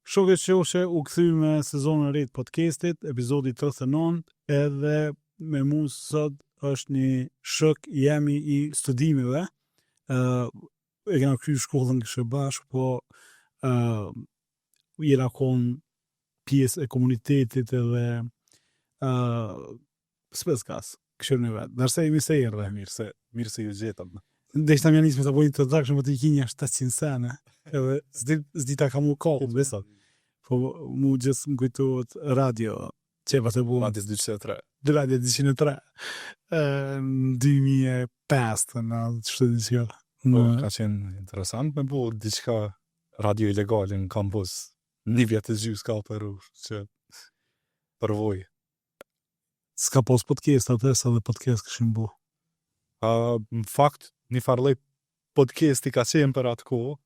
Shokë që u kthy me sezonën e ri të podcastit, epizodi 39, edhe me mu sot është një shok jemi I studimeve. E kena kryer shkollën kështu bashkë, po jena konë pjesë e komunitetit edhe speskas, kështu në vetë. Dërse I se erdhe, Mirë se ju gjetëm. Ndeshta mja nisë me të bojnë të drakshme, më të I kinja 700 sene, edhe zdita ka mu kohë, besat. Po mu gjithë më kujtohet radio, qepa të bu. Radio 203. Radio 203. Në 2005, në qështë edicion. Ka qenë interesant me bu diçka radio ilegale në kampus. Një vjetë të gjysë ka përru, që përvoj. S'ka pos podcast atë, sa dhe podcast këshim bu. Në fakt, një farlej podcasti ka qenë për atë kohë,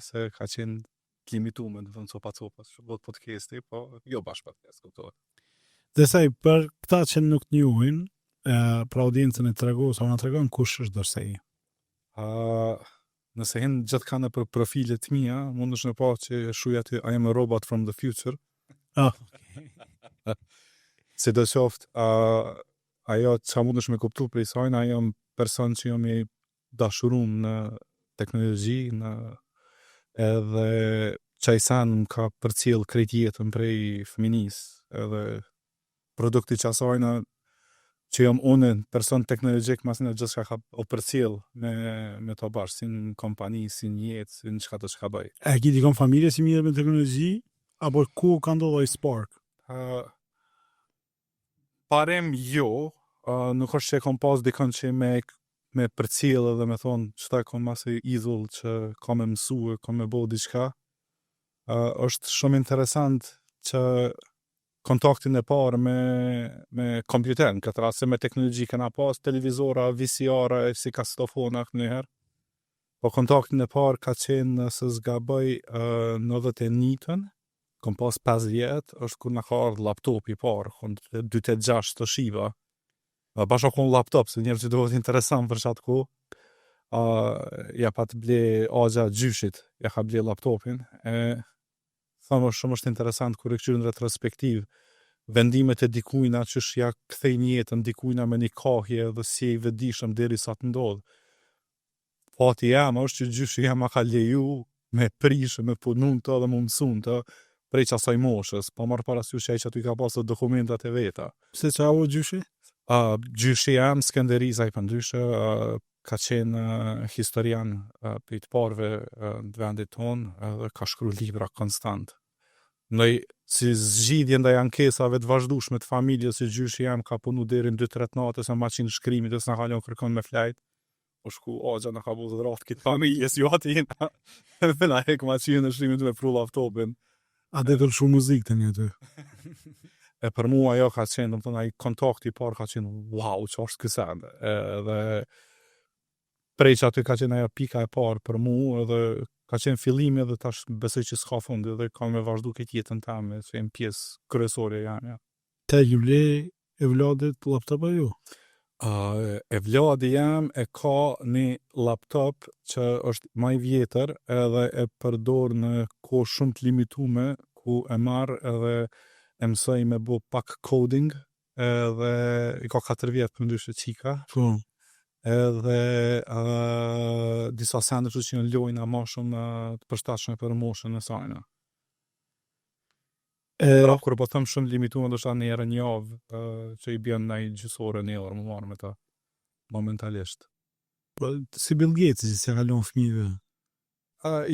se ka qenë limitume, në thënë copa, shërbot podcasti, po jo bashkë podcast, këptohet. Dhe saj, për këta që nuk njohin, për audiencën e tregu, sa në tregon, kush është Dërsej? Nëse hinë gjithë kanë për profilet mija, mund është në pa që shuja të I am a robot from the future. Se do qoftë, ajo që mund është me kuptu për I sajnë, ajo person që jam I dashurum në teknologji, edhe qaj sen më ka përcjell krejt jetën prej fëminis, edhe produkti që asajna që jam unë person teknologjik, masë në gjithë ka o përcjell me të bashkë, si në kompani, si në jetë, si në qka të qka bëj. E ki dikon familje si mirë me teknologji, apo ku ka ndodhur spark? Parem jo, nuk është që e kom pas dikon që me përcjell edhe me thonë qëta e kom masë idhull që ka me mësue, ka me bo diqka. Është shumë interesant që kontaktin e parë me kompjuter, në këtë rast se me teknologji këna pas, televizora, VCR, si kasetofona njëherë. Po kontaktin e parë ka qenë nëse zgaboj në 91, kom pas 5 vjetë, është kur në ka ardhë laptopi parë, 286 të shiva. Bashka konë laptop, se njerë që dohet interesant për qatë ko, ja pa të ble agja gjyshit, ja ka ble laptopin, thamë shumë është interesant kur e këqyrë në retrospektiv, vendimet e dikujna që shja kthej njetën, dikujna me një kahje dhe si e I vedishëm deri sa të ndodhë. Fati jam është që gjyshi jam a ka leju me prishë, me punun të dhe më mësun të prej qasaj moshës, pa marrë parasysh që aty ka pasë dokumentat e veta. Pse që avo gjyshi? Gjyshi jam Skenderizaj pëndryshe, ka qenë historian për të parve në vendit tonë dhe ka shkru libra konstant. Ndoj, si zgjidhje ndaj ankesave të vazhdueshme të familjes që gjyshi jam ka punu deri në 2-3 natës në maqinë shkrimit dhe s'na halon kërkon me flajt. O shku, agja në ka bu dhe raft këtë familjes, jo atin. Vela hek maqinë në shkrimit me pru laptopin. A dhe të shumë muzikë të një të? E për mua ajo ka qenë, do të thonë ai kontakti I parë ka qenë wow, ç'është ky send. Edhe prej që aty ka qenë ajo pika e parë për mua, edhe ka qenë fillimi edhe tash besoj që s'ka fund, edhe ka me vazhdu këtë jetën tame, që jem pjesë kryesore janë. Ja. Te ju ble e vladit laptop ju? E vladi jam e ka një laptop që është më I vjetër, edhe e përdor në kohë shumë të limitume, ku e marr edhe e mësoj me bo pak coding, edhe I ka 4 vjetë për ndryshe qika, edhe disa sende që në lojna ma shumë të përshtatshme për moshën e sajna. Pra, kur po thëmë shumë limitume, do shta një herë një javë që I bjen në gjysore një orë, më marrë me ta momentalisht. Po, si Bill Gates, që si kalon fëmijëve?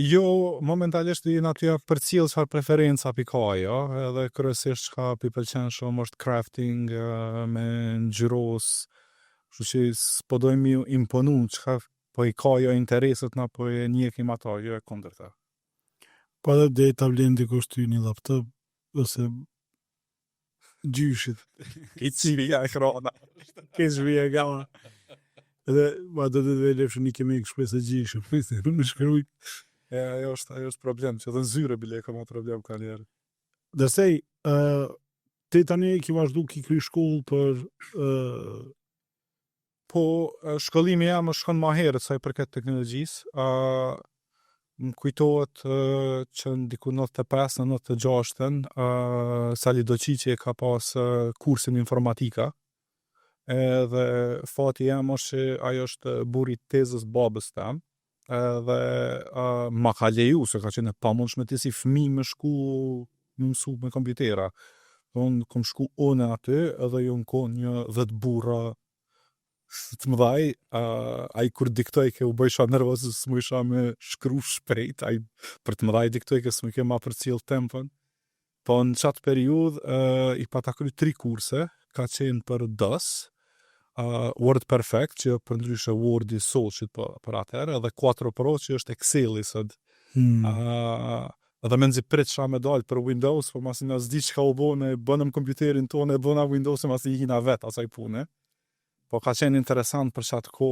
Jo, momentalisht I aty përcjell çfarë preferenca pi ka ajo, edhe kryesisht çka pi pëlqen shumë është crafting me ngjyros, kështu që s'po doj mi imponu çka po I ka ajo intereset na po e njekim ata, jo e kundërta. Po edhe dhe ta vlen dikush ty një laptop ose gjyshit. I civija ekrana. Kesh vija gama. Edhe ma do të dhe lefshë një kemi shpresë gjishë, për në shkruj. Ajo është problem, që dhe në zyre bile ka ma problem ka njerë. Dërsej, ti tani ki vazhdu ki kry shkollë për... Po, shkollimi jam është shkon ma herët sa I përket teknologjisë. më kujtohet që ndiku 95 në 96 Sali Doqiqi ka pas kursin informatika. Edhe fati jam është që ajo është burri i tezës babës tem. Edhe ma ka leju, se ka qenë pamundshme ti si fëmijë me shku me mësu me kompjutera. Unë kom shku une aty edhe ju n'kon një 10 burra të mëdhaj, ai kur diktoj ke u bëjsha nervoz s'mu isha me shkru shpejt, ai për të mëdhaj diktoj ke s'mu ke ma përcjell tempën. Po në qatë periud i pata kry 3 kurse, ka qenë për DOS, Word Perfect, që për ndryshe Word i soqit për atëherë, edhe 4 Pro që është Excel-i sot. Edhe me nëzi pritësha me dalë për Windows, po masi nga zdi që ka u bone, bënëm kompjuterin tonë, e bëna Windows, masi i hina vetë asaj pune. Po ka qenë interesant për qatë ko,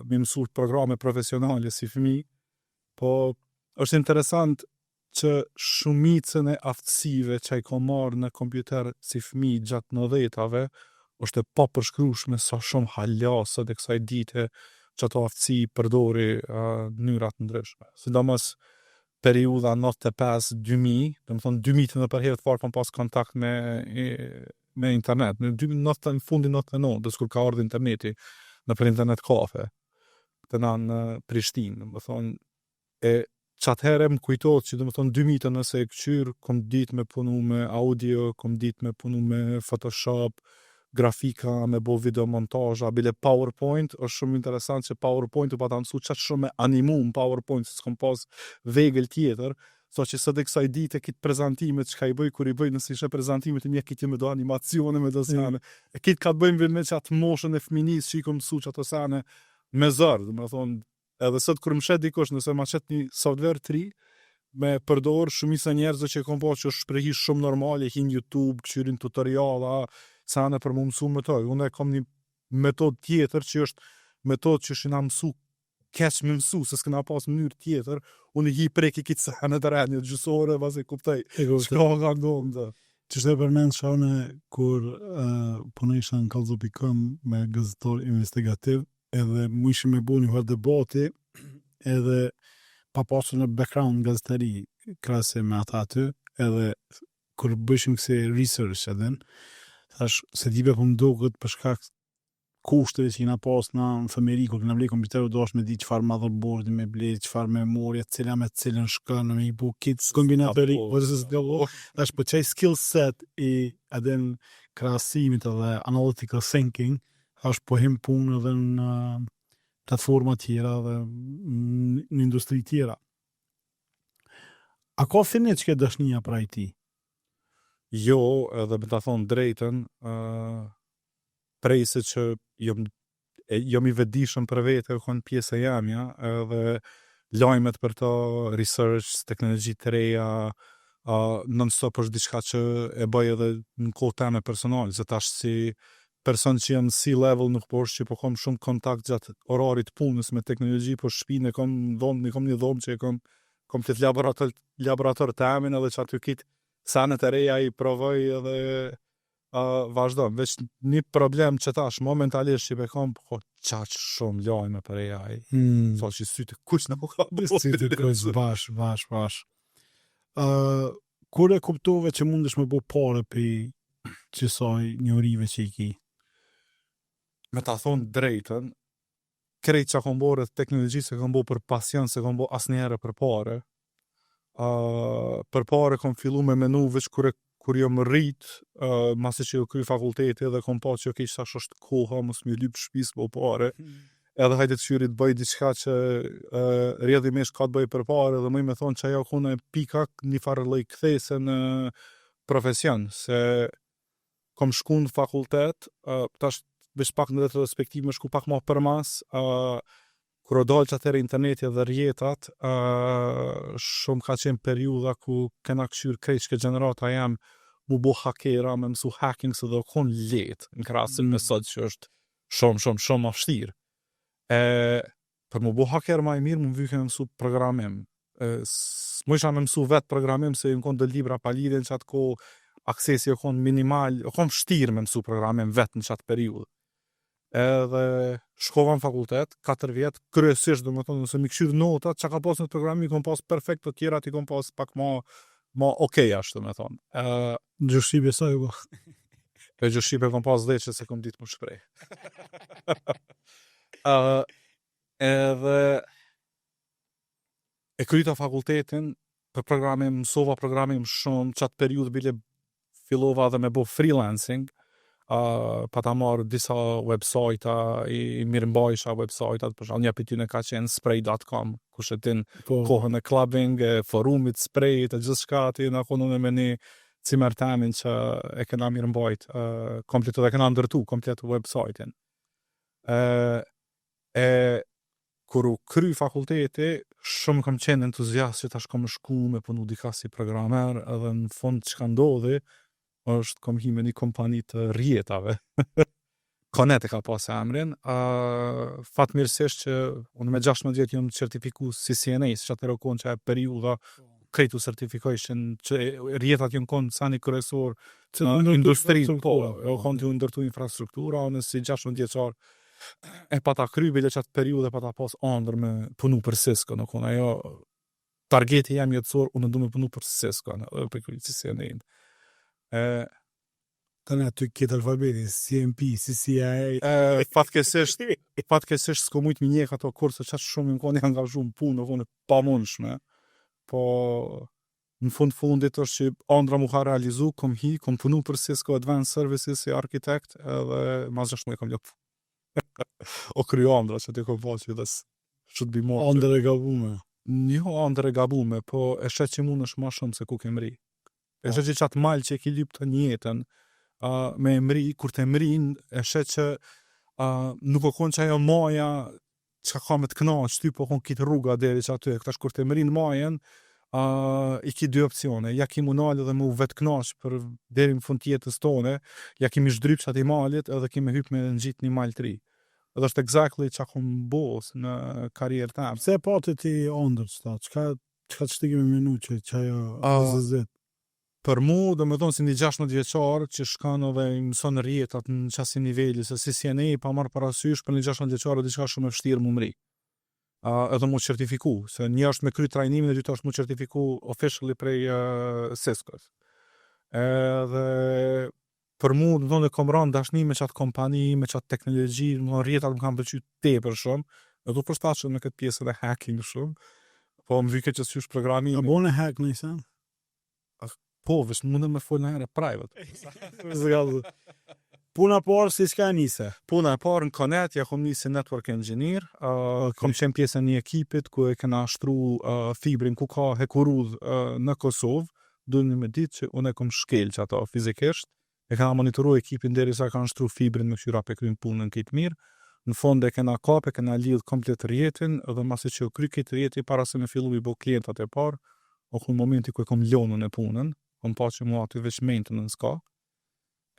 mi mësu programe profesionale si fëmi, po është interesant që shumicën e aftësive që i ko marrë në kompjuter si fëmi gjatë 90-ave, është e pa përshkrushme sa shumë halasët e kësaj dite që ato aftësi përdori mënyrat ndryshme. Sidomos periudha 95-2000, dhe më thonë 2000 në përherë të farë kom pas kontakt me internet, në fundin 99, dhe s'kur ka ardhë interneti në për internet kafe, të në Prishtinë, dhe më thonë, e qatëhere më kujtojtë që dhe më thonë 2000 nëse e këqyrë, kom ditë me punu me audio, kom ditë me punu me Photoshop, grafika, me bo video montajë, bile PowerPoint, është shumë interesant që PowerPoint u pa ta mësu qatë shumë me animu në PowerPoint, se s'kom pas vegël tjetër, so që së dhe kësaj dite kitë prezentimet që ka i bëj, kur i bëj nësë ishe prezentimet e mje kitë me do animacione, me do sene. E kitë ka të bëjmë vërme që atë moshën e fëminis që i kom mësu që ato sene me zërë, dhe me thonë, edhe sëtë kur më shet dikush, nëse ma qëtë një software 3, me përdor shumisa njerëzve që e kom po që është shprehish shumë normale, hin YouTube, këshyrin tutoriala, sane për më mësu me to. Unë e kom një metod tjetër që është metod që shina mësu keq me mësu, se s'këna pas mënyrë tjetër, unë i preki kitë sane të rejnë, gjysore, vazë e kuptej, shka nga ndonë dhe. Që shte përmend shone, kur punisha në Kallzo.com me gazetor investigativ, edhe mu ishim me bu një hërë debati, edhe pa pasur në background gazetari, krase me ata aty, edhe kur bëshim këse research edhe, thash, se dibe për më duket për shkak kushtëve që kina pas në fëmeri, kur kina blej kompjuteru, do është me di qëfar motherboardi me blej, qëfar memoria, cila me cilën shkën, me i bu kitë kombinatori, thash, për qaj skill set i edhen krasimit edhe analytical thinking, thash, po him punë edhe në platforma tjera dhe në industri tjera. A ka finit që ke dëshnia pra i ti? Jo, edhe me ta thonë drejten, prej se që jom i vedishëm për vete, kënë pjesë e jamja, edhe lajmet për to, research, teknologji të reja, non-stop është diçka që e bëj edhe në kohë teme personal, se tash si person që jam C-level nuk po është që po kom shumë kontakt gjatë orarit punës me teknologji, po shpinë e kom një dhomë që e kom komplet laborator të amin edhe që aty kitë sanet e reja i provoj edhe vazhdo. Veç një problem që tash momentalisht që bekom, po qaq shumë lajme për AI. So që sytë kush në ka bërë. Sytë kush, bash. Kur e kuptove që mundesh me bo pare për qësaj njërive që i ki? Me ta thonë drejten, krejt që kom bërë teknologi se kom bërë për pasion, se kom bërë asnjëherë për pare. Për pare kom fillu me menu veç kur jo më rrit, masi që jo kry fakulteti dhe kom pa që jo kejsh tash është koha, mos mi lyp shpis po pare, edhe hajde të qyrit bëj diçka që rjedhimisht ka të bëj për pare, dhe mëj me thonë që ajo kone pika një farë lej kthese në profesion, se kom shku në fakultet, tash veç pak në retrospektiv me shku pak ma për mas, kur o dalë që atëre interneti dhe rjetat, shumë ka qenë periuda ku kena këshyrë krejt që generata jam mu bo hakera, me mësu hacking se dhe o konë letë, në krasin me sot që është shumë ma vështirë. Për mu bo haker ma i mirë, mu vyke me mësu programim. Mu isha me mësu vetë programim, se në konë dhe libra pa lidhjen që atë ko aksesi o konë minimal, o konë vështirë me mësu programim vetë në qatë periudë. edhe shkova në fakultet, 4 vjet, kryesisht domethënë nëse mi këshir notat, çka ka pas në programim, kom pas perfekt, të tjerat i kom pas pak ma okay ashtu domethënë. Gjëshipe sa ju po. E gjëshipe kom pas 10 që se kom ditë më shprej. Edhe e kryta fakultetin, për programim, mësova programim shumë, qatë periudhë bile fillova dhe me bo freelancing, pa ta marrë disa websajta, i mirëmbajsha websajtat, për shkak një prej tyre ka qenë spray.com, kush e din kohën e clubbing, e forumit, sprayit, e gjithçka aty na konon me një cimertamin që e kena mirëmbajt, komplet dhe kena ndërtu komplet websajtin. Kur u kry fakulteti, shumë kam qenë entuziast që tash kam shku me punu dika si programer, edhe në fund çka ndodhi është kom hi me një kompani të rjetave. Konet e ka pas emrin. Fatmirësisht që unë me 16 vjet jam certifikuar si CNA, që atëherë konë që e periudha krejtu certification që rjetat jënë konë sa një kryesor në industri, po, konë të ndërtu infrastruktura, unë si 16 vjeçar e pa ta kry bile qatë periudhe pa ta pas andër me punu për Cisco, në konë ajo targeti jam jetësor, unë du me punu për Cisco, për kry si CNA. Tani aty këtë alfabetin, CMP, CCIA. Fatkesisht s'ko mujt mi njek ato kurse qatë shumë më koni angazhu më punë, në kone pa mundshme, po në fundit është që andra mu ka realizu, kom punu për Cisco Advanced Services si architekt, edhe mas 6 muaj kom lëpë. O kryo andra që ti kom që dhe should be more. Andër e gabume. Jo andër e gabume, po e shet që mund është ma shumë se ku kem ri. E shet që qatë malë që e ki lyp të njetën, me emri, kur të emrin, e shet që nuk o konë që ajo maja që ka me të knaq, ty po konë kitë rruga deri që aty, këtash kur të emrin majen, i ki 2 opcione, ja ki mu nalë dhe mu vetë knaq për deri në fund tjetës tone, ja ki mi shdryp që ati malit edhe ki me hyp me në gjitë një malë 3. Edhe është exactly që kom bos në karierë temë. Se pati ti ondër qëta, qka të shtiki me minu që ajo zëzit? Për mu, dhe me thonë si një 16 vjeqar që shkan edhe i mëson rjetat në qasi nivelli, se si CNA pa marrë parasysh për një 16 vjeqar e diçka shumë e vështirë mu mri. Edhe mu certifiku, se një është me kry trajnimin e dyta është mu certifiku officially prej Cisco's. Edhe për mu, dhe thonë e kom ranë dashni me qatë kompani, me qatë teknologji, më rjetat më kam pëlqy tepër shumë, edhe du përstashën me këtë pjesë dhe hacking shumë, po më vyke që s'jush programin. A bone hack në isën? Po, vesh mundë me folë në herë private. Puna parë si s'ka njëse? Puna e parë në Konet, ja kom njëse network engineer, kom qenë pjesë një ekipit ku e kena ashtru fibrin ku ka hekurudh në Kosovë, duhet me ditë që unë e kom shkel që ato fizikisht, e kena monitoru ekipin deri sa kanë ashtru fibrin me këshyra pe krym punën këtë mirë, në fond e kena kape, kena lidh komplet rjetin, edhe masi që u kry këtë rjeti, para se me fillu i bo klientat e parë, o ku në momenti ku e kom lonën e punën, kom pa që mua aty veç maintenance ka,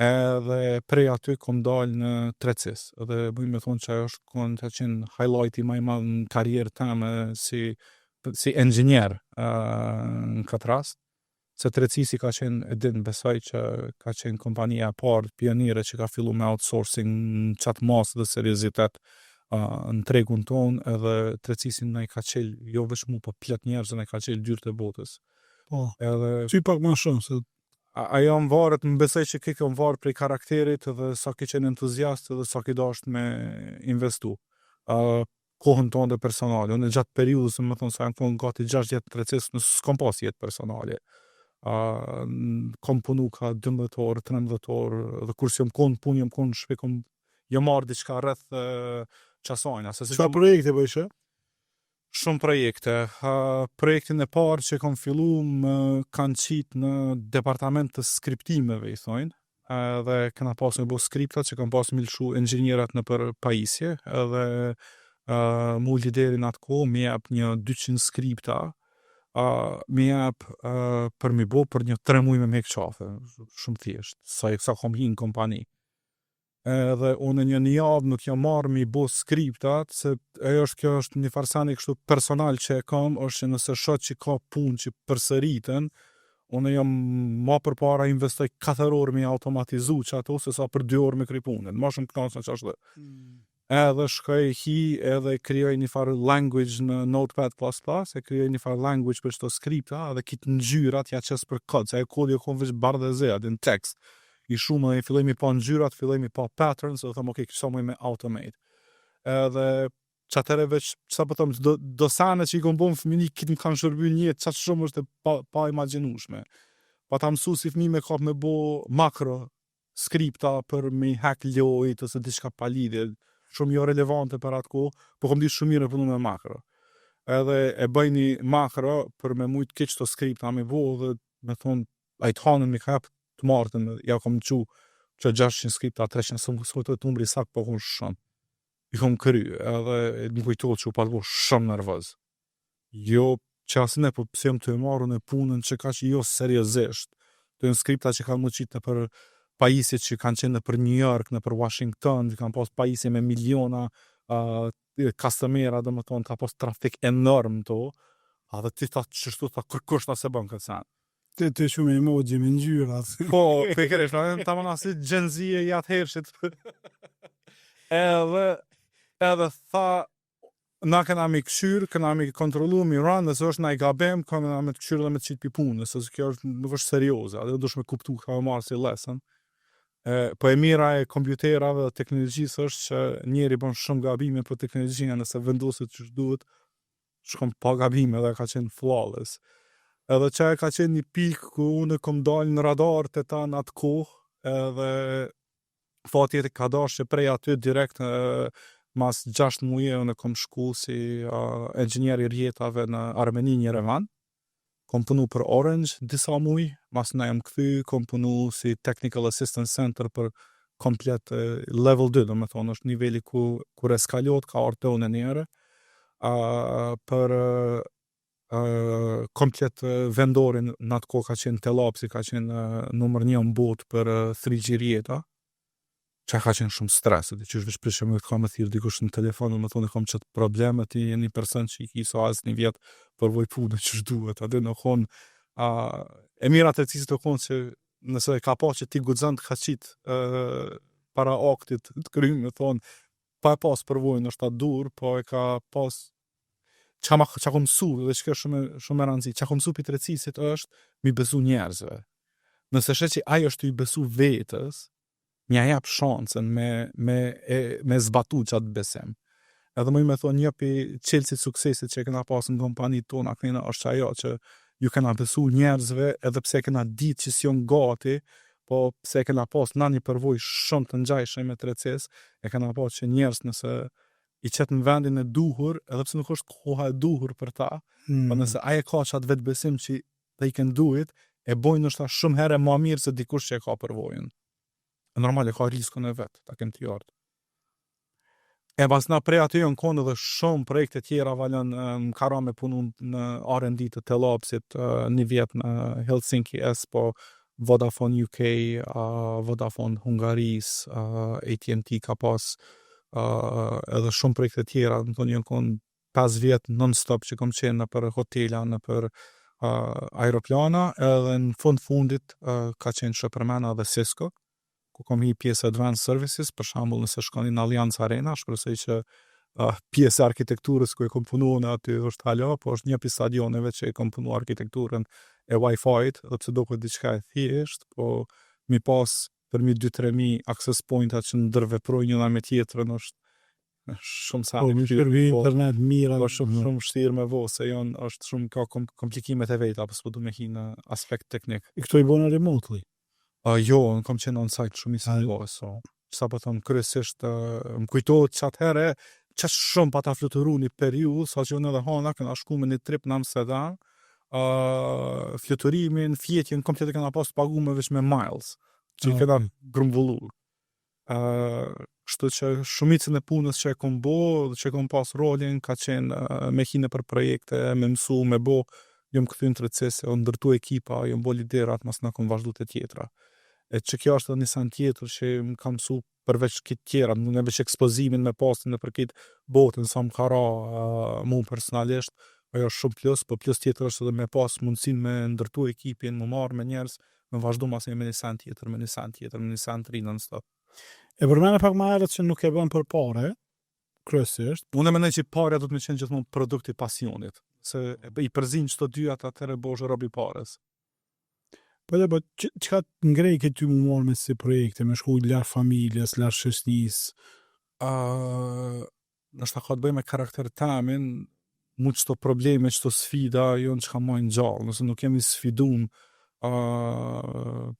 edhe prej aty kom dalë në Trecis, edhe bëjmë me thonë që është konë të qenë highlighti maj madhë në karierë teme si engineer në këtë rast, se Trecisi ka qenë edin besoj që ka qenë kompania parë pionire që ka fillu me outsourcing në qatë masë dhe seriozitet në tregun tonë, edhe Trecisi në i ka qelë, jo veç mu, po plët njerëzë në i ka qelë dyrë të botës. Po, edhe ty pak ma shumë, se ajo më varet, më besoj që kike më varë prej karakterit edhe sa ki qenë entuziast edhe sa ki dasht me investu. Kohën tonë dhe personale. Unë e gjatë periudës, më thonë, sa janë konë gati 6 jetë Trecis, në s'kom pas jetë personale. Kom punu ka 12 orë, 13 orë, dhe kur si jëm konë punë, jëm konë shpe, jëm marrë diçka rreth qasajna. Qa projekte bëjshë? Shumë projekte. Projektin e parë që kom fillu më kanë qitë në departament të skriptimeve, i thojnë, edhe këna pas me bo skriptat që kam pas me lëshu engjinjerat në për pajisje, edhe mu liderin atë ko, me jep një 200 skripta, me jep për mi bo për një 3 muj me mek qafe, shumë thjesht, sa kom hi në kompani. Edhe unë një javë nuk jam marrë mi bo skriptat, se kjo është një farsani kështu personal që e kam, është që nëse shot që ka punë që përsëritën, Unë jam ma përpara investoj 4 orë me automatizu që ato, se sa për 2 orë me kry punën. Ma shumë knasën që ashtë dhe. Edhe shkoj edhe krijoj një farë language në Notepad++, e krijoj një farë language për çdo skripta, edhe kitë ngjyrat ja qes për kod, se e kodi jo kon veç bardhë dhe zea, në tekst. I shumë dhe i filloj mi pa ngjyrat, filloj mi pa patterns, dhe thëmë, okay, kësha muj me automate. Edhe që atëre veç, qësa po thëmë, do sane që i kom bo në fëmini, kitë më kanë shërby një, qatë shumë është pa imaginushme. Pa ta mësu si fëmi me kap me bo makro, skripta për me hack lojt, ose diçka pa lidhje, shumë jo relevante për atë kohë, po kom di shumë mirë punu me makro. Edhe e bëj një makro për me mujtë keq të skripta me bo, dhe me thonë, a i të hanën mi ka të martën, ja kom që 600 skripta, 300, së të numri sak, po kom shumë. I kom kry, edhe më kujtojtë që u patë bo shumë nervëz. Jo, që asine, po pëse jam të e marru në punën që ka që jo seriozisht. Të në skripta që kanë më qitë në për pajisje që kanë qenë në për New York, në për Washington, që kanë pas pajisje me miliona customera, dhe më tonë, ka pas trafik enorm to, a dhe ti ta qështu ta kërkush ta se bën këtë sen. Të shumë emoji me ngjyrat. Po, pikërisht, ta më nasi Gen Z e jatë hershit. Edhe tha, na kena mi këshyrë, kena mi kontrolu, mi ranë, nëse është na i gabem, kena me të këshyrë dhe me të qitë pi punë, nëse kjo nuk është serioze, adhe dush me kuptu ka me marë si lesën. Po e mira e kompjuterave dhe teknologjisë është që njeri bën shumë gabime për teknologjia, nëse vendoset që duhet, shkom pa gabime dhe ka qenë flawless. Edhe që ka qenë një pikë ku unë kom dalë në radar të ta në atë kohë, edhe fatjet e ka dash që prej aty direkt mas 6 muje unë kom shku si inxhinier i rjetave në Armeni në Yerevan. Kom punu për Orange disa muj, mas na jam kthy, kom punu si Technical Assistance Center për komplet level 2, do me thonë, është niveli kur eskalot, ka orte unë njëre, për komplet vendorin në atë kohë ka qenë Telapsi, ka qenë numër 1 në botë për 3G rjeta, që ka qenë shumë stres, dhe që është vishprishë me të ka me thirë dikush në telefon, me thonë kom qëtë problemet, i një person që i kiso asë një vjetë përvoj punë që është duhet, adhe në konë, e mirat e cisit të konë që nëse ka pa që ti gudzant ka qitë para aktit të krymë, me thonë, pa e pas përvojnë është ta dur, po e ka pas që kom mësu, dhe që kjo shumë e rëndësi, që kom mësu për të recisit është mi besu njerëzve. Nëse shë që ajo është i besu vetës, mi a jap shansën me zbatu qatë besem. Edhe më i me thonë një për qelësit suksesit që e kena pasë në kompani tona, kënina është ajo që ju kena besu njerëzve edhe pse kena ditë që si jonë gati, po pse kena pasë na një përvoj shumë të njajshë me të recis, e kena pasë që njerëz nëse i qetë në vendin e duhur, edhe pse nuk është koha e duhur për ta, po nëse aje ka qatë vetë besim që they can do it, e bojnë është ta shumë herë ma mirë se dikush që e ka përvojnë. Normal e ka riskun e vetë, ta kem të jartë. E pas na prej aty në konë edhe shumë projekte tjera valën, më kara me punu në R&D të Telapsit, një vjetë në Helsinki S, po Vodafone UK, Vodafone Hungaris, AT&T ka pas, edhe shumë projekte tjera, më thonë një konë 5 vjetë non-stop që kom qenë në për hotela, në për aeroplana, edhe në fundit ka qenë shëpërmena dhe Cisco, ku kom hi pjesë Advanced Services, për shembull nëse shkoni në Allianz Arena, shpresoj që pjesë e arkitekturës ku e kom punu në aty është hala, po është një pjesë stadioneve që e kom punu arkitekturën e Wi-Fi-t, dhe pse do këtë diçka e thjesht, po mi pas për 2-3 access point-a që ndërveprojnë njëna me tjetrën është shumë sa mi shërbi internet mira, shumë vështirë me vo, se janë është shumë ka komplikimet e veta, apo s'po du me hi në aspekt teknik. I këto i bona remotely? Jo, në kom qenë on-site shumë i si so. Sa po thonë, kryesisht më kujtohet që atëhere, që shumë pa ta fluturu një periud, sa që unë edhe hana, këna shku me një trip në Amsterdam, fluturimin, fjetjen, komplet e këna pas të pagu me veç me miles, që i këna grumvullu. Kështu që shumicën e punës që e kom bo, që e kom pas rolin, ka qenë me hine për projekte, me mësu, me bo, jom këthy në të recese, o ndërtu ekipa, jom bo liderat, mas në kom vazhdu të tjetra. E që kjo është dhe një sen tjetër që më kam mësu përveç këtë tjera, në veç ekspozimin me pasin në për këtë botën, sa më kara mu personalisht, ajo është shumë plus, po plus tjetër është edhe me pas mundësinë me ndërtu ekipin, më marrë me njerëz, me vazhdu mas me një sen tjetër, me një sen të ri non-stop. E përmene pak më herët që nuk e bën për pare, kryesisht. Unë mendoj që parja do të më qenë gjithmonë produkti pasionit, se i përzin çdo dy atëherë bosh robi parës. Po dhe, çka të ngrej ke ty më marrë me si projekte, me shku larg familjes, larg shoqënisë? Nështë ka të bëj me karakterin tamin, mu qëto probleme, qëto sfida, jo në që ka mojnë gjallë, nëse nuk jemi sfidum,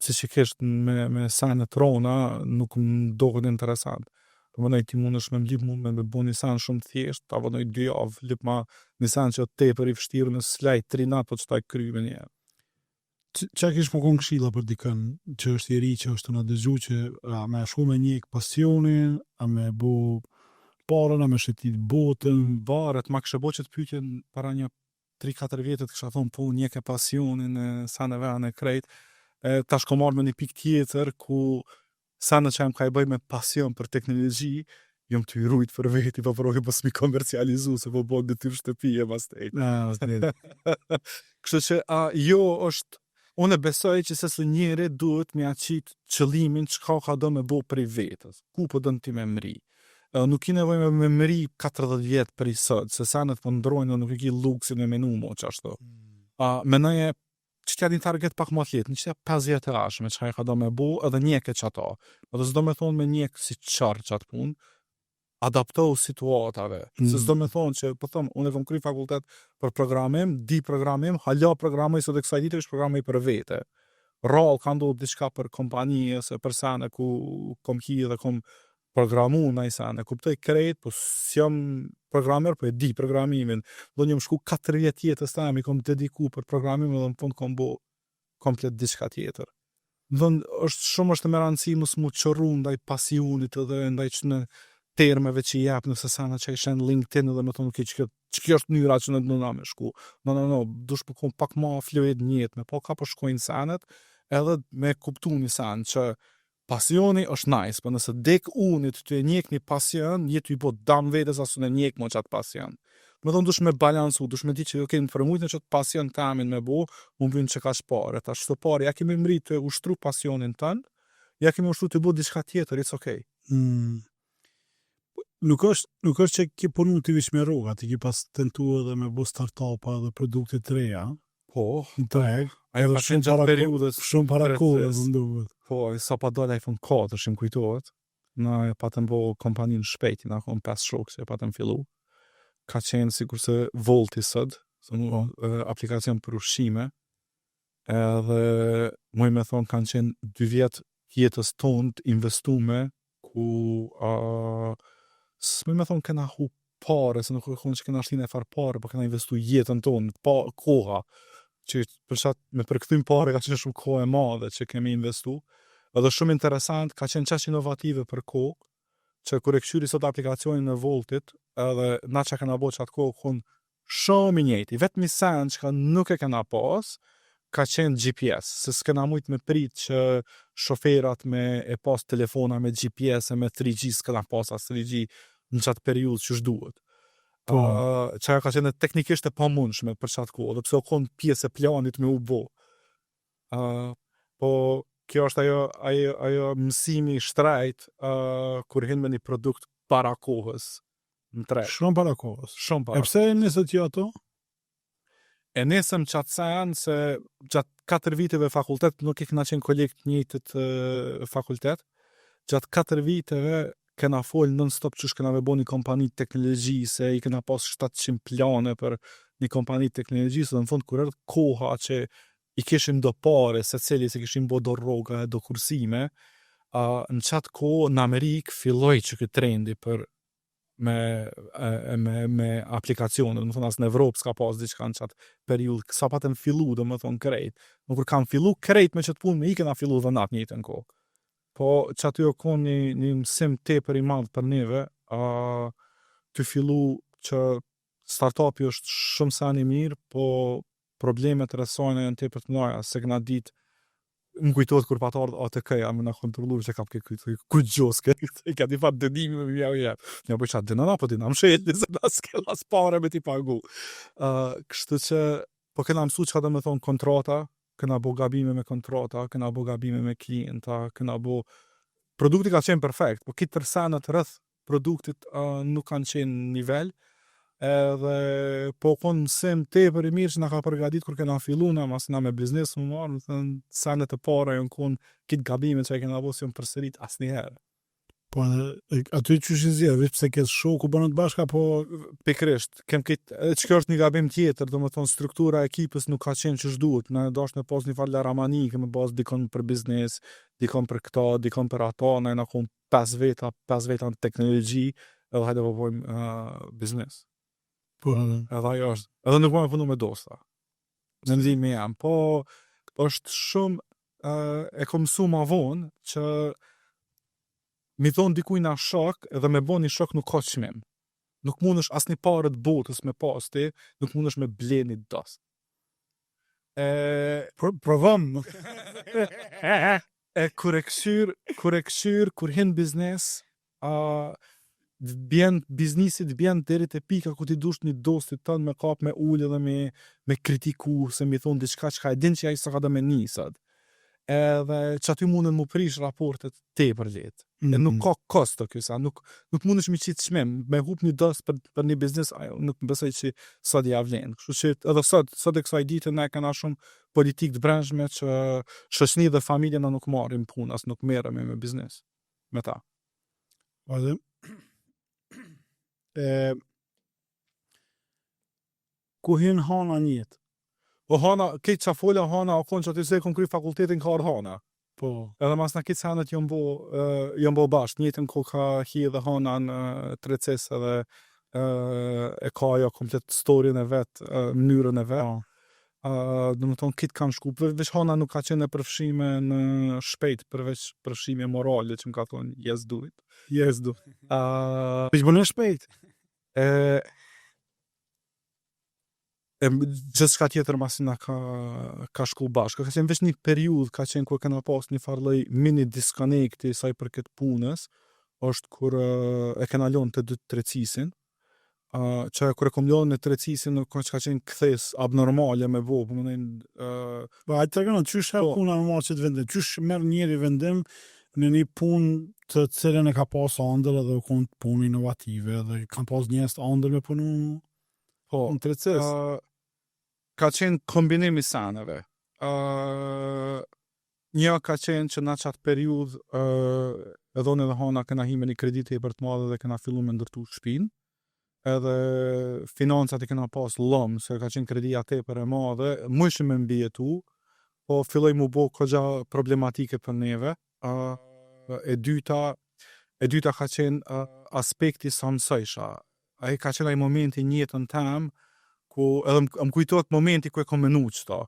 psikisht me sanet rona, nuk më dohet interesant. Po më nëjë ti mund është me më lip mund me bo një san shumë thjesht, ta vënoj 2 javë, lip ma një san që te për i fështirë në slajt 3 natë, po që ta i kry me një. Qa kish më konë këshilla për dikën që është i ri, që është të në dëgju që a me shku me njek pasionin, a me bo parën, a me shëtit botën? Varet, ma kështë bo që të pyetjen para një 3-4 vjetët kësha thonë po njek e pasionin, sa në vene e krejt, tash ko marrë me një pik tjetër ku sa në që jam ka i bëj me pasion për teknologji, jom të i rujt për veti, po përrohi po s'mi komercializu, se po bëjt dhe ty shtëpi e mas tejt. Kështu që, jo është, unë besoj që sesë njëri duhet me aqit qëlimin që ka do me bo për i vetës, ku po dënë ti me mri. Nuk i nevoj me mri 40 vjetë për i sëtë, se sa në të pëndrojnë, nuk i ki luksin e menu mo që ashtu. Menoje që tja din target pak më thjetë, në që tja 50 e ashme, që ka do me bo, edhe njeke që ato. Edhe zdo me thonë me njekë si qarë që atë punë, adaptohu situatave. Se zdo me thonë që, po thëmë, unë e kom kry fakultet për programim, di programim, hala programoj sot e kësaj ditë është programoj për vete. Rall ka ndohë diçka për kompanije, se për sene ku kom hi dhe kom programu në i sene, kuptoj krejt, po s'jam programer, po e di programimin. Do një më shku 4 vjetë jetës ta mi kom dediku për programimin dhe në fund kom bo komplet diçka tjetër. Është shumë është me rëndësi mësë mu qërru ndaj pasionit edhe ndaj që në termeve që i jep nëse sana që i shenë LinkedIn edhe me thonë që kjo është njëra që në dëna me shku. No, dush për kom pak ma fluid njët, me po ka për shkojnë sanet edhe me kuptu një sanë që pasioni është nice, për nëse dek unit të e njek një pasion, jetu i po dam vetës asu në njek mo qatë pasion. Me thonë dush me balansu, dush me di që në përmujt në qatë pasion të amin me bo, unë vynë që ka shpare. Ta shto pare, ja kemi mri të ushtru pasionin tënë, ja kemi ushtru të bo diçka tjetër, it's okay. Nuk është që ki punu të vish me rroga, ti ki pas tentu edhe me bo start-upa dhe produkte të reja. Po, ajo ka qenë gjatë periudës. Shumë para kohës, nduhet. Po, sa pa dole iPhone 4, shimë kujtohet. Na patëm bo kompanin shpejti, na kom 5 shokë që patëm fillu. Ka qenë sikur se Volti sëd, aplikacion për ushqime. Edhe, muj me thonë, kanë qenë 2 vjetë jetës tonë të investume, ku, s'muj me thonë, kena hu pare, se nuk konë që kena shtin e farë pare, po kena investu jetën tonë, koha, që përshat me përkthym pare ka qenë shumë kohë e madhe që kemi investu, edhe shumë interesant, ka qenë qash inovative për kohë, që kur e këshyri sot aplikacionin në Voltit, edhe na që kena bo që atë kohë konë shumë i njëti, vetëm i sen që nuk e kena pas, ka qenë GPS, se s'kena mujt me prit që shoferat me e pas telefona me GPS e me 3G, s'kena pas as 3G në qatë periud që shduhet. Që ka qenë teknikisht e pa mundshme për qatë kohë, dhe pëse o konë pjesë e planit me u bo. Po, kjo është ajo mësimi shtrejt kur hin me një produkt para kohës në tret. Shumë para kohës. Shumë para. E pse e nisët jo ato? E nisëm qatë sen se gjatë 4 viteve fakultet, nuk i këna qenë kolekt njëtët fakultet, gjatë 4 viteve kena folë non-stop që kena me bo një kompani teknologji, se i kena pas 700 plane për një kompani teknologji, se dhe në fund kur erdhë koha që i kishim do pare, se cili se kishim bo do rroga e do kursime, në qatë kohë në Amerikë filloj që këtë trendi për me aplikacionet, më thonë asë në Evropë s'ka pas diçka në qatë periud, sa patëm fillu dhe më thonë krejt. Në kur kam fillu krejt me qëtë punë, me i kena fillu dhe natë njëtë në kohë. Po që aty o konë një mësim te për i madhë për neve, të fillu që startupi është shumë sa një mirë, po problemet rësojnë e në te për të noja, se këna ditë më kujtohet kur patar ATK-ja më na kontrollu se kam këtë kujgjos i ka di fat dënimi me mjau ja. Ja po çat dënon apo dinam shet se na s'ke pare me ti pagu. Kështu që po kena mësu çka do të thon kontrata, kena bo gabime me kontrata, kena bo gabime me klienta, kena bo produkti ka qenë perfekt, po kitë tërsanët rreth produktit nuk kanë qenë nivel, edhe po konë mësim tepër i mirë që na ka përgatit kur kena fillu na mas na me biznes më marë, më thënë sanet e para jonë konë kitë gabime që e kena bo si jonë përsërit asnjëherë. Po aty që shi zje, veç pse kes shoku bënët bashka, po pikrisht, kem kitë, që kjo është një gabim tjetër, do më thonë struktura e ekipës nuk ka qenë që shduhet, na dash me pas një farë laramani, kemi pas dikon për biznes, dikon për këta, dikon për ata, na jena konë 5 veta në teknologji, edhe hajde po bojmë biznes. Po, edhe ajo është. Edhe nuk më punu me dosta. Në ndihmë jam, po është shumë e kom mësu ma vonë që mi thonë dikuj na shok edhe me bo një shok nuk ka çmim. Nuk mundesh asnjë parë të botës me pas ti, nuk mundesh me ble një dost. Provam. Kur e këshyr, kur hin biznes, bjen biznisit bjen deri te pika ku ti dush një dostit tën me kap me ul edhe me kritiku se mi thon diçka çka e din që ai s'ka da me nisat. Edhe që aty mundën mu prish raportet tepër lehtë. E nuk ka kosto kjo sa, nuk mundesh mi qit çmim, me hup një dost për një biznes, nuk besoj që sot ja vlen. Kështu që edhe sot e kësaj dite ne kena shumë politikë të brendshme që shoqni dhe familja na nuk marrin punë, as nuk merremi me biznes me ta. Edhe ku hin hana njët? Po hana, këtë qa fola hana, o konë që aty se kom kry fakultetin ka ardh hana. Po. Edhe mas në këtë sanët jom bo bashkë, njëtën ko ka hi dhe hana në treces edhe e ka jo komplet storyn e vetë, mënyrën e vetë. Dhe më tonë këtë kam shku, përveç hana nuk ka qenë e përfshime në shpejt, përveç përfshime morale që më ka thonë, yes do it. Yes do. Pëq bënë shpejt? Gjithë shka tjetër masin na ka shku bashkë. Ka qenë veç një periudhë, ka qenë kur kena pas një farloj mini disconnecti saj për këtë punës, është kur e kena lonë të dy trecisin, që kur e kom lonë në trecisin, që ka qenë këthes abnormale me bo, për më nëjnë... Ba, ajtë të gëna, qysh e puna normal që të vendim? Qysh merë njeri vendim në një punë të cilën e ka pas andër edhe konë punë inovative, dhe ka pas njës andër me punu në treces? Ka qenë kombinimi sanave. Një ka qenë që na qatë periud edhe unë edhe hana këna hi me një kredite i për të madhe dhe këna fillu me ndërtu shpinë, edhe financat i këna pas lëmë, se ka qenë kredia tepër e madhe, mëshë me mbijetu, po filloj mu bo këgja problematike për neve. E dyta ka qenë aspekti sa mësojsha. Ai ka qenë ai momenti një jetën tem, ku edhe më kujtohet momenti ku e kom menu qëta.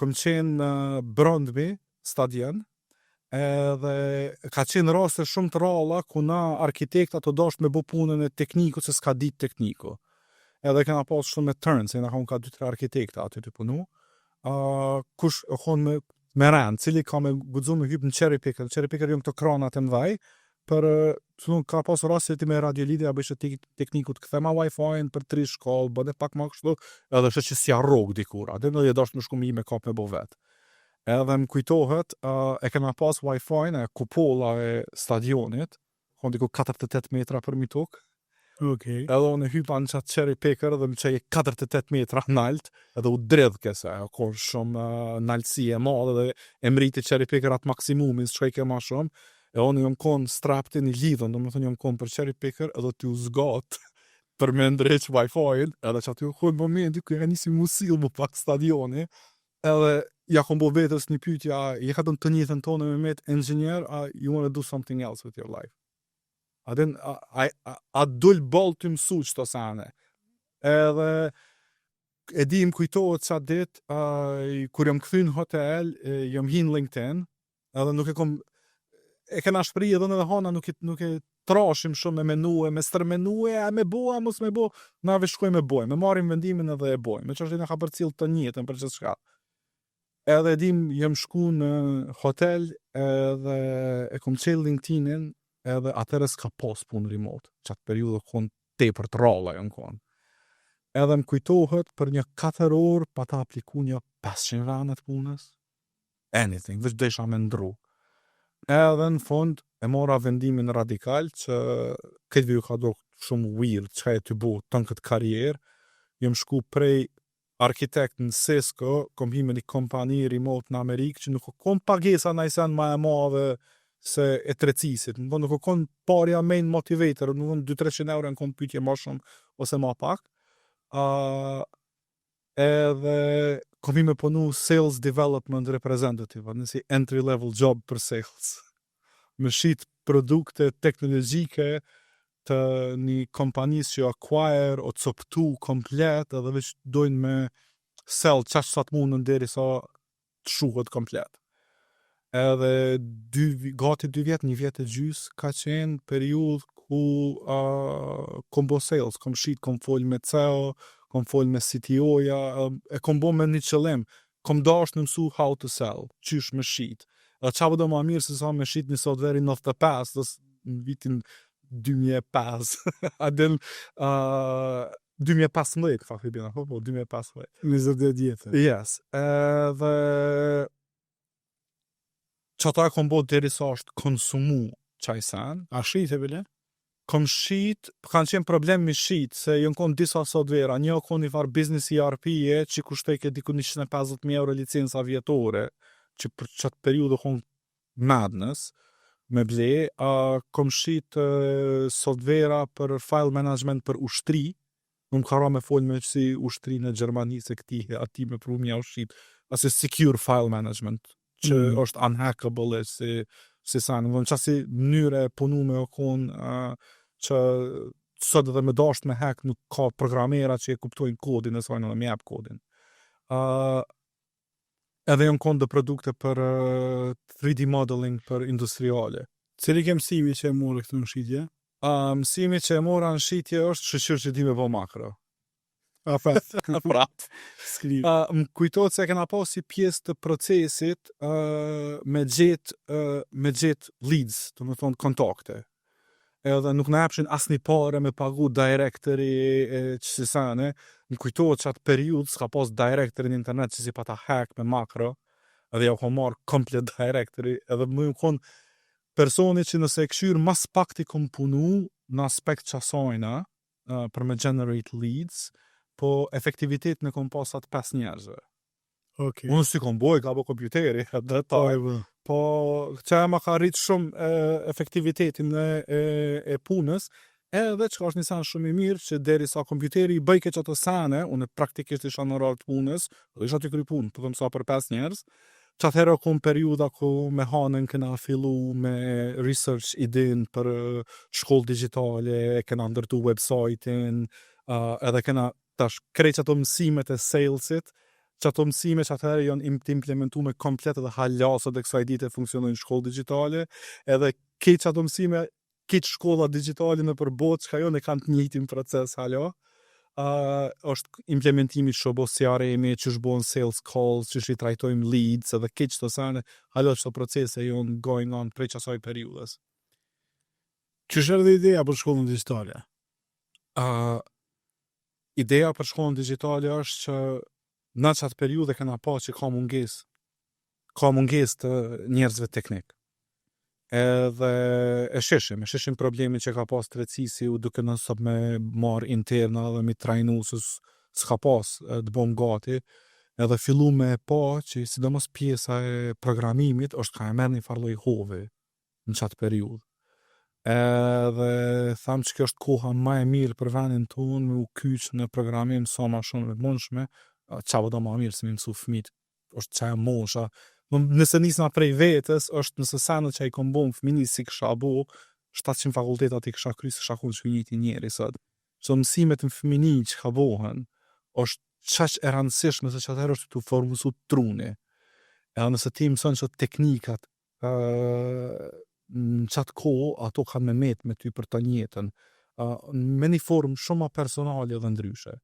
Kom qenë në Brøndby stadion, edhe ka qenë raste shumë të ralla ku na arkitekta të dasht me bo punën e tekniku se s'ka dit tekniku. Edhe kena pas shumë me turn, se na ka 2-3 arkitekta aty të punu. Kush e konë me rend, cili ka me gudzu me hyp në cherry picker jënë këto kranat e mdhaj, për ka pas raste ti me radiolidhja bëjshë teknikut këthema Wi-Fi-n për 3 shkallë, bëde pak ma kështu, edhe shë që si arrog dikur, atë në jedash në shku me kap me bo vetë. Edhe më kujtohet, e kena pas Wi-Fi-n e kupola e stadionit, konë diku 48 metra për mi tokë, Okay. edhe unë hypa në qatë cherry picker edhe më qej 48 metra nalt, edhe u dredh këse, konë shumë naltësi e madhe dhe e mriti cherry picker atë maksimumin, së shkaj ke ma shumë, e unë jom konë strapti një lidhën, do më thënë jom konë për cherry picker edhe t'ju zgat për me ndreq Wi-Fi-n, edhe që aty u konë momenti ku ja nisi musil më pak stadioni, edhe ja kom bo vetës një pytja, je ka të njëtën tonë me met engineer, you want to do something else with your life. A dull bol të mësu qëto sane. Edhe e di më kujtohet qatë dit, kur jam këthy në hotel, jam hin LinkedIn, edhe nuk e kom, e kena shpri edhe në dhe hana nuk e trashim shumë me menue, me stërmenue, a me bo, a mos me bo, na ve shkoj me boj, me marim vendimin edhe e boj, me që është dhe në ka për cilë të njëtën për që shka. Edhe dim jem shku në hotel edhe e kom qelë LinkedIn-in edhe atëherë s'ka pas punë remote. Qatë periudhë kon tepër të ralla jam kon. Edhe më kujtohet për një 4 orë pa ta apliku një 500 vende të punës. Anything, veç desha me ndru. Edhe në fund e mora vendimin radikal që këtë viju ka do shumë weird që e të bo të në këtë karierë. Jem shku prej arkitekt në Cisco, kom hi me një kompani remote në Amerikë që nuk kom pagesa në isen ma e madhe se e trecisit. Nuk kom parja main motivator, nuk 200-300 euro në kom pytje ma shumë ose ma pak. Edhe kom hi me punu sales development representative, nësi entry level job për sales. Me shit produkte teknologjike të një kompanis që acquire o coptu komplet edhe veç dojnë me sell qash sa të mundën deri sa të shuhet komplet. Edhe gati 2 vjet, 1 vjet e gjys ka qenë periudhë ku kom bo sales, kom shit, kom fol me CEO, kom fol me CTO-ja, e kom bo me një qëllim, kom dash në mësu how to sell, qysh me shit. Edhe qa do ma mirë se sa me shit një software 95, dhe në vitin 2005, adel 2015, fakti bina, po 2015. 20 vjetë. Yes, edhe që ata e kom bo deri sa është konsumu qaj sen. A shite bile? Kom shit, kanë qenë problem me shit, se jënë konë disa software, një konë një farë business ERP-je, që kushtoj ke diku 150.000 euro licenca vjetore, që për qatë periudë konë madness, me ble, kom shit software për file management për ushtri, nuk ka ra me folë me si ushtri në Gjermani, se këti ati me pru mja u shit, ase secure file management, që është unhackable, si sa, në qasi mënyre punu me o konë, që sot edhe me dasht me hack nuk ka programera që e kuptojnë kodin e sajnë edhe me jep kodin. Edhe jënë konë dhe produkte për 3D modeling për industriale. Cili ke mësimi që e morë këtu në shitje? Mësimi që e mora në shitje është shqyr që ti me po makro. A fat. Prap. Skriv. Më kujtojtë se kena pas si pjesë të procesit me gjet leads, të më thonë kontakte. Edhe nuk në epshin asni pare me pagu directori që si sane, më kujtojtë që atë periud s'ka pas directori në internet që si pa ta hack me makro, edhe ja u ko marrë komplet directori, edhe më ju konë personi që nëse e këshyrë mas pak t'i kom punu në aspekt qasajna për me generate leads, po efektivitet në kom pas atë 5 njerëzve. Okay. Unë si kom boj, ka bo kompjuteri, dhe ta. Po, që e ma ka rritë shumë efektivitetin e punës, edhe që ka është një sen shumë i mirë, që deri sa kompjuteri i bëjke që të sene, unë praktikisht isha në rarë të punës, dhe isha të kry punë, po të mësa për 5 njerëz, që atëherë kom periuda ku me hanën këna fillu me research idin për shkollë digitale, këna ndërtu website-in, edhe këna tash krej që ato mësimet e salesit, që ato mësime që atëherë janë të implementu me komplet edhe halasët e kësaj dite funksionojnë shkollë digitale, edhe këtë që ato mësime, këtë shkolla digitale në përbot, që ka jo në kanë të njëjtin proces hala, është implementimi që bo CRM-i, që shbon sales calls, që shi trajtojmë leads, edhe këtë që të sane, hala që të procese janë going on prej qasaj periudës. Që shërë dhe ideja për shkollën digitale? Ideja për shkollën digitale është që në qatë periudhe kena pa që ka munges të njerëzve teknik. Edhe e shishim problemin që ka pas të recisi u duke nësop me marë interna dhe me trajnu se s'ka pas të bom gati, edhe fillu me pa që sidomos pjesa e programimit është ka e merë një farloj hove në qatë periudhë. Edhe tham që kjo është koha ma e mirë për venin tonë me u kyç në programim sa ma shumë të mundshme, qa do ma mirë se mi mësu fëmit, është qa e mosha. Nëse nisna prej vetës, është nëse sanët që i kom bo në fëmini si kësha bo, 700 fakultetat i kësha kry se kësha kun që njëti njeri sot. So mësimet në fëmini që ka bohen, është qaq e rëndësishme se që atëherë është të formusu truni. Edhe nëse ti mëson që teknikat në qatë kohë, ato kanë me ty për të njëtën, me një formë shumë ma personale dhe ndryshe.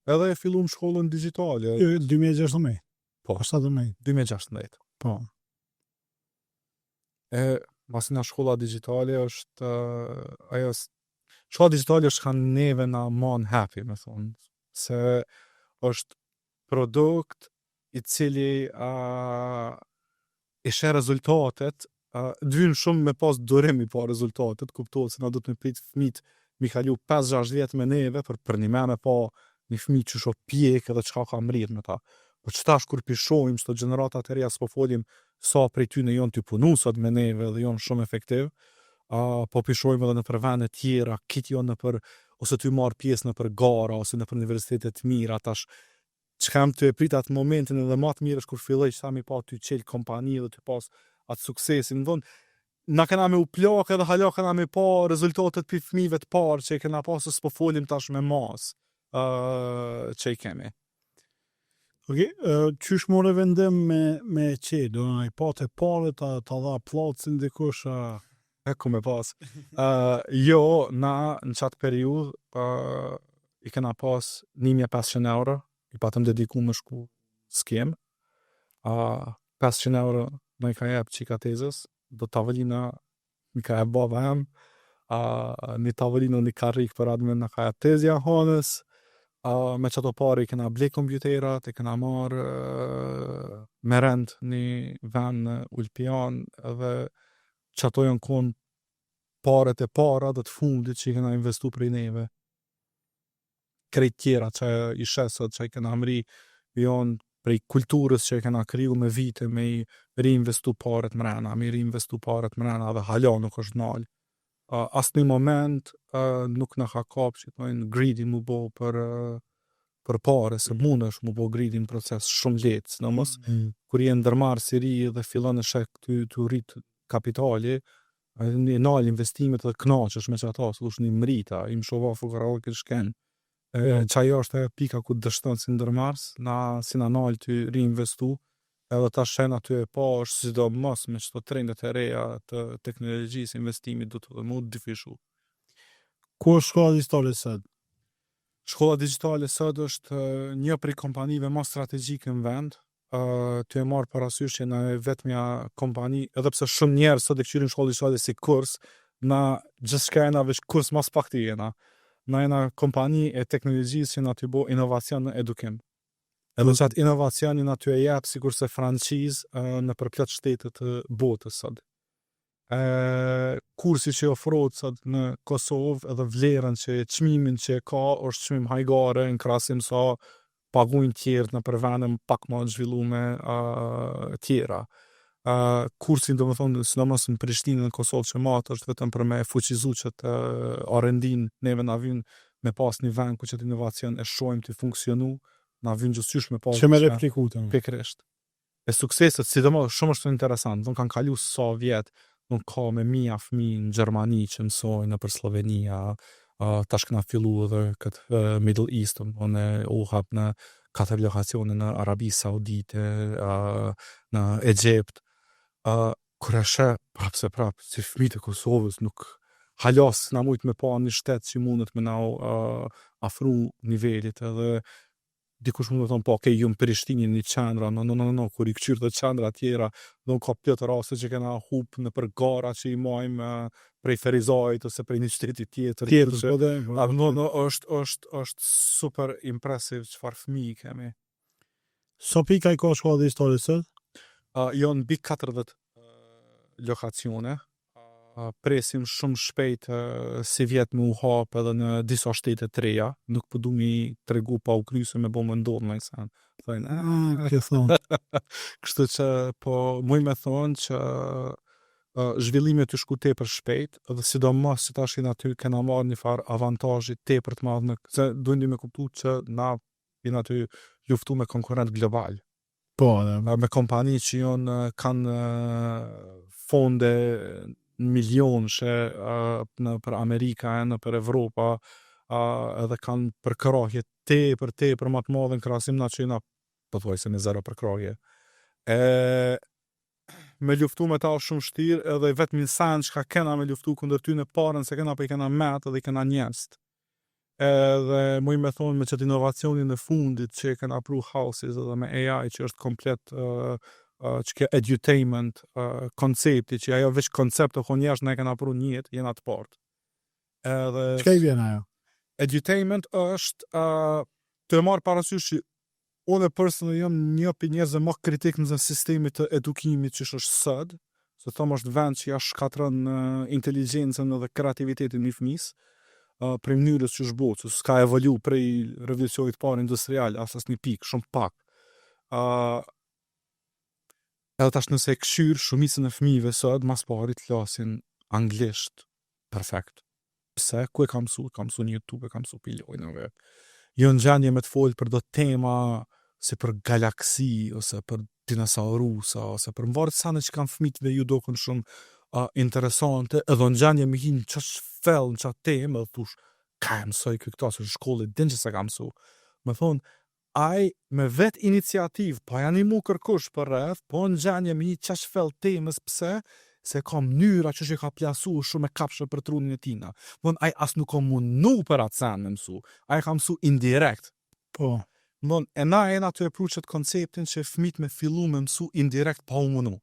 Edhe e fillu më shkollën digitale. 2016. Po. 17. 2016. Po. Masina shkolla digjitale është shkolla digjitale është kanë neve na man happy, me thonë, se është produkt i cili i sheh rezultatet, dvyn shumë me pas durim i pa rezultatet, kuptohet se na do të me prit fëmijët mi kalu 5-6 vjet me neve për një me pa një fëmijë që shoh pjek edhe çka ka mrit me ta. Po qëtash kur pishohim sto gjeneratat e reja s'po folim sa prej tyne jonë të punu sot me neve dhe jonë shumë efektiv, po pishohim edhe në për vende tjera, kit jonë në për, ose ty marr pjesë në për gara, ose në për universitetet mira, tash që kam të e prit atë momentin edhe ma të mirë është kur filloj që ta mi pa ty qelë kompani dhe të pas atë suksesin, në na kena me u plak edhe hala kena me pa rezultatet për fëmijëve të parë që i kena pasë s'po folim tash me mas që i kemi. Okej, qysh more vendim me qelë, do në i pa të pare ta dha placin dikush E ku me pas. Jo, na në qatë periud i kena pas 1.500 euro, i patëm dediku me shku skem, 500 euro në i ka jep qika tezës, do tavolina mi ka jep baba em, një tavolina një karrik për admin në ka jep tezja hanës, me qëto pare i kena ble kompjuterat, i kena marë me rend një ven në Ulpian, edhe qëto janë konë paret e para dhe të fundit që i kena investu prej neve. Krejt tjera që i shesët që i kena mri, janë prej kulturës që i kena kriju me vite, me i reinvestu paret mrena, dhe hala nuk është nalë. Asë një moment nuk në ka kap që të greedy mu bo për pare, se mund është mu bo greedy në proces shumë letë, në mos, kur i e ndërmarë si ri dhe fillon në shek të rritë kapitali, një nalë investimet dhe knaqësh me që ata, së dush një mrita, i më shova fukarallë këtë shken. Qajo është e pika ku dështon si ndërmars, na si na nalë të reinvestu, edhe ta shena të e pa është si do mos me qëto trendet e reja të teknologjisë investimit du të dhe mu difishu. Ku është shkolla digjitale sot? Shkolla digjitale sot është një prej kompanive ma strategjike në vend, të e marë parasysh që na e vetmja kompani, edhe pse shumë njerë sot e këqyrin shkolla digjitale si kurs, na gjithçka jena vesh kurs mas pak të jena. Na jena kompani e teknologjisë që na të bo inovacion në edukim. Edhe që atë inovacioni na të e jep sikur se franqizë në përplot shtetet të botës sot. Kursi që ofrohet sot në Kosovë edhe vlerën që çmimin që ka është çmim hajgare në krahasim sa pagujnë tjerë në përvendëm pak më të zhvillume tjera. Kursin do më thonë, sidomos në Prishtinë në Kosovë që matë është vetëm për me fuqizu që të R&D-n neve na vynë me pas një vend ku që të inovacion e shojmë të funksionu, na vynë gjësysh me pas që me repliku të më. pikrisht. E sukseset, sidomos shumë është interesant, do në kanë kalu sa vjetë, do në ka me mija fëmi në Gjermani që mësojnë në për Slovenia, tash këna fillu edhe këtë Middle East, në u hap në 4 lokacione në Arabi Saudite, në Egjipt, kur e shë prapë si fëmijët e Kosovës nuk halas na mujt me pa një shtet që mundet me na afru nivelit edhe dikush mund të thonë po okay ju në Prishtinë një qendra no kur i kqyr të qendra tjera do ka plot raste që kena hup në për gara që i majmë prej Ferizajt ose prej një qyteti tjetër është super impresiv çfarë fëmijë kemi. Sa pika i ka shkolla digjitale sot? Janë mbi 40 lokacione. Presim shumë shpejt si vjet me u hap edhe në disa shtete të reja, nuk po du mi tregu pa u kryse me bo më ndodhë me kësan. Kështu që po muj me thonë që zhvillime të shku tepër shpejt, edhe sidomos që tash aty kena marrë një farë avantajit tepër të madhë, se duhet me kuptu që na jena aty luftu me konkurrent global. Po, me kompani që janë kanë fonde milionëshe në për Amerika e në për Evropa edhe kanë përkrahje tepër më të madhe në krahasim na që jena po thuaj se me zero përkrahje. Me luftu me ta shumë shtirë edhe vetëm një sen që ka kena me luftu kundër ty në parën se kena për i kena met edhe i kena njest. edhe muj me thonë me qëtë inovacionin e fundit që e kanë apru Houses edhe me AI që është komplet që kjo edutainment koncepti që ajo veç koncept të kon jashtë ne kanë apru njët jena të partë. Edhe Çka i vjen ajo? edutainment është të marrë parasysh që unë personally jam një për njerëzve më kritik në sistemi të edukimit që është sëd, se thëmë është vend që ja shkatron inteligjencën edhe kreativitetin një fëmis, për mënyrës që shbotë, që s'ka evolu prej revolucionit parë industrial, asas një pikë, shumë pak. Edhe tash nëse e këshyrë shumicën e fëmijëve sot, mas parit flasin anglisht perfekt. Pse? Ku e kam mësu? Kam mësu në YouTube, e kam mësu për lojnëve. Jo në gjendje me të folë për do tema si për galaksi, ose për dinosaurusa, ose për mvarët sane që kanë fëmijëve ju dokën shumë interesante, edhe në gjendje me hinë qash fell në qatë temë, edhe thush, ka e mësoj këta, se shkollit, din që se ka mësu. Me thonë, aj me vet iniciativ, pa janë i mu kërkush për rreth, po në gjendje me hinë qash fell temës, pse? Se ka mënyra që ka plasu shumë e kapshë për trunin e tina. Mon, aj as nuk ka mundu për atë sen me mësu, aj ka mësu indirekt. Po. Mon, e na të e pru qëtë konceptin që fëmit me fillu me mësu indirekt pa u mënu.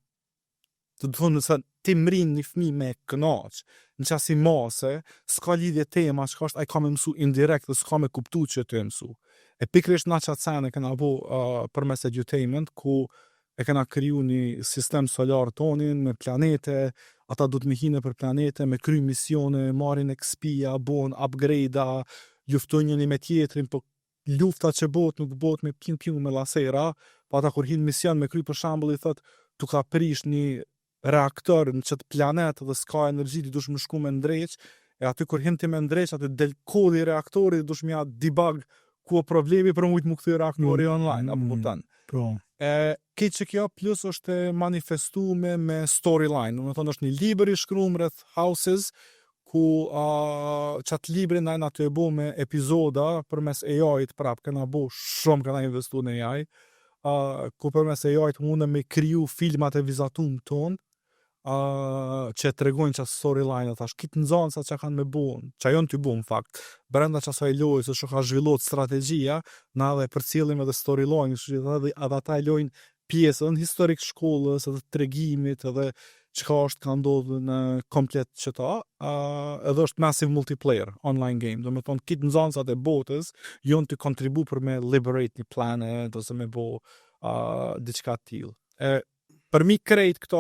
Të të thonë nëse ti mrin një fëmi me kënaq, në qasi mase, s'ka lidhje tema që është aj ka me mësu indirekt dhe s'ka me kuptu që të e mësu. E pikrisht na qatë sen e këna bo përmes edutainment, ku e kena kriju një sistem solar tonin me planete, ata du të me hine për planete, me kry misione, marin XP-a, bon upgrade-a, luftojnë një me tjetrin, po lufta që bot nuk bot me piu me lasera, po ata kur hin mision me kry për shambull i thot, tu ka prish një reaktor në qëtë planet dhe s'ka energji, ti dush më shku me ndreq, e aty kur hin ti me ndreq, aty del kodi reaktori, dush mja debug ku o problemi për mujtë më këthy reaktori online, apo butan. Po. Këtë që kjo plus është manifestume me storyline, në thonë është një libër i shkruar rreth Houses, ku qatë librin na të e bo me epizoda përmes AI-t prap, këna bo shumë këna investu në AI, ku përmes AI-t mundë me kriju filmat e vizatum tonë, që të regojnë qatë storyline, atash, kitë nëzanë sa që kanë me bonë, që ajon të bonë, fakt, brenda qasaj lojë, se që ka zhvillot strategjia, na dhe për cilim edhe storyline, edhe ata e lojnë pjesën historik shkollës, edhe tregimit, edhe çka është ka ndodhur në komplet qëta, edhe është massive multiplayer online game, do me thonë kitë nëzanësat e botës, jonë të kontribu për me liberate një planet, ose me bo diçka t'il. Për mi krejt këta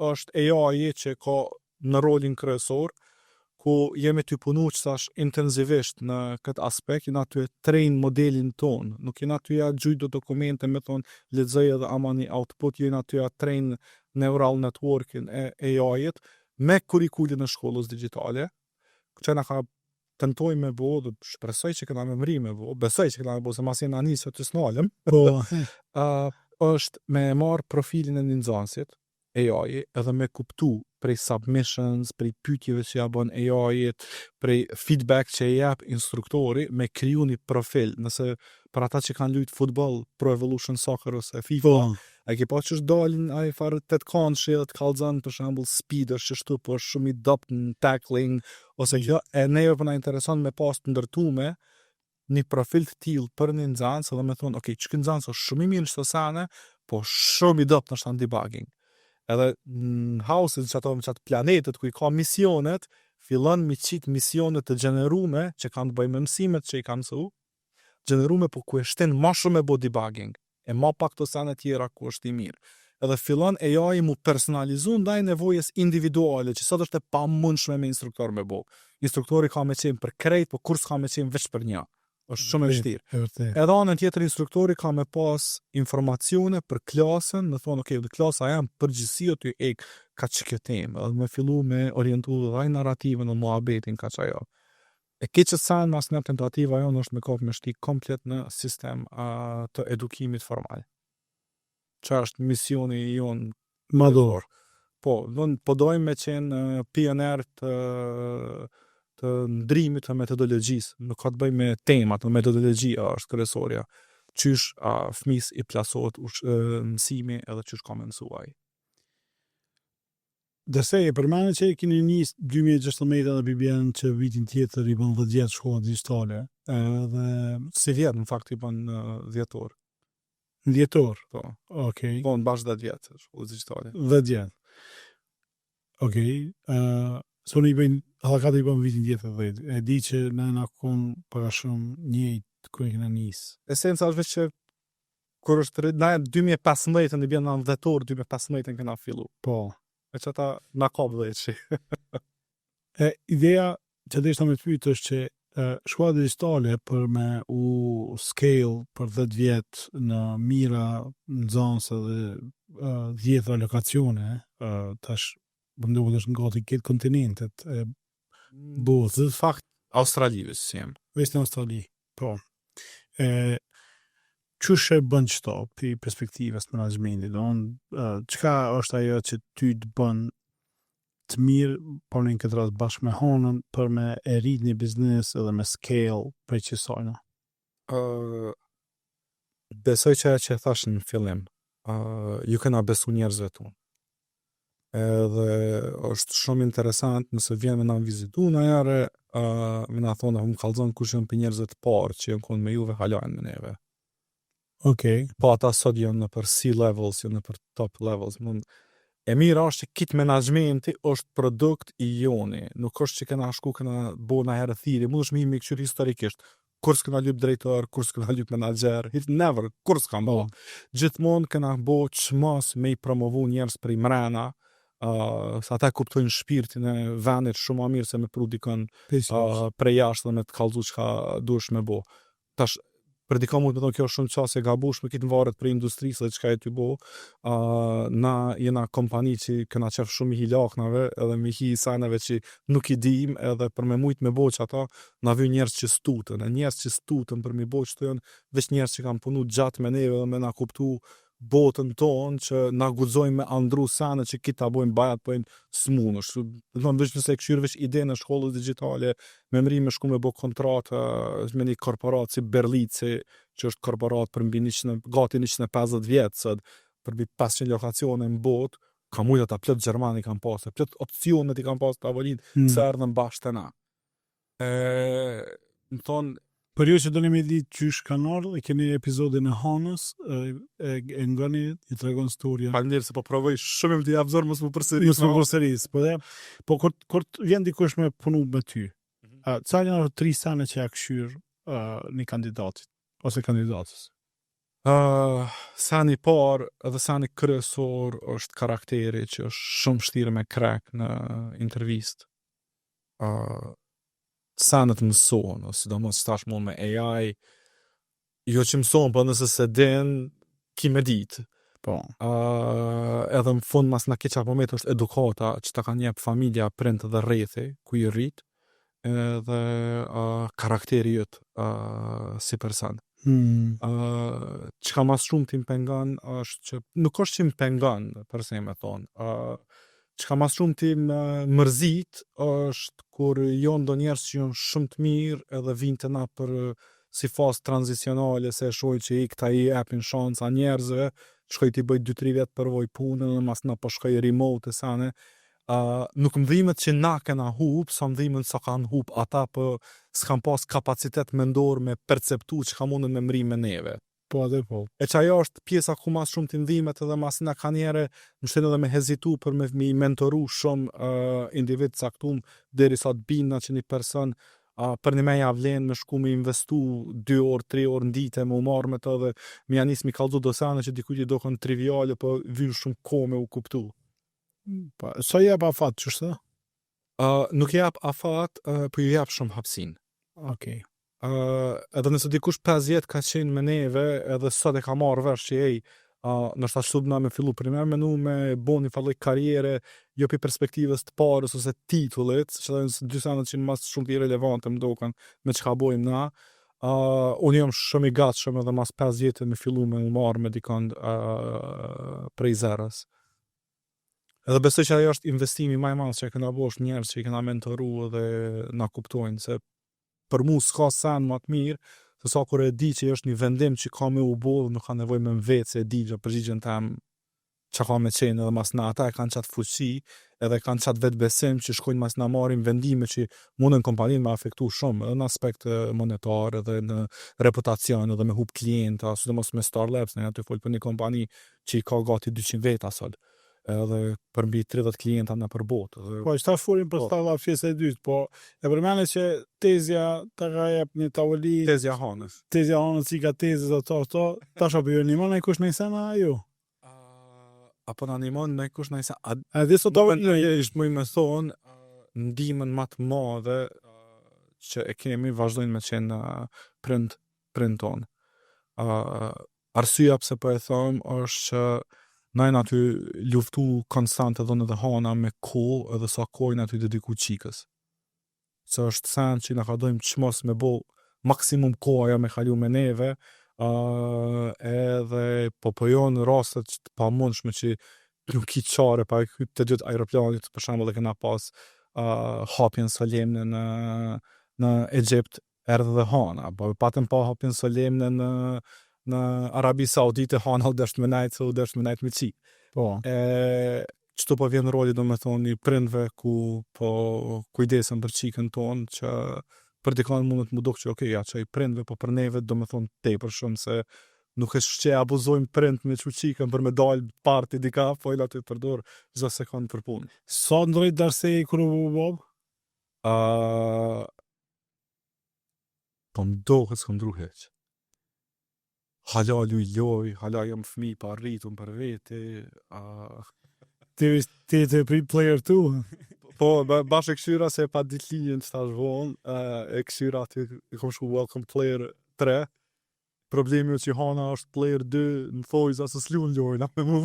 është AI që ka në rolin kryesor, ku jemi të punu qëtash intensivisht në këtë aspekt, jena të e train modelin ton, nuk jena të ja gjujt do dokumente me thonë lexoj edhe ama një output, jena të ja train neural networkin e AI-it me kurikullin e shkollës digitale, që na ka tentoj me bo, dhe shpresoj që këna me mri me bo, besoj që këna me bo, se mas jena njësë të snalëm, është me marë profilin e një nxënësit, AI, edhe me kuptu prej submissions, prej pyetjeve që ja bën AI-it, prej feedback që jep instruktori, me kriju një profil, nëse për ata që kanë lujt futbol, Pro Evolution Soccer ose FIFA, a ke pa që është dalin a i farë të kanë që të kalzan për shembull speeder që shtu, po është shumë i dopt në tackling, ose kjo, e neve përna interesant me pas të ndërtume, një profil të tillë për një nxënës edhe me thonë, okay, që këtë nxënës është shumë i mirë në çdo sene, po shumë i dopt në shtanë debugging. Edhe në Houses që qatë planetet ku i ka misionet, fillon mi qitë misionet të gjenerume që kanë të bëjmë me mësimet që i kanë mësu, gjenerume po ku e shtin ma shumë e bo debugging, e ma pak të sene tjera ku është i mirë. Edhe fillon AI mu personalizu ndaj nevojës individuale, që sot është e pa mundshme me instruktor me bo. Instruktori ka me qenë për krejt, po kurs ka me qenë veç për një. Është shumë e vështirë. Edhe anën tjetër instruktori ka me pas informacione për klasën, me thonë, okay, dhe klasa jam përgjithësi të ek ka që kjo temë, edhe me fillu me orientu dhe narrativën dhe muhabetin ka që ajo. E këtë që sanë mas në tentativa jonë është me kapë me shti komplet në sistem të edukimit formal. Që është misioni jonë madhor. Po, po dojmë me qenë pioner të ndrimit të metodologjisë, nuk ka të bëj me temat, në metodologjia është kryesorja, qysh fëmis i plasohet mësimi edhe qysh ka me mësuaj. Dese e përmene që keni nis 2016 dhe bibjen që vitin tjetër i bën 10 vjet shkolla digjitale. Dhe Si vjet, në fakt i bën 10 orë. në dhjetor. Po. Okej. Po në bashkë 10 vjet, shkollë digjitale. 10 vjet. Okej. Sonë i bëjnë hallakat i bën vitin tjetër 10. E di që na kon para shumë njëjtë kur e kena nis. Esenca është vetë që kur është na 2015 në bën 10 orë, 2015 kena fillu. Po. E që ata na ka 10 shi. Ideja që dhe ishta me të pyet është që shkolla digjitale për me u scale për 10 vjet në mira nxënëse dhe 10 lokacione, tash mundohet është gati këtë kontinentet e botës, Fakt Australi si jam. veç në Australi. Po. Qysh e bën çto pi perspektivës të menaxhmentit, çka është ajo që ty të bën të mirë, por në këtë rast bashkë me honën për me e rrit një biznes edhe me scale për qësojnë. Besoj që thash në fillim, ju kena besu njerëzve tu. Edhe është shumë interesant nëse vjen me na vizitu në jare, me na thonë, më kallzon kush janë për njerëzve të parë që janë konë me juve halajnë me neve. Okej. Po ata sot janë në për C-levels, janë në për top levels. E mira është që kitë menaxhmenti është produkt i joni. Nuk është që kena shku, kena bo në herë thiri, mund është me këqyr historikisht. Kur s'kena lyp drejtor, kur s'kena lyp menaxher, never, kur s'kam bo. Gjithmonë kena bo çmas me i promovu njerëz për i mrena, sa ata kuptojnë shpirtin e vendit shumë më mirë se me pru dikën prej jashtë dhe me të kallzu çka duhesh me bo. Tash për dikon mund të thonë kjo është shumë çast e gabueshme, këtë varet për industrisë dhe çka e ty bo. Na jena kompani që kena qef shumë i hilaknave edhe me hi sanave që nuk i dim edhe për me mujt me bo që ata na vjen njerëz që stutën. E njerëz që stutën për me bo që të janë veç njerëz që kanë punu gjatë me neve dhe me na kuptu botën tonë që na guxojnë me andru sane që kita bojnë bajat pojnë smunësh. Dhe thonë veç nëse e këshyrë veç ide në shkollës digjitale, me mri me shku me bo kontrata me një korporat si Berlici, që është korporat për mbi gati 150 vjetë, sot për mbi 500 lokacione në botë, ka mujtë ata plët Gjermani kanë pasë, plët opcionet i kanë pasë të avolinë, se erdhën bashkë të na. Më thonë, Për ju që do një me ditë qysh kanë ardhur, e keni epizodin e Hanës, e ngani, i tregon storia. Faleminderit se po provoj shumë më të javëzor mos më përsëris. Mos më përsëris, po kur vjen dikush me punu me ty. Ca janë ato 3 sane që ja këshyr një kandidatit ose kandidatës? Sani parë edhe sani kryesor është karakteri që është shumë vështirë me krek në intervistë. Sanët mësohen, ose do mos tash mund me AI, jo që mësohen, po nëse se din, ki me ditë. Po. Edhe në fund mas në keqa moment është edukata që ta kanë jep familja, prind dhe rrethi, ku i rrit, edhe karakteri jëtë si person. Çka mas shumë ti m'pengon është që, nuk është që m'pengon, përse me thonë, çka mas shumë ti mërzit është kur jonë do njerës që jonë shumë të mirë edhe vinë të na për si fazë tranzicionale se shoj që i këta i epin shansa njerëzve, shkoj t'i bëjt 2-3 vjetë përvoj punën dhe mas na po shkoj remote e sane. Nuk më dhimet që na kena hub, sa më dhimet sa kanë hub ata për s'kan pas kapacitet mendor me perceptu që ka mundën me mri me neve. Po atë po. E që ajo është pjesa ku mas shumë të ndhimet edhe mas na ka njere më shtenë edhe me hezitu për me mentoru shumë individ caktum deri sa të bina që një person për një me javlen me shku me investu 2 orë, 3 orë në dite me u marrë me të dhe me janis mi kalzu dosane që dikujt i do kënë triviale për vynë shumë ko me u kuptu. Sa jep afat, qështë? Nuk jep afat, për ju jep shumë hapsin. Okej. Edhe nëse dikush 5 vjet ka qenë me neve edhe sot e ka marrë vesh që nështë ashtu na me fillu primer menu me bo një falloj karriere jo për perspektivës të parës ose titullit që dhe nësë 2 sanët që në mas shumë të irrelevante më dokan me çka bojmë na unë jam shumë i gatshëm edhe mas 5 vjetë me fillu me marrë me dikand prej zerës. Edhe besoj që ajo është investimi më i madh që e kena bosh njerëz që i kena mentoru dhe na kuptojnë se për mu s'ka sen më të mirë, se sa kur e di që është një vendim që ka me u bo dhe nuk ka nevoj me më vetë se e di që përgjigjen tem që ka me qenë edhe mas na ata e kanë qatë fuqi edhe kanë qatë vetë besim që shkojnë mas na marim vendime që mundën kompaninë me afektu shumë edhe në aspekt monetar edhe në reputacion edhe me hub klienta, sidomos me Star Labs, ne aty fol për një kompani që i ka gati 200 veta sot edhe për mbi 30 klienta në për botë. Po, qëta furin për Star Labs pjesë e dytë, po e përmene që tezja të ka jep një tavoli, Tezja hanës. tezja hanës si ka tezës ato, tash apo ju animon e kush në sena ju? Apo në animon në kush në isa A dhe sot tavoli ishtë mëj me thonë ndihmën më të madhe që e kemi vazhdojnë me qenë prind tonë. Arsyeja pse po e them është që najnë aty luftu konstant edhe në dhe hana me kohë edhe sa kohën aty dediku qikës. Se është sen që na ka dojmë që mos me bo maksimum koha me kalu me neve edhe po jonë rastet që të pa mundshme që nuk ki qare pa hyp të gjithë aeroplanit për shembull e kena pas hapjen solemne në Egjipt erdhe dhe hana, po patëm pa hapjen solemne në Arabi Saudite hana u desht me najtë se u desht me najtë me qi. Po. Qëto po vjen roli do me thonë i prindve ku po kujdesen për qikën tonë që për dikon mundet më duk që okej, ja që i prindve po për neve do me thonë tepër shumë se nuk është që abuzojmë prind me që qikën për me dalë parti dika, po ila të i përdor çdo sekond për punë. Sa ndrojt darsej kërë u bob? Po mdohet s'kom dru heq. Hala loj, hala jam fëmi pa rritun për vete. Ti të player 2? Po, bashkë e këshyra se pa ditlinjen që ta zhvonë, e këshyra aty e kom shku Welcome Player 3. Problemi që hana është Player 2, në thojza se s'lunë lojna me mu.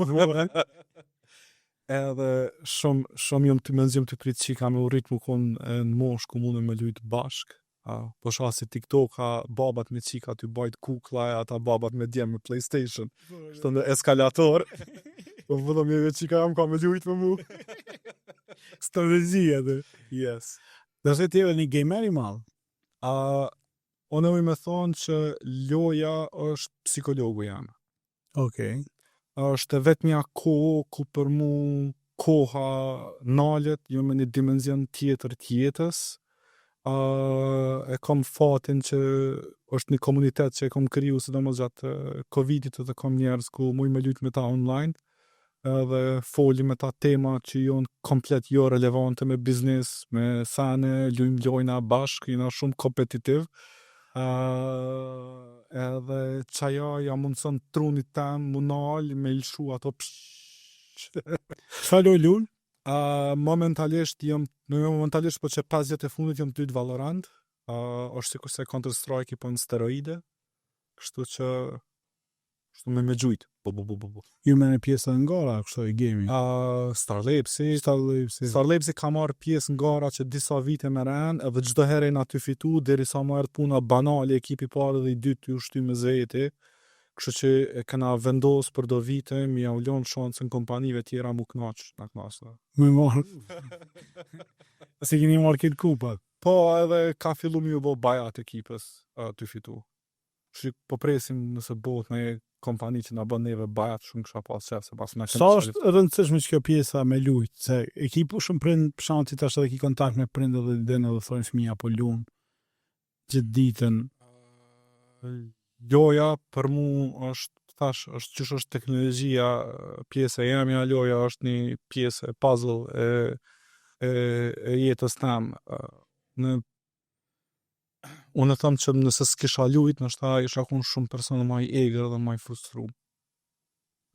Edhe shumë jom të menzim të pritë që kam e u rritë mu konë në mosh ku mundën me lujtë bashkë. Po shoha si TikTok ka babat me qika ty bajt kukla e ata babat me djem me PlayStation. Shtë në eskalator. Po vëllëm e qika jam ka me lujtë me mu. Strategia dhe. Yes. Dhe se ti e një gamer i malë? Unë e me thonë që loja është psikologu jam. Okej. Është vetëmja kohë ku për mu koha nalet, jo me një dimenzion tjetër tjetës. E kom fatin që është një komunitet që e kom kriju sidomos gjatë Covidit edhe kom njerëz ku muj me lujt me ta online edhe foli me ta tema që jonë komplet jo relevante me biznes, me sane, lujm lojna bashk, jena shumë kompetitiv edhe qaja ja mundëson trunit tem munal me ilshu ato Sa loj lull? Momentalisht po që 5 vjet e fundit jam dytë Valorant, është sikur se Counter Strike i po në steroide, kështu që me gjujt. Ju me në pjesë në gara, kështu i gaming? Star Labs ka marrë pjesë në gara që disa vite me ren, edhe çdo herë na ty fitu, deri sa më erdh puna banale, ekipi parë dhe i dytë u shty me zeti. Kështu që e kena vendos për do vite, mi ja ulon shansën kompanive tjera mu knaq, në knasë. Me marrë. Si keni marrë këtë kupat? Po, edhe ka fillu mi u bo bajat ekipës të fitu. Kështu po presim nëse bëhet me kompani që na bën neve bajat shumë kësha pas qef, se pas na Sa është rëndësishme që kjo pjesa me lujt, se ekipu shumë prind, për shkak që tash edhe ki kontakt me prind edhe den edhe thonë fëmija po lunë gjithë ditën. Loja për mu është qysh është teknologjia, pjesë e jemja, loja është një pjesë e puzzle e jetës tam. Unë e thëmë që nëse s'kisha lujt, nështë isha kun shumë personë maj egrë dhe maj frustru.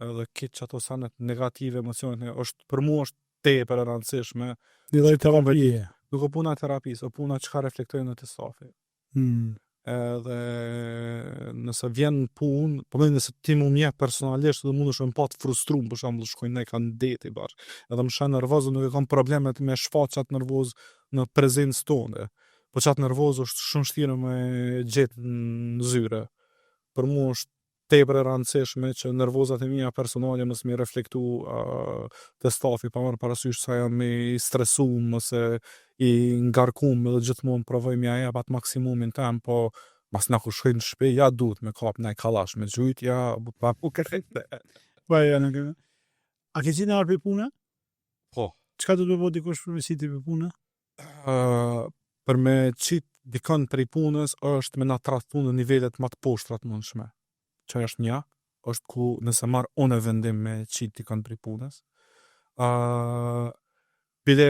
Edhe kitë që ato sanet negative, emocionet, për mu është tepër e rëndësishme. Një dhe terapie. Nuk o puna terapisë, o puna që ka reflektojnë në të safi. Edhe nëse vjen punë, po nëse ti mu mje personalisht dhe mund është më pat frustrum, për shembull shkojnë ne kanë deti bashkë, edhe më shenë nervoz dhe nuk e kam problemet me shfaq qatë nervoz në prezencë tonë, po qatë nervoz është shumë shtirë me gjetë në zyre. Për mu është tepër e rëndësishme që nervozat e mia personale mos mi reflektu të stafi, pa marrë parasysh sa jam i stresum, ose i ngarkum edhe gjithmonë provoj mja jep atë maksimumin tem, po mas na ku shkoj në shtëpi, ja duhet me kap naj kallash me gjujt, ja pa u kërrejtë. Pa ja nuk e. A ke qenë arë për punë? Po. Çka do të bëj dikush për me qiti për punë? Për me qit dikon prej punës është me na trajtu në nivelet më të poshtra të mundshme. Që është një, është ku nëse marr unë vendim me qit dikon prej punës. Bile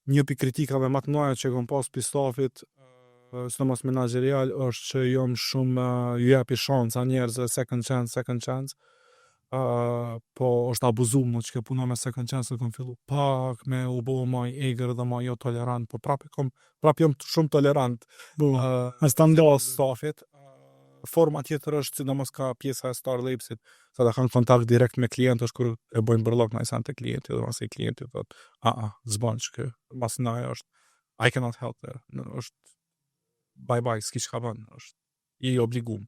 një pi kritikave më të mëdha që kom pas pi stafit, sidomos menaxherial, është që jam shumë ju japi shanca njerëzve second chance. Po është abuzum më që ke puna me second chance dhe kom fillu pak me u bo ma i eger dhe ma jo tolerant, po prap jam shumë tolerant A standard stafit. Forma tjetër është sidomos ka pjesa e Star Labsit, sa da kanë kontakt direkt me klient, është kur e bojnë bërlok në ajsan të klienti dhe mas e klienti thot, zban që kë, mas në ajo është I cannot help there, është bye, s'ki që ka bën, është i obligum.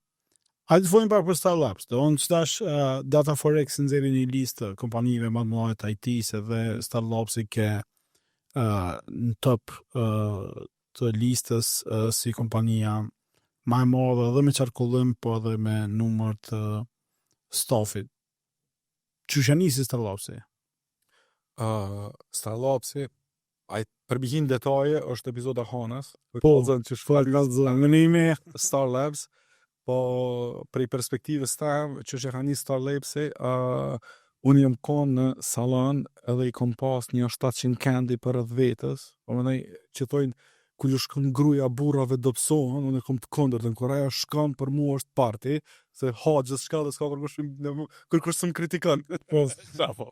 A të fojnë pak për Star Labs, do unë qëtash Data Forex nëzeri një listë kompanive më të mëdha të IT-së dhe Star Labs i ke në top të listës si kompania ma e madhe dhe me qarkullim, po edhe me numër të stafit. Qysh janë nisi Star Labs? Star Labs përbihin detaje është epizoda Hanës, Po, që Star Labs, po prej perspektivës tam, që që ka një Star Labs, unë jam konë në salon edhe i kom pas një 700 candy për rreth vetës, po mënej që thojnë kur ju shkon gruja burrave do psohen, unë kom të kundërtën, kur ajo shkon për mua është parti, se haxhës shka dhe s'ka kërkush më kritikon. Po.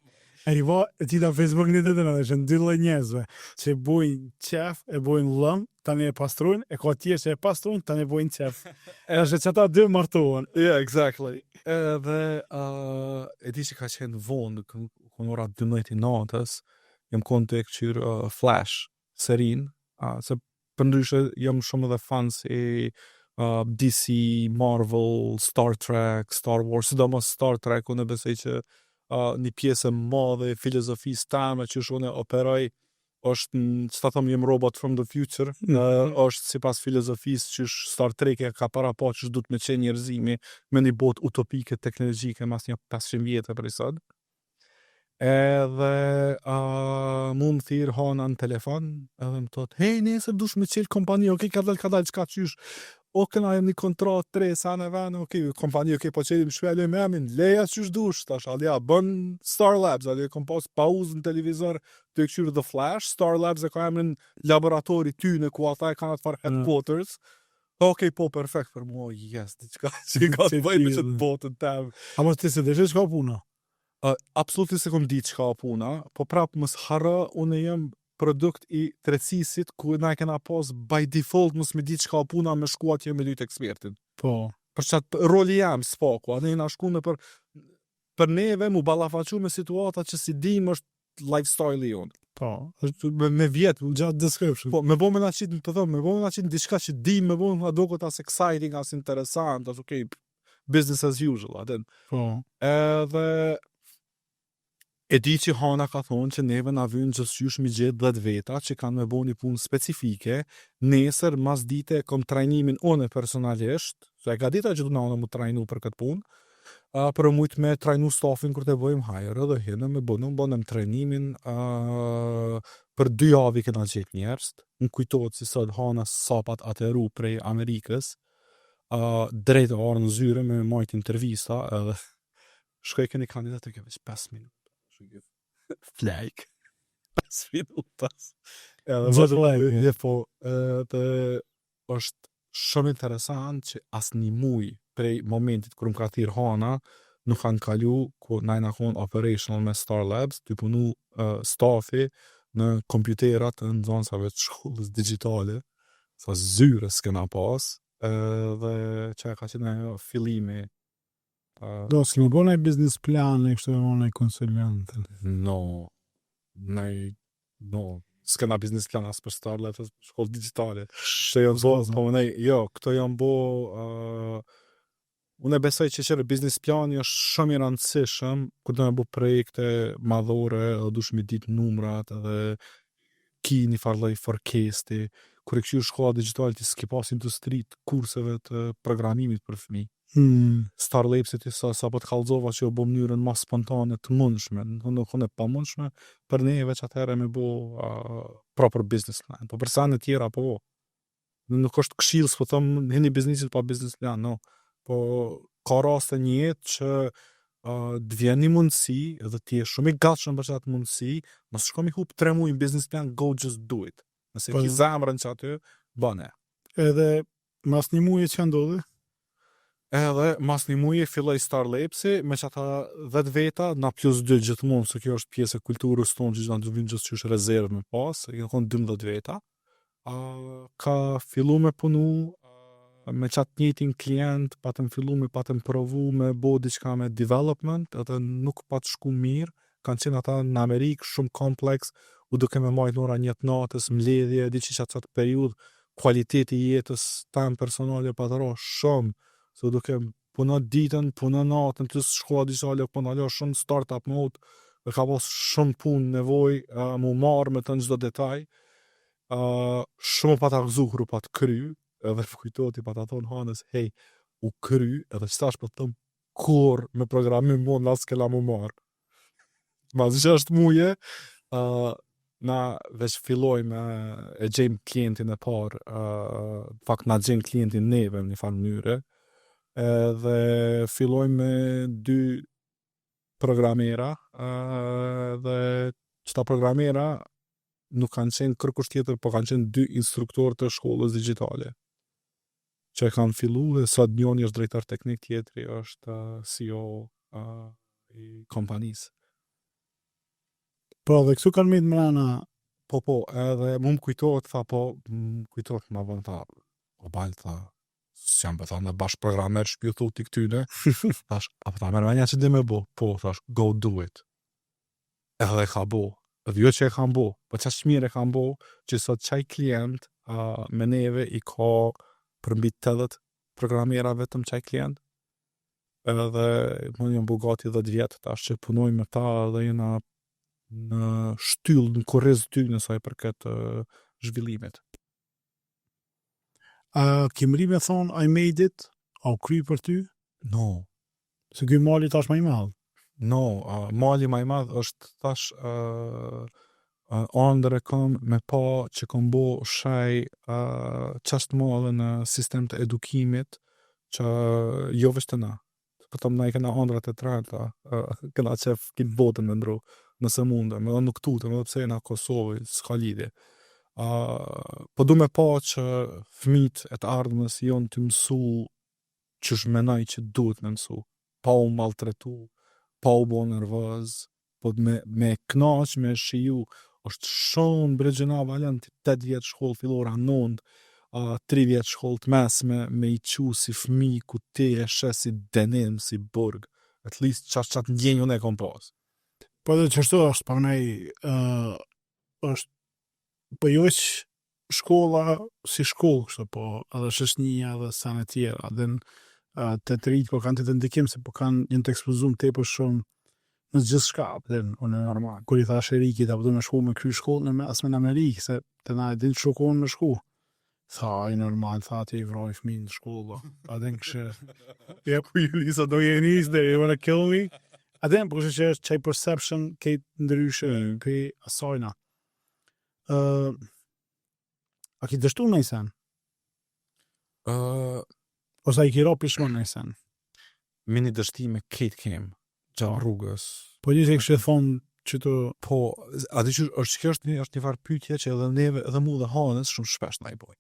Arriva e ti da Facebook një të të në dhe shënë dy lloj njerëzve që bojnë qef, e bojnë lëm, tani e pastrujnë, e ka tjerë që e pastrujnë, tani e bojnë qef. E është që ata dy martohen. Yeah, exactly. Edhe e di që ka qenë vonë, kënë ora 12 i natës, jam konë të e këqyrë Flash, serin, se përndryshe jam shumë dhe fans e DC, Marvel, Star Trek, Star Wars, sidomos Star Trek, unë e besoj që një pjesë madhe e filozofisë tame që unë operoj është që ta thëmë jem robot from the future, është si pas filozofisë që Star Trek e ka para pa që du të me qenë njerëzimi me një botë utopike, teknologjike mas një 500 vjetë për i sot. Edhe mu më thirë Hana në telefon edhe më thotë, hej, nesër dush me qelë kompani, okej, ka dalë qka qysh, këna jem një kontrat 3 sa në venë, kompani, po qelim shpjalloj me emin, leja qysh dush, tash, alja, bën Star Labs, alja, kom pas pauzë në televizor të e këshyrë The Flash, Star Labs e ka emrin laboratori ty në ku ata e kanë atë farë headquarters, po, perfekt për mua, yes, diqka që ka të bëjnë me që të botën tem. A mos të se dhe që ka puna? Absolutisht se kom ditë çka puna, po prapë mos harro, unë jam produkt i tretësisit ku na kena pas by default mos me ditë çka puna me shkuat që me dytë ekspertin. Po. Për çat roli jam s'paku, ne na shkuan për neve mu ballafaqu me situata që si dim është lifestyle-i jon. Po, është me vjetë, gjatë description. Po, me bëmë na qitë, të thëmë, me bëmë na qitë diçka që dim, me bëmë na duket as exciting, as interesant, as okay, business as usual, atë. Po. Edhe e di që Hana ka thonë që neve na vynë gjithçysh mi gjetë 10 veta që kanë me bo një punë specifike, nesër mas dite kom trajnimin unë personalisht, se e ka dita që du na unë mu trajnu për këtë punë, për mujt me trajnu stafin kur të bëjmë hajrë dhe hinë me bënëm trajnimin për 2 javë këna gjetë njerëz, në kujtojtë si sot Hana sapat atëru prej Amerikës, drejtë orë në zyre me majtë intervista edhe shkoj këni kandidat të keveç 5 minutë. Flajk 5 minutas është shumë interesant që as një muj prej momentit kër më ka thirë Hana nuk kanë kalu ku najna konë operational me Star Labs të punu stafi në kompjuterat në zonësave të shkollës digitale sa zyres këna pas dhe që ka qenë ajo fillimi. Do, s'ke më bo nëj business plan, kështu e më nëj konsulent. No, s'kena business plan as për Star Labs, shkollë digitale. Që janë bo, po mënej, jo, këto janë bo, unë e besoj që qërë business plani është shumë i rëndësishëm, ku të me bo projekte madhore, edhe dush me ditë numrat, edhe ki një farloj forecasti, kur e këshirë shkolla digitale, ti s'ki pas industri të kurseve të programimit për fëmijë. Starlapsit sa po të kallëzova që bo mënyrën ma spontane të mundshme, nuk e pa mundshme për ne veç atëherë me bo proper business plan. Po për sanë tjera po. Nuk është këshill s'po them hini biznesit pa business plan, no. Po ka raste një jetë që të vjen një mundësi edhe ti je shumë i gatshëm për çatë mundësi, mos shko mi hub 3 muaj në business plan, go just do it. Nëse ki zemrën që aty, bane. Edhe mas një muaji që ndodhi? Edhe mas një muaji filloi Starlapsi me çata 10 veta na +2 gjithmonë, se kjo është pjesë e kulturës tonë që janë të vinë gjithçysh rezervë me pas, i kanë 12 veta. Ka fillu me punu me qatë njëtin klient, patëm fillu me patëm provu me bo diçka me development, edhe nuk pat shku mirë, kanë qenë ata në Amerikë shumë kompleks, u duke me majtë nora njët natës, mledhje, di që qatë periud, kualiteti jetës tamë personale patëro shumë, se u duke puna ditën, puna natën, të shkolla diçale, puna lo shumë startup mode, dhe ka pas shumë punë nevoj, mu marë me të në çdo detaj, shumë pa ta gëzuhru pa të kry, edhe kujtoti pa ta thonë hanës, hej, u kry, edhe qëtash për tëmë, kur me programim mo në asë kella mu marë. Mas 6 muje, na veç filloj me e gjejmë klientin e parë, fakt na gjejmë klientin neve në një farë mënyre, edhe filloj me 2 programera, dhe qëta programera nuk kanë qenë kërkush tjetër, po kanë qenë 2 instruktorë të shkollës digjitale, që e kanë fillu dhe sot njoni është drejtar teknik, tjetri është CEO i kompanisë. Po, dhe kësu kanë mitë mrena? Po, edhe mu më kujtohet, tha, kujtohet ma vënë, tha, o balë, tha, s'jam për tha, në bashkë programer shpjutu t'i këtyne, thash, a për tha, mërmenja që di me bo, po, thash, go do it. Edhe e ka bo, edhe jo që e kam bo, po qash mire e kam bo, që sot qaj klient me neve i ka përmbi 80 programera vetëm qaj klient, edhe më njëm bugati 10 vjetë, tash që punoj me ta edhe jena në shtyll, në korez ty nësaj përket zhvillimit. Kimri me thonë, I made it, a u kry për ty? No. Se ky mali tash ma i madhë? No, mali ma i madhë është tash andër e kom me pa që kom bo shaj qashtë madhe në sistem të edukimit që jo vështë na. Pëtëm na i kena andrat e trenta, kena qef kitë botën me ndru, nëse mundëm, edhe nuk tutëm, edhe pse na Kosovë, s'ka lidhje. Po du me pa që fëmit e të ardhmës jonë të mësu qësh menaj që duhet me mësu, pa u maltretu, pa u bo nervëz, po me knaq, me shiju, është shumë bregjena valen të 8 vjetë shkollë fillora 9, 3 vjetë shkollë të mesme, me i qu si fëmi, ku ti e shes si denim, si burg, at least qatë ndjenjën e kom pas. Po dhe qështu është, pa mënej, është, po jo që shkolla si shkollë kështë, po edhe shëshnija edhe sanë tjera, dhe të të rritë po kanë të të ndikim, se po kanë një të ekspozum të për shumë në gjithë shka, dhe unë e normal. Kur i thash e rikit, apo du me shku me kry shkollë në asme në Amerikë, se të na e din shokon me shku. Tha, i normal, tha ti i vroj fëmin në shkollë, a den kështë, ja ku ju lisa do jenis, dhe you wanna kill me? A den, po kështë që është qaj perception kejt ndryshë, këj asajna. A ki dështu në i sen? Ose a i ki ropi shmon në i sen? Mini dështime kejt kem, gjatë rrugës. Po një që kështë thonë që të... Po, a di që është një farë pyetje që edhe neve, edhe mu dhe hanës, shumë shpesh na i boj.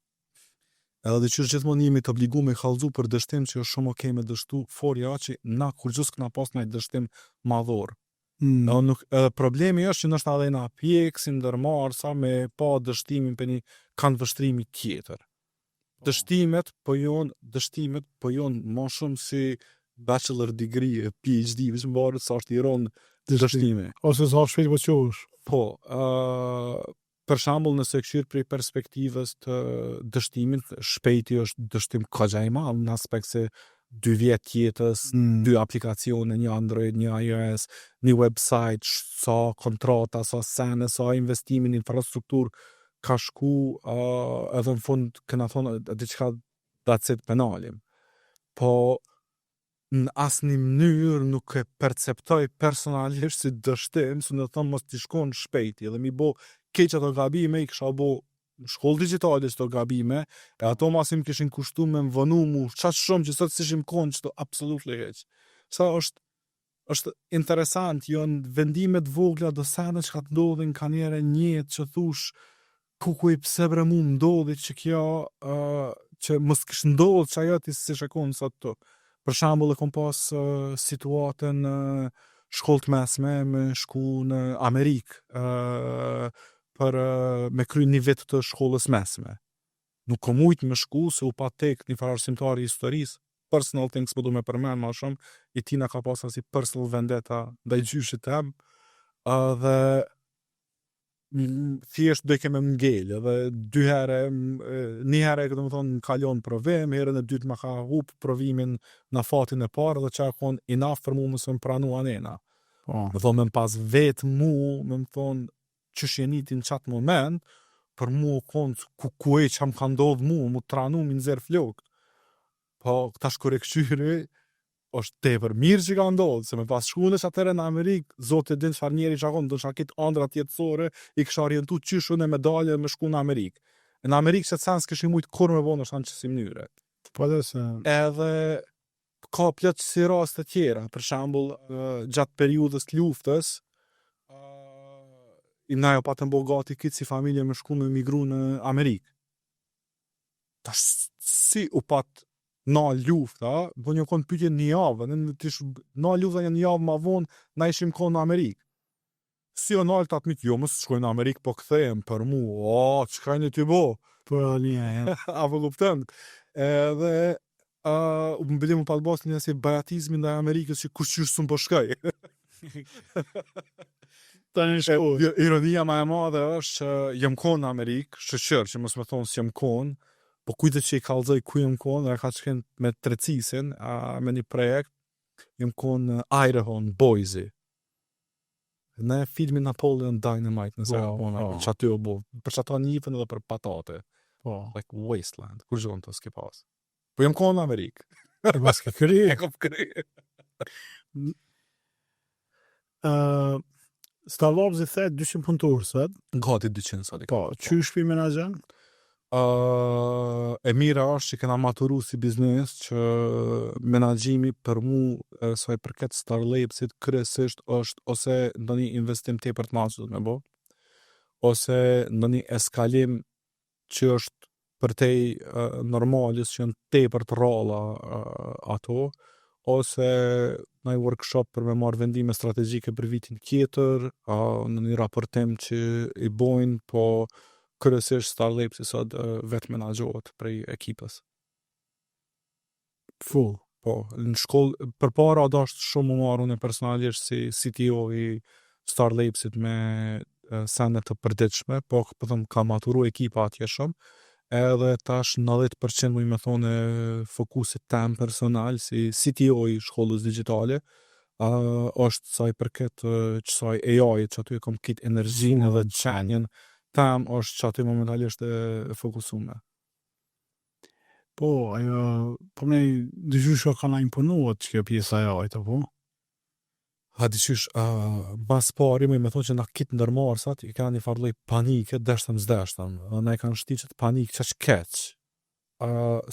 Edhe di që gjithmonë jemi të obligu me kallëzu për dështim që është shumë okej me dështu, forja që na kur gjus këna pas në i dështim madhor. Edhe problemi është që nështë adhe na pjekë, si ndërmarë, sa me pa dështimin për një kanë vështrimi tjetër. Dështimet po jonë ma shumë si bachelor degree, PhD, vishë më barët sa është i ronë dështime. Ose sa shpejt po qosh. Po, për shembull nëse këshir prej perspektivës të dështimit, shpejti është dështim kogja i madh në aspekt se 2 vjet jetës, 2 aplikacione, një Android, një iOS, një website, sa kontrata, sa sene, sa investimin, infrastruktur ka shku, edhe në fund këna thonë diçka that's it penalim. Po në asnjë mënyrë nuk e perceptoj personalisht si dështim, se në thëmë mos t'i shkon shpejti dhe mi bo keq ato gabime, i kisha bo në shkollë digjitale çdo gabime, e ato masim kishin kushtu me më vënu mu qaq shumë që sot s'ishim konë qëto absolutely heq. Sa është interesant, janë vendimet vogla do sene që ka të ndodhin ka njere njët që thush kukuj pse bre mu ndodhi që kjo që mos kish ndodh që ajo ti si shekon sot të. Për shembull e kom pas situatën në shkollë të mesme me shku në Amerikë për me kry një vit të shkollës mesme. Nuk kom mujt me shku se u pa tek një farë arsimtari i historisë, personal things po du me përmen ma shumë, i tina ka pas si personal vendetta ndaj gjyshit tem, dhe thjesht do i keme m'ngel, dhe dy herë, një herë këtë më thonë në kalon provim, herën e dytë më ka hup provimin në fatin e parë, dhe që akon enough për mu mësë më pranu anena. Më thonë me më pas vetë mu, me më thonë që shjenitin qatë moment, për mu konë ku e që më ka ndodhë mu tranu mi nëzirë flokë. Po, këta shkore këqyri, është tepër mirë që ka ndodhë, se me pas shkunesh atëre në Amerikë, zote din çfarë njeri që akon, do që akit andrat jetësore, i kësha orientu qyshun e medalje me shku në Amerikë. Në Amerikë që të sens këshim mujtë kur me vonë është anë qësi mënyre. Po dhe se... Edhe ka plot si raste tjera, për shembull gjatë periudhës të luftës, i na jo patën bo gati kitë si familje me shku me migru në Amerikë. Tash si u patë na lufta, po një konë pyetje një javë, na lufta një javë ma vonë, na ishim konë në Amerikë. Si o nalë të atmit, jo, mësë shkojnë në Amerikë, po këthejem për mu, që ka një t'i bo? Për një, A po kuptën? Edhe, më bëllim më palbas një si bajatizmin dhe Amerikës që kush qysh së më po shkaj. Ironia ma e madhe është që jem konë në Amerikë, shëqër që mësë me thonë si jem konë, po kujtë që i kalzoj ku jem konë, dhe ka që kënë me trecisin, me një projekt, jem konë në Idaho, në Boise. Në filmin Napoleon Dynamite, nëse që aty o bo, për që ato njifën edhe për patate. Like wasteland, kur gjonë të s'ke pas. Po jem konë në Amerikë. E pas ke kry. E kom kry. Starlabs i thet 200 punëtorë sot. Gati 200 sot. Po, që shpi menaxhen? E mira është që kena maturu si biznes që menaxhimi për mu sa i përket Starlabsit kryesisht është ose ndonjë investim tepër të madh që do me bo, ose ndonjë eskalim që është për te normalis që janë tepër të ralla ato, ose në workshop për me marrë vendime strategjike për vitin tjetër, në një raportim që i bojnë, po kryesisht Starlabs sot vetë menaxhohet prej ekipës. Full. Po, në shkollë, për para është shumë më marrë unë personalisht si CTO i Starlabsit me sende të përditshme, po thëmë ka maturu ekipa atje shumë, edhe tash 90% më thonë fokusit tem personal si CTO i shkollës digjitale, është sa i përket qësaj AI, që aty e kom kitë energjinë edhe qenjen, tam është që aty momentalisht e fokusume. Po, ajo, po me dyshysh ka na imponuat që kjo pjesa e ajta, po? Ha dyshysh, mas pari me thonë që na kitë ndërmarsat, i ka një farloj panike, deshtëm, na i kanë shti që të panik që keq.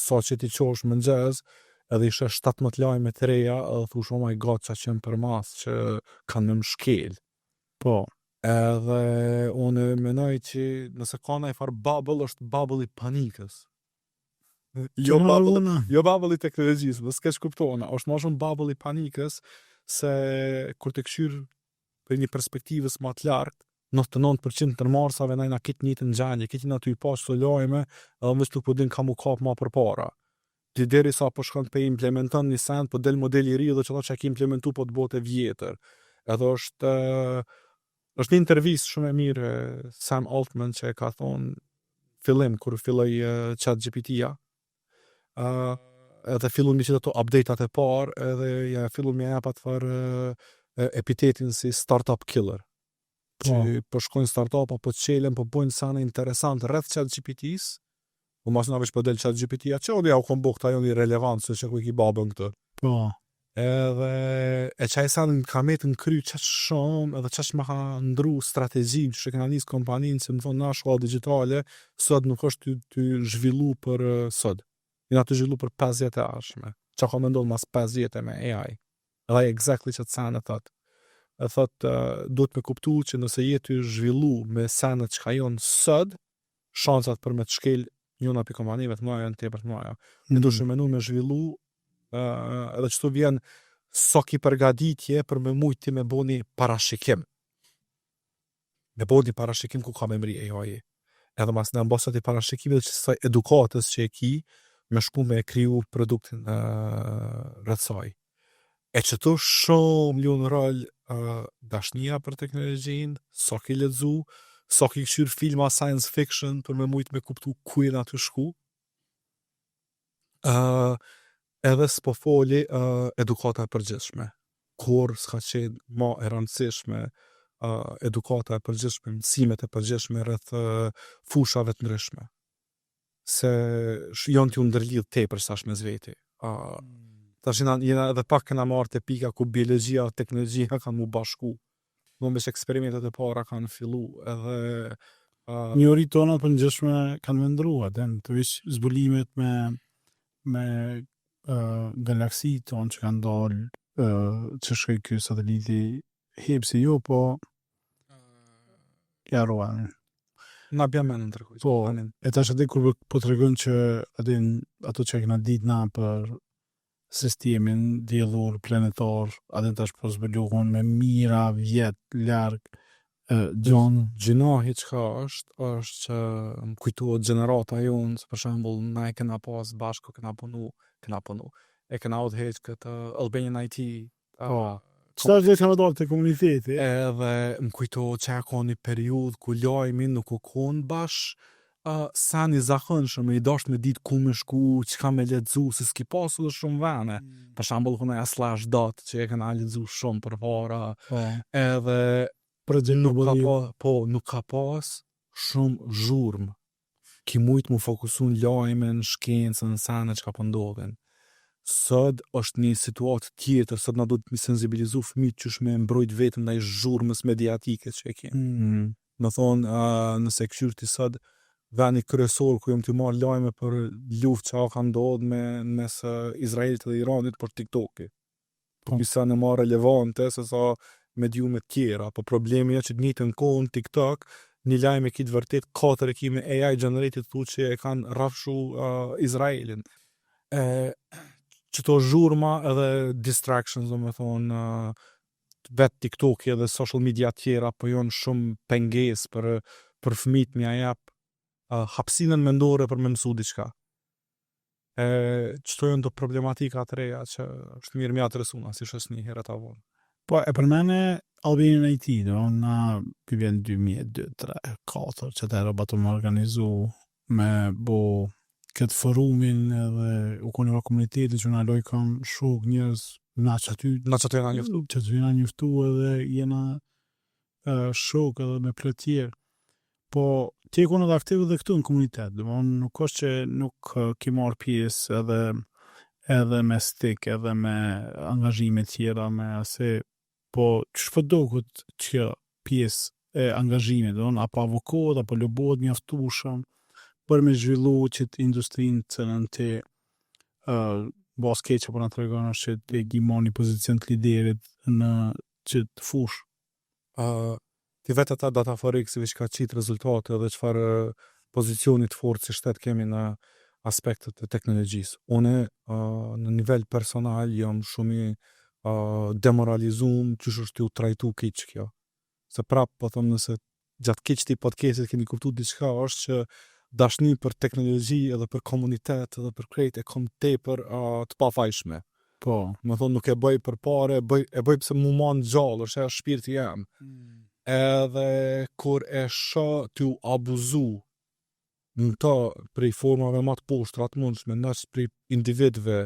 Sa që ti qosh më nxez, edhe ishe 17 lajme të reja, edhe thush, oh my god, që qenë për mas, që kanë me më shkel. Po. Edhe unë menoj që nëse ka na i farë bubble, është bubble i panikës. Jo bubble i teknologjisë, dhe s'keq kuptona, është ma shumë bubble i panikës, se kur të këshyrë për një perspektivës ma të lartë, 99% të nërmarsave na kitë një të nxenje, kitë një të i pas të lojme, edhe mështë të përdin ka mu kap ma për para. Ti deri sa po shkon për implementon një send, po del model i ri dhe që ki implementu po të bote vjetër. Edhe është një intervjist shumë e mirë Sam Altman që ka thonë fillim, kur filloj ChatGPT-ja, edhe fillu një që të update-at e parë, edhe ja fillu një apat farë epitetin si startup killer. Që po shkojnë startup, po qelen, po bojnë sana interesant rreth ChatGPT-s, po mas në veç po del ChatGPT-ja, që odja u kombo këta jo një relevancë që ku i ki babën këtë. Po. Edhe e qaj sa në kamet në kry qaq shumë edhe qaq ma ka ndru strategji që kena njës kompaninë që më thonë na shkolla digitale sot nuk është të zhvillu për sot. Jena të zhvillu për 5 vjet e ardhshme. Qa ka me ndodhë mas 5 vjet me AI. Edhe exactly që të sanë e thot. E thot, duhet me kuptu që nëse jetë të zhvillu me sanë që ka jonë sot, shansat për me të shkel njona për kompanive të maja në tepër të maja. Në dushë menu me zhvillu edhe qëtu vjen so ki përgaditje për me mujti me bo një parashikim. Me bo një parashikim ku ka me mri AI. Edhe mas në ambasat i parashikimit që saj edukatës që e ki, me shku me kriju produktin rrëtsaj. E qëtu shumë lunë rol dashnia për teknologjin, so ki ledzu, so ki këshyr filma science fiction për me mujt me kuptu ku jena të shku. Edhe s'po foli edukata e përgjithshme. Kur s'ka qenë ma e rëndësishme edukata e përgjithshme, mësimet e përgjithshme rreth fushave të ndryshme. Se janë t'ju ndërlidh tepër sash me zveti. Tash jena edhe pak kena marrë te pika ku biologjia dhe teknologjia kanë mu bashku. Nëmbesh eksperimentet e para kanë fillu edhe Njëri tona të përgjithshme kanë vendrua, të vish zbulimet me galaksi tonë që kanë dalë që shkoj ky sateliti hepsi jo, po ja roanin. na bja me në ndërkuj. Po, e tash atë kur po të regon që ato që e kena dit na për sistemin diellor planetar, atë tash po zbuluhon me mira vjet larg Gjinohi qka është që më kujtuot gjenerata jonë, për shembull na e kena pas bashko, kena punu, e kena udhëheq këtë Albanian IT. Qëta është kanë dalë të komuniteti? Edhe më kujtuot që e ka një periudhë ku lajmi nuk u konë bash sa një zakonshëm, i dasht me ditë ku me shku, që ka me ledzu, se s'ki pasu dhe shumë vene. Për shembull këna /dot që e kena ledzu shumë për para, edhe nuk ka pas shumë zhurmë. Ki mujt mu fokusun lajmen, shkencën, sene që ka pëndodhin. Sot është një situatë tjetër, sot na duhet me sensibilizu fëmijët qysh me mbrojt vetëm ndaj zhurmës mediatike që e kemë. Më thonë, nëse këshyrti sot veni kryesor ku jom të marrë lajme për luftë që ka ndodhur mes Izraelit dhe Iranit për TikTok-i. Po pisa në marrë relevante se sa mediume tjera, po problemi është që të njëjtën kohë në TikTok një lajm e kitë vërtet 4 ekime AI generated thu që e kanë rrafshu Izraelin. Qëto zhurma edhe distractions, do me thonë, vetë TikTok edhe social media tjera, po jonë shumë penges për fëmijët mja jap hapsinën mendore për me mësu diçka. Qëto janë do problematika të reja që është mirë mja të resuna, si shës një herët avonë. Po, e për mene Albanian IT, na vjen 2002, 2003, 2004, që të roba të më organizu me bo këtë forumin edhe u koni va komuniteti që na loj kam shok njërës na që aty jena njëftu edhe jena shok edhe me plot tjerë. Po, ti e konë edhe aktiv edhe këtu në komunitet, nuk është që nuk ki marrë pjesë edhe me stik, edhe me angazhime tjera, me ase, po që do këtë që pjesë e angazhimit, apo avokod, apo lobod mjaftueshëm për me zhvillu që të industrinë të në të basket që po në të regonë është që të gjimon një pozicion të liderit në që të fush. Ti vetë ata dataforik si që ka qitë rezultate dhe qëfar pozicionit fort që shtetë kemi në aspektet e teknologjisë. Une në nivel personal jam shumë demoralizum që është ju trajtu keq kjo. Se prapë, po thëmë nëse gjatë keq të i podcastit kemi kuptu diçka është që dashni për teknologji edhe për komunitet edhe për krejt e kom tepër të pafajshme. Po, më thonë nuk e bëj për pare, e bëj pëse mu manë gjallë, është e shpirti jam. Edhe kur e shë t'ju abuzu në ta prej formave më të poshtra të mundshme, ndaç prej individëve,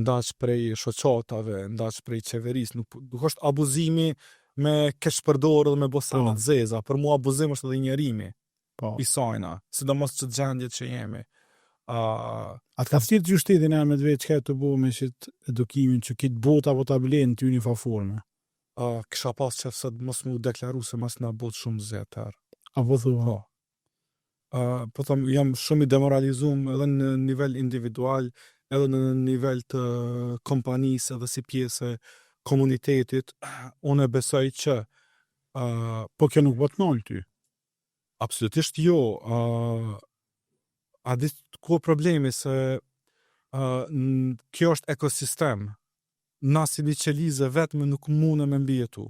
ndaç prej shoqatave, ndaç prej qeverisë, nuk është abuzimi me keqpërdorë dhe me bosana të zeza, për mua abuzim është edhe njerimi i sajna, sidomos që gjendjet që jemi. Atë ka thirrë ty shtetin me të vetë çka të bëu me shit edukimin që kitë bota apo ta blenë ty një forme. Kisha pas që sot mos mu deklaru se mas na bot shumë zetar. Apo thua? Po thom, jam shumë i demoralizuar edhe në nivel individual, edhe në nivel të kompanisë edhe si pjesë e komunitetit. Unë besoj që Po kjo nuk po të nol ty. absolutisht jo. A di ku problemi se kjo është ekosistem. Na si liqelize vetëm nuk mune me mbijetu.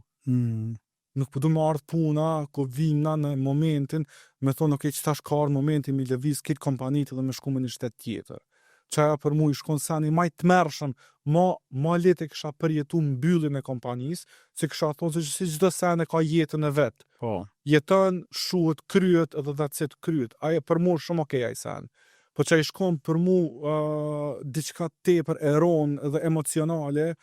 Nuk përdu me ardhë puna, ku vim na në momentin, me thonë, ok, që tash ka ardhë momentin me lëviz kitë kompanit dhe me shku me një shtetë tjetër. Qaja për mu i shkon sani maj të mërshëm, ma letë e kësha përjetu mbyllin e kompanisë, se kësha thonë se si çdo sen e ka jetën e vetë. Po. Jetën, shuhet, kryet edhe dhe kryet. Aje për mu shumë okej aj sen. Po që i shkon për mu diçka tepër eronë dhe emocionale,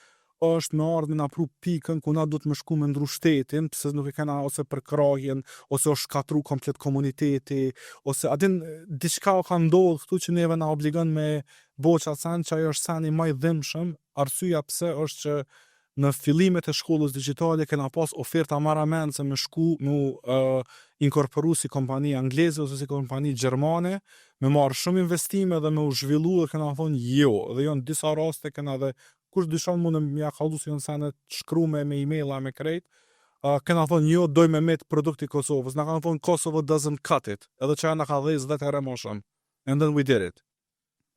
është me ardhë na pru pikën ku na du të me shku me ndru shtetin, pëse nuk e kena ose për krahjen, ose është shkatru komplet komuniteti, ose adin diçka o ka ndodhë këtu që neve na obligon me boqa sen, që ajo është seni maj dhimshëm, arsyja pse është që në fillimet e shkollës digjitale kena pas oferta maramense me shku, me inkorporu si kompani angleze ose si kompani gjermane, me marrë shumë investime dhe me u zhvillu dhe kena thonë jo, dhe jo në disa raste kena dhe kush dyshon mund me ja kallu si janë senet shkrume me emaila me krejt, kena thonë jo, doj me met produkti Kosovës, na kanë thonë Kosovo doesn't cut it, edhe që na ka dhejz 10 herë më shumë, and then we did it.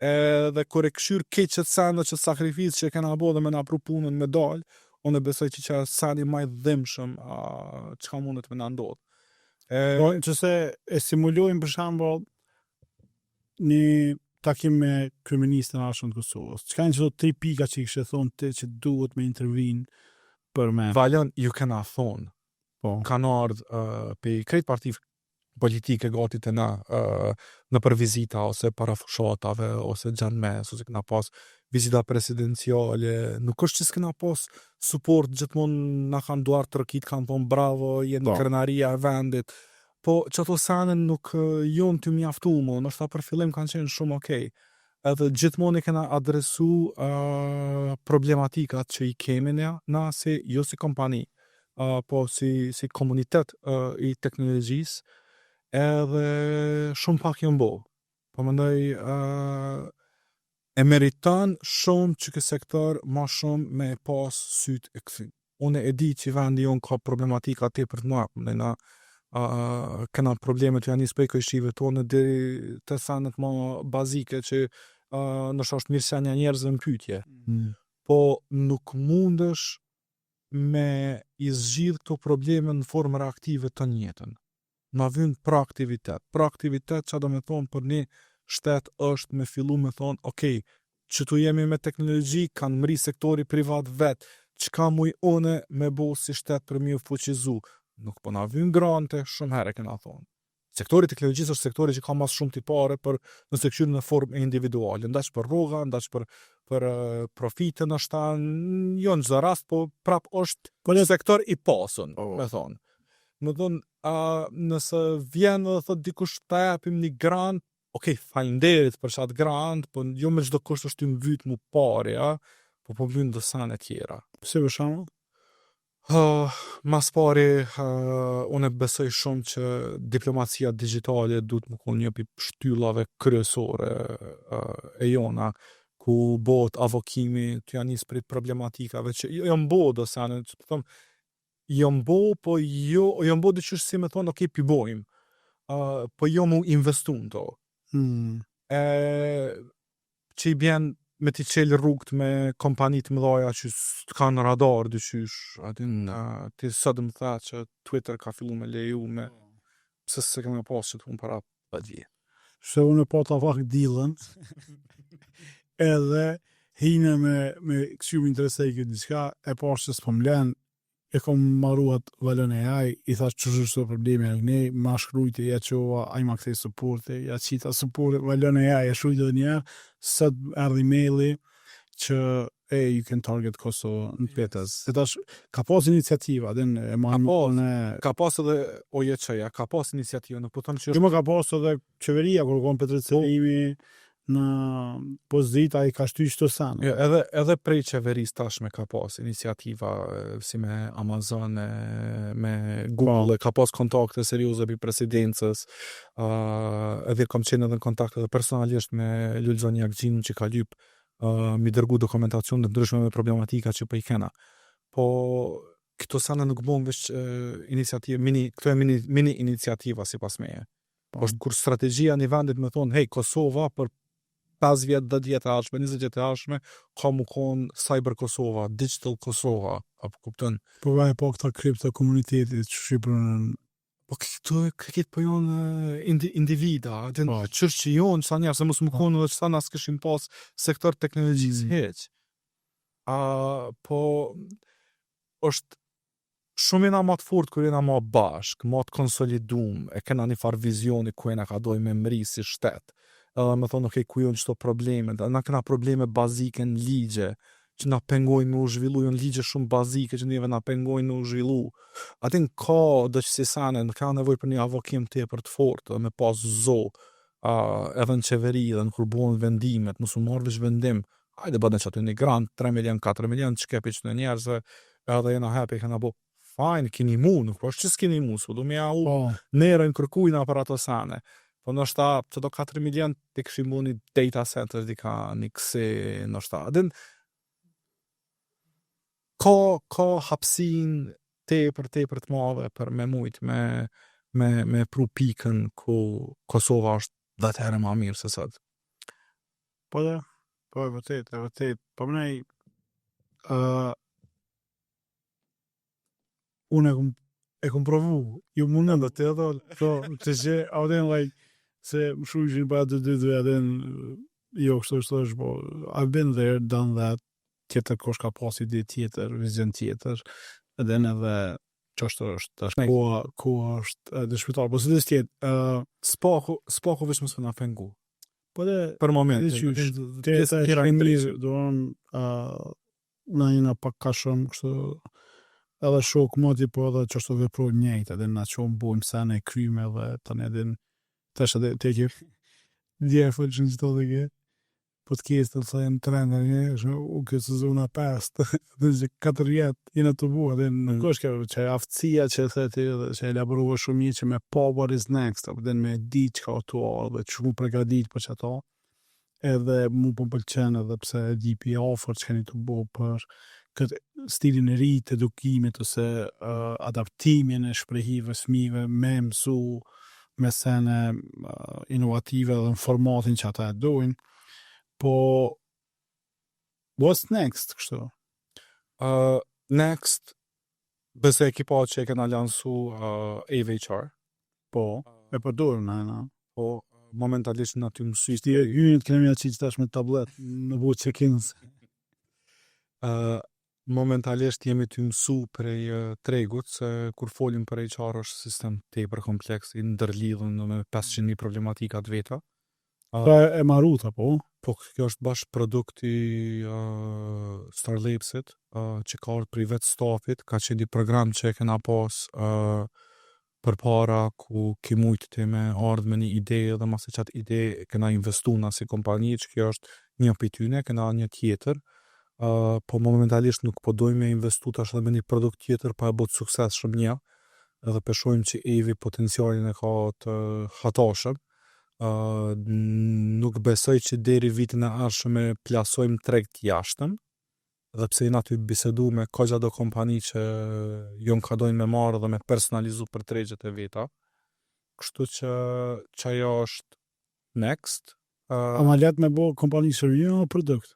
Edhe kur e këshyr keqet sene që sakrifis që kena bo dhe me na pru punën me dal, unë besoj që seni maj dhimshëm çka mundet me na ndodh. Po, që se e simulojmë për shembull një takim me kryeministën e të Kosovës. Çka janë çdo 3 pika që i kishe thonë ti që duhet me intervinë për me? Valjon, ju kena thonë. Po. Kanë ardhë pe krejt partiv politike gati të na në për vizita ose para fushatave ose gjanë mes ose këna pas vizita presidenciale, nuk është që s'kena pas support gjithmonë na kanë duar të rëkit, kanë thonë bravo, jenë krenaria e vendit, po që ato sanen nuk jonë të mjaftu më, nështë ta për fillim kanë qenë shumë okej. Edhe gjithmonë i kena adresu problematikat që i kemi na si, jo si kompani, po si komunitet i teknologjisë, edhe shumë pak jënë bo. Po mendoj e meriton shumë që këtë sektor ma shumë me pas syt e këthim. Unë e di që vendi jonë ka problematika te për të ma, na kena problemet që janë një spejko i shive tonë deri të sanet ma bazike që nështë është mirësenja njerëzve në pytje. Po nuk mundesh me i zgjidh këto probleme në formë reaktive të njetën. Na vyn proaktivitet. Proaktivitet që do me thonë për një shtet është me fillu me thonë, okej, që tu jemi me teknologji, kanë mri sektori privat vetë, çka muj une me bo si shtet për mi u fuqizu. Nuk po na vyn grante, shumë herë kena thonë. Sektori teknologjisë është sektori që ka mas shumë tipare për nëse këshyrë në formë individuale, ndaç për rroga, ndaç për profite në shtan, jo në çdo rast, po prap është sektor i pasun, me thonë. Më thonë, nëse vjen dhe thot dikush të japim një grant, okej, falenderit për qatë grant, po jo me çdo kusht është të mbyt mu pari, po mbyt dhe sane tjera. Pse për shembull? Mas pari, unë besoj shumë që diplomacia digjitale duhet më konë një për shtyllave kryesore e jona, ku bot avokimi të janë njës për problematikave që jam bo do sane, që të thëmë, jam bo, po jam bo dhe qështë si me thonë, okej, pibojmë, po jo mu investu në to. Që i bjen me t'i qelë rrugt me kompanit më dhoja që kanë radar dyqysh, ti sot më tha që Twitter ka fillu me leju me pse se kemë pas që të unë para pa dje. Se unë po të fakt dealën edhe hine me kësjum interesej këtë diska e pas që s'po mlen e kom maruat valën e aj, i thash që shërë probleme e ne, ma shkrujti, ja qova, aj ma këthej supporte, ja qita supporte, valën e aj, e shrujti dhe njerë, sët erdhi maili që you can target Kosovo në petës. Se tash, ka pas iniciativa, dhe e ma ka pas edhe OJC-ja, ka pas iniciativa, në po thëmë që është... ka pas edhe qeveria, kur kon Petrit Selimi, në pozita I ka shty çdo sen. Jo, edhe prej qeverisë tashme ka pas iniciativa si me Amazon, me Google, ka pas kontakte serioze pi presidencës, edhe kam qenë edhe në kontakt edhe personalisht me Lulzon Jakxhinun që ka lyp mi dërgu dokumentacion të ndryshme me problematika që po I kena. Po këto sana nuk bëhen veç iniciativë, këto e mini iniciativa sipas meje. Është kur strategjia në vendit me thonë, hey, Kosova për 5 vjet, 10 vjet e ardhshme, 20 vjet e ardhshme, ka mu konë Cyber Kosova, Digital Kosova, apo kupton? Po vaj po këta kripto komunitetit që Shqipërën. Po këtë po janë individa, qërë që jonë, sa njerë, se mos më konë dhe që sa nas këshim pas sektor teknologjisë, heq. Po, është shumë jena ma të fort kër jena ma bashk, ma të konsolidum, e kena një farë vizioni ku jena ka doj me mri si shtet. Edhe me thonë, okej, ku jonë qëto probleme, na kena probleme bazike në ligje, që na pengojnë me u zhvillu, jonë ligje shumë bazike që njëve na pengojnë me u zhvillu. Atin ka dhe që si sane, në ka nevoj për një avokim të për të fort, dhe me pas zo, edhe në qeveri, dhe në kur bohen vendimet, nësu marrë vish vendim, hajde bëdën që aty një grant, 3 milion, 4 milion, që kepi që në njerëzve, edhe jena happy, kena bo, fajn, kini mu, nuk po është që s'kini mu, s'po du me ja u nerën kërkujna për ato sane. Po nështë ta, që do 4 milion, të këshim bu një data center, di ka një kësi, nështë ta. Adin, ka hapsin tepër të madhe për me mujt, me pru pikën ku Kosova është 10 herë ma mirë se sot. Po dhe, po e vërtet. Po mënej, unë e kom provu, ju mundën dhe të edhe, të që, auden, like, se më shujshin pa të dy aden, jo, kështu është, po, I've been there, done that, tjetër kosh ka pas ide tjetër, vizion tjetër, edhe që është koha është dëshmitar, po së dhe stjetë, Spaku veç mësë na pengu. po dhe, Për moment, tjeta e shkëndri, doon, na jena pak ka shumë, kështu, edhe shok moti, po edhe që është të veproj njejtë, edhe na qonë bojmë sene e kryme, dhe të ne edhe tash edhe të ekip djerë fëllë që në gjithë dhe ke podcast të thajmë trenda një, u kjo sezona 5, dhe që 4 vjetë jena të bua, dhe nuk është kjo që e aftësia që e theti, dhe që e elaboruva shumë një që me pa what is next, dhe me di që ka aktual, dhe që mu pregadit për që ato, edhe mu po pëlqen edhe pse di pi offer që keni të bu për këtë stilin e ri të edukimit, ose adaptimin e shprehive fëmijëve me mësu me sene inovative dhe në formatin që ata e dojnë, po what's next, kështu? Next, bëse ekipa që e kena lansu AVHR. Po, e përdojmë na. Po, momentalisht në ty mësy. Shti e hynit kemi atë që tash me tablet në bu check-ins. Momentalisht jemi të mësu prej tregut, se kur folim për HR është sistem tepër kompleks, i ndërlidhën me 500.000 problematika të veta. Pra e maruta, po? Po, kjo është bashkë produkti Starlabsit, që ka orë për i vetë stafit, ka qenë një program që e kena pas për para, ku ki mujtë të me ardhë me një ide, dhe masë qatë ide kena investu në si kompani, që kjo është një për tyne, kena një tjetër, po momentalisht nuk po dojmë me investu tash edhe me një produkt tjetër pa e botë sukses shumë një, edhe peshojmë që Evi potencialin e ka të hatashëm. Nuk besoj që deri vitin e ardhshëm e plasojmë tregt jashtëm, dhe pse jena të bisedu me kogja do kompani që jon ka dojnë me marrë dhe me personalizu për tregjet e veta, kështu që ajo është next. Ama let me bo kompani shërbime o produkt?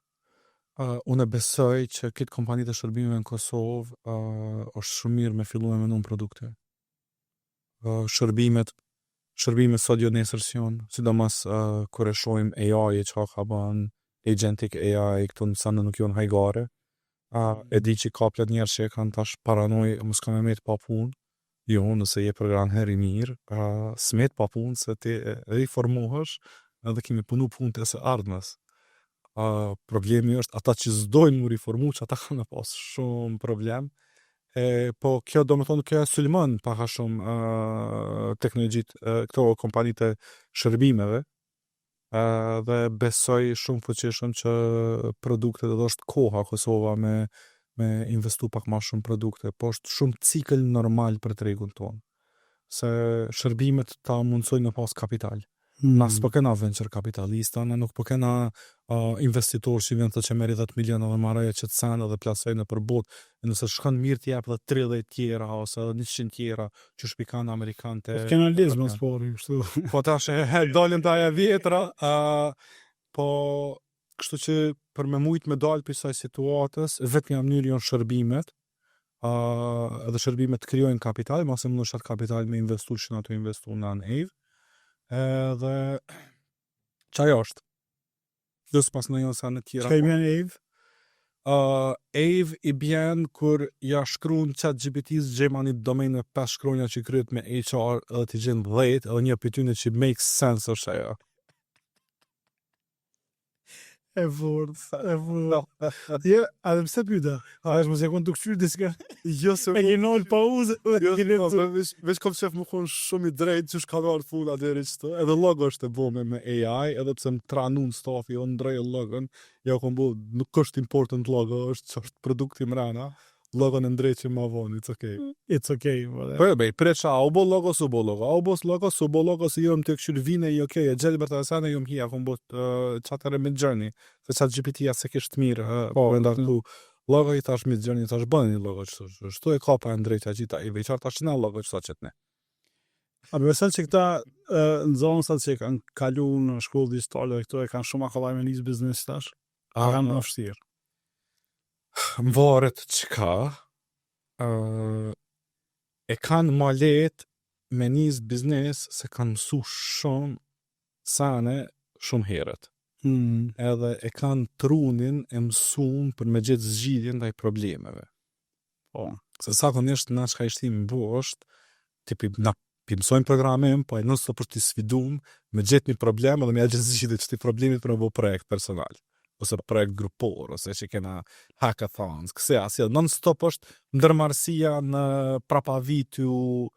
Unë besoj që këtë kompani të shërbime në Kosovë është shumë mirë me fillu me nëmë produkte. Shërbimet sot jo nesër s'jonë, sidomos kur e shohim AI që ka ban agentic AI këtu në sanë nuk jonë hajgare. E di që ka plot njerëz që kanë tash paranoj mos kam me të pa punë. Jo, nëse je program herë i mirë, smet pa punë se ti riformohesh edhe kemi punu punët e së ardhmes. Problemi është ata që zdojnë mu riformu, që ata kanë pas shumë problem. Po kjo do me thonë kjo e sulmon paka shumë teknologjit, këto kompanit e shërbimeve, dhe besoj shumë fuqishëm që produktet edhe është koha Kosova me investu pak ma shumë produkte, po është shumë cikël normal për tregun tonë. Se shërbimet ta mundsojnë me pas kapital. Na s'po kena venture kapitalista, na nuk po kena investitor që vjen të që meri 10 milion dhe marrë që të sen dhe plasoj në përbot, e nëse shkon mirë t'jep dhe 30 tjera ose edhe 100 tjera që shpikan Amerikante. Po kena lezë më spori, kështu. Po tash dalim të aja vjetra, po kështu që për me mujt me dalë për saj situatës, vetë një mënyrë janë shërbimet, edhe shërbimet krijojnë kapital, mos e mundu shatë kapital me investu që na të investu në AVE. Edhe çaj është. Plus pas në jonë sa në tjera. Çka i bjen AVE? AVE i bjen kur ja shkruan ChatGPT-s gjema një domain me 5 shkronja që kryet me HR edhe t'i gjen 10 edhe një për tyne që makes sense është ajo. E fort. Jo, edhe pse pyeta? A është mos e kon të këshyr diska? Jo se E gjenol pauzë. veç kom qef më konë shumë i drejt që shka darë funa deri qëtë, edhe logo është e bome me AI, edhe pse më tranun stafi, o në drejë logon, ja kom bu, nuk është important logo, është që është produkti mrena, logon e ndrejt që ma vonë, it's okay. It's okay. Po e bej, preqa, u bo logo, su bo logo, u bo logo, su bo logo, se jom të këshyr vine i okay, e gjelë bërta e sene, jom hia, kom bo qatër e Midjourney, se qatë GPT-ja se kishtë mirë, po e ndartu, logo i tash Midjourney, tash bënë një logo qëto, shtu e kapa e ndrejtja gjitha, i veqar tash në logo qëto qëtëne. A me besel që këta në zonësat që kanë kalu në shkollë digitale dhe këto e kanë shumë akallaj me njës biznes tash, a kanë më fështirë. Më varet qka, e kanë ma let me njës biznes se kanë mësu shumë sane shumë herët. Edhe e kanë trunin e mësum për me gjithë zgjidhjen ndaj problemeve. Po. Se zakonisht na çka i shtim bu është, tipi na mësojmë programim, po e nësë për t'i sfidum me gjithë një problem edhe me gjithë zgjidhje që t'i problemit për me bu projekt personal. Ose projekt grupor, ose që kena hackathons, këse asja, non-stop është ndërmarsia në prapavi t'ju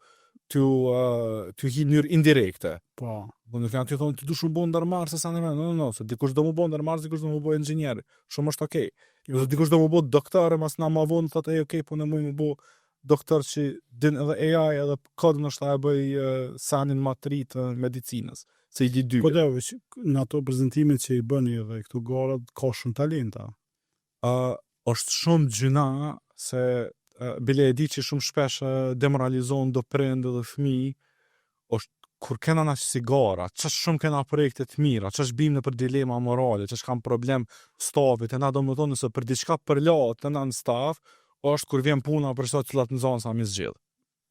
hi njërë indirekte. Po. Nuk janë t'ju thonë, t'u du shumë bo ndërmarë, se sa në venë, no, se dikush do mu bo ndërmarë, dikush do mu bo inxinjerë, shumë është okej. Ose dikush do mu bo doktore, mas na ma vonë, thotë, okej, po në mu bo doktor që din edhe AI edhe kodën është ta e bëj sanin matritë medicinës. Se i di dy. Po dhe, në ato prezentimet që i bëni edhe këtu gorat, ka shumë talenta. është shumë gjyna se bile e di që shumë shpesh demoralizon do prindë dhe fëmi, është kur kena na sigara, ç'është shumë kena projekte të mira, ç'është bim në për dilema morale, ç'është kam problem stafit, e na do më thonë nëse për diçka përlat të na në staf, është kur vjen puna për sa cilat në zonë sa mi zgjidh.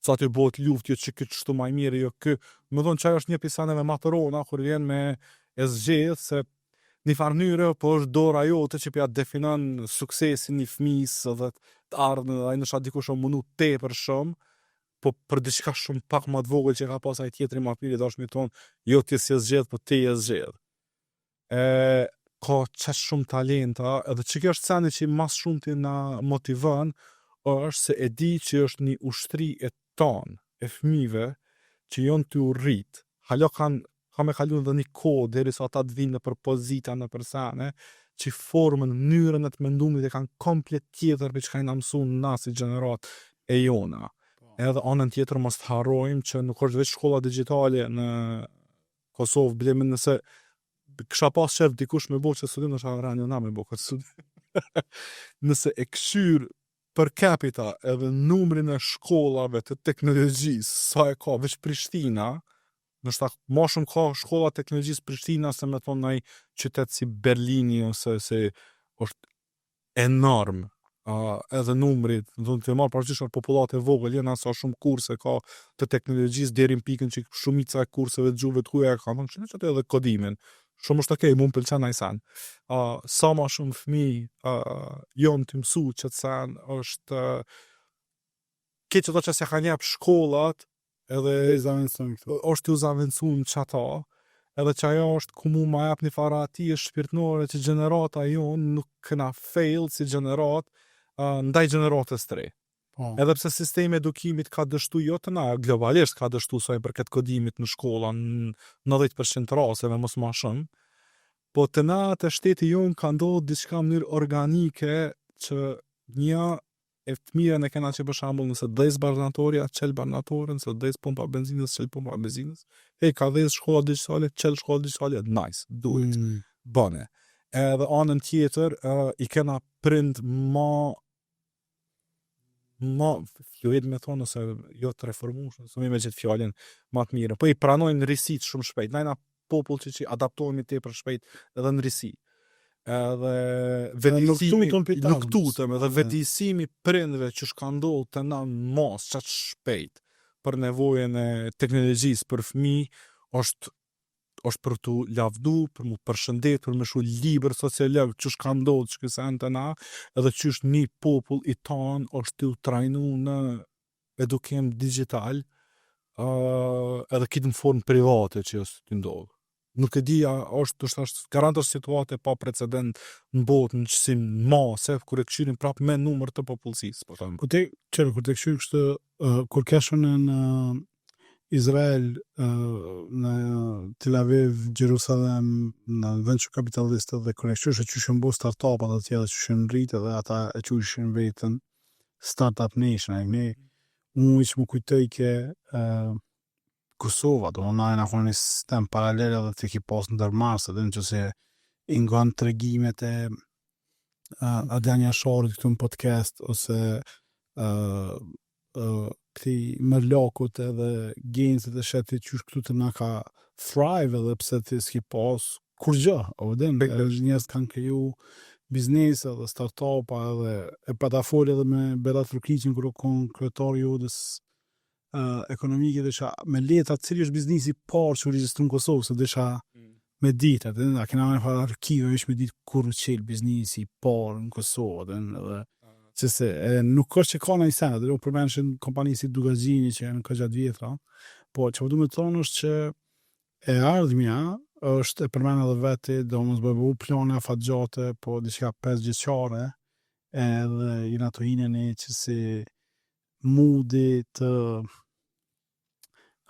Sa të bëhet luftë, jo që këtë çështu më mirë, jo kë. Më thonë çaj është një pisaneve më të rona kur vjen me e zgjedh se në farë mënyrë, po është dora jote që pja definon suksesin një fëmisë dhe të ardhmë, ai nësha dikush o mundu tepër shumë, po për diçka shumë pak më të vogël që ka pas ai tjetri më piri dashmi tonë, jo ti si e zgjedh, po ti e zgjedh. Ka çast shumë talenta, edhe që kjo është seni që mas shumë ti na motivon, është se e di që është një ushtri e tonë, e fëmive, që jonë të urrit, halo ka me kalu dhe një kohë, deri sa ata të vinë në për pozita në përsane, që formën, mënyrën e të mendumit e kanë komplet tjetër për që ka i në mësu në nasi gjenerat e jona. Edhe anën tjetër mos të harrojmë që nuk është veç shkolla digitale në Kosovë, blemin nëse kësha pas qef dikush me bo që studim, nësha ranjo na me bo këtë studim. Nëse e këshyr per capita edhe numrin e shkollave të teknologjisë, sa e ka veç Prishtina, nështë ma shumë ka shkolla teknologjisë Prishtina se me thonë nëj qytet si Berlini ose se është enorm, edhe numrit, do të marrë paraqysh popullat e vogël, janë sa shumë kurse ka të teknologjisë deri në pikën që shumica e kurseve të gjuhëve të huaja ka, thonë që edhe kodimin. Shumë është okej, mu më pëlqen ai sen. Sa ma shumë fëmijë jonë të mësu që të sen është këtë që se kanë jep shkollat edhe është t'u zavendësun që ata, edhe që ajo është ku mu ma jep një fara ati e shpirtnore që gjenerata jonë nuk këna fail si gjenerat ndaj gjeneratës të re. Edhe pse sistemi edukimit ka dështu jo të na, globalisht ka dështu sojnë për këtë kodimit në shkolla në 90% raseve, mos ma shumë, Po të na të shteti jonë ka ndodhur diçka në mënyrë organike që një e fëmijën e kena që për shembull nëse dhes barnatorja, çel barnatorën, nëse dhes pompa benzinës, çel pompa benzinës. Ka dhes shkolla digjitale, çel shkolla digjitale, nice, do it. Bane. Edhe anën tjetër i kena prind ma fluid me thonë ose jo të reformueshëm, s'u me gjithë fjalën ma të mirë. Po i pranojnë risit shumë shpejt. Najna popull që adaptohemi tepër shpejt edhe në risi. Edhe vetëdijsimi nuk tutem edhe vetëdijsimi prindve që shka ndodhur të na mos çaq shpejt për nevojën e teknologjisë për fëmijë është për tu lavdu, për mu përshëndet, për me shu liber sociolog që shka ndodhë që kësën të na, edhe që është një popull i tanë është të trajnu në edukim digital, edhe kitë në formë private që është të ndodhë. Nuk e dija, është garantër situate pa precedent në botë në qësim mase, kur e këshyrin prapë me numër të popullsisë. Kur te këshyrin kështë, kur keshën në Izrael, në Tel Aviv, Jerusalem, në vend që kapitalistë dhe kur e këshyrin që shën bo start-upat dhe tjede që shën rritë dhe ata e që shën vetën start-up nation. Unë që më kujtoj ke Kosova, do në najnë akon një sistem paralele dhe të ki pas në dërmarsë, dhe në që se ingon të regimet e Adrian Jasharit këtu në podcast, ose këti mërlakut edhe genësit e shetit që këtu të na ka thrive edhe pse të s'ki pas kur gjë, njës kanë kriju biznese edhe start-upa edhe e patafol edhe me Berat Rukiqin kërë konë kryetar jodës ekonomike dhe isha me letra cili është biznesi parë që u regjistru në Kosovë, se dhe isha me ditë, a kena me para arkive, ish me ditë kur qelë biznesi parë në Kosovë, dhe që se nuk është që ka në i senë, dhe u përmenëshin kompani si Dugazini që janë këgjat vjetra, po që du me thonë është që e ardhmja është e përmenë edhe veti, do mësë bëjbu plane afatgjate, po diçka 5 gjithqare, edhe jena të hineni që si mudi të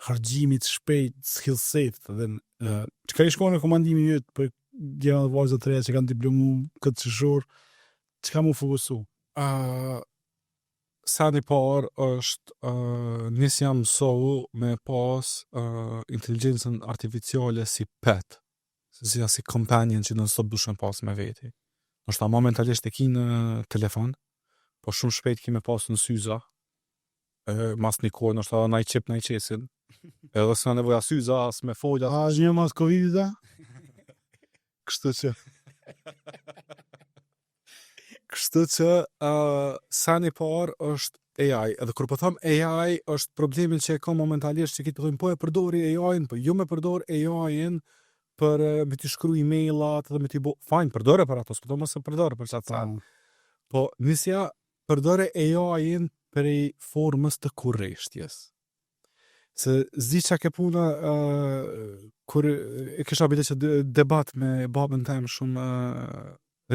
hargjimit shpejt, skillset, dhe që ka i shkone komandimi jëtë, për djema dhe vajzë të reja që kanë diplomu këtë qëshur, që ka mu fokusu? Sa një parë është njës jam mësohu me pas inteligencën artificiale si pet, si companion që nësot dushën pas me veti. Nështë ta momentalisht e ki në telefon, po shumë shpejt ki me pas në syza, mas një kohë nështë ta naj qip naj qesin, edhe së në nevoja syza, as me folja. A është një mas Covid-a? Kështu që sa një parë është AI, edhe kur po thom AI është problemin që e ka momentalisht që kitë përdojnë, po e përdori AI-in, po jo me përdor AI-in për me t'i shkru e-mailat dhe me t'i bo, fajn, përdore për ato, s'po të mos e përdore për qatë sen. Po nisja përdore AI-in për i formës të kurreshtjes. Se zdi që ke puna, kur e kisha bile që debat me babën tem shumë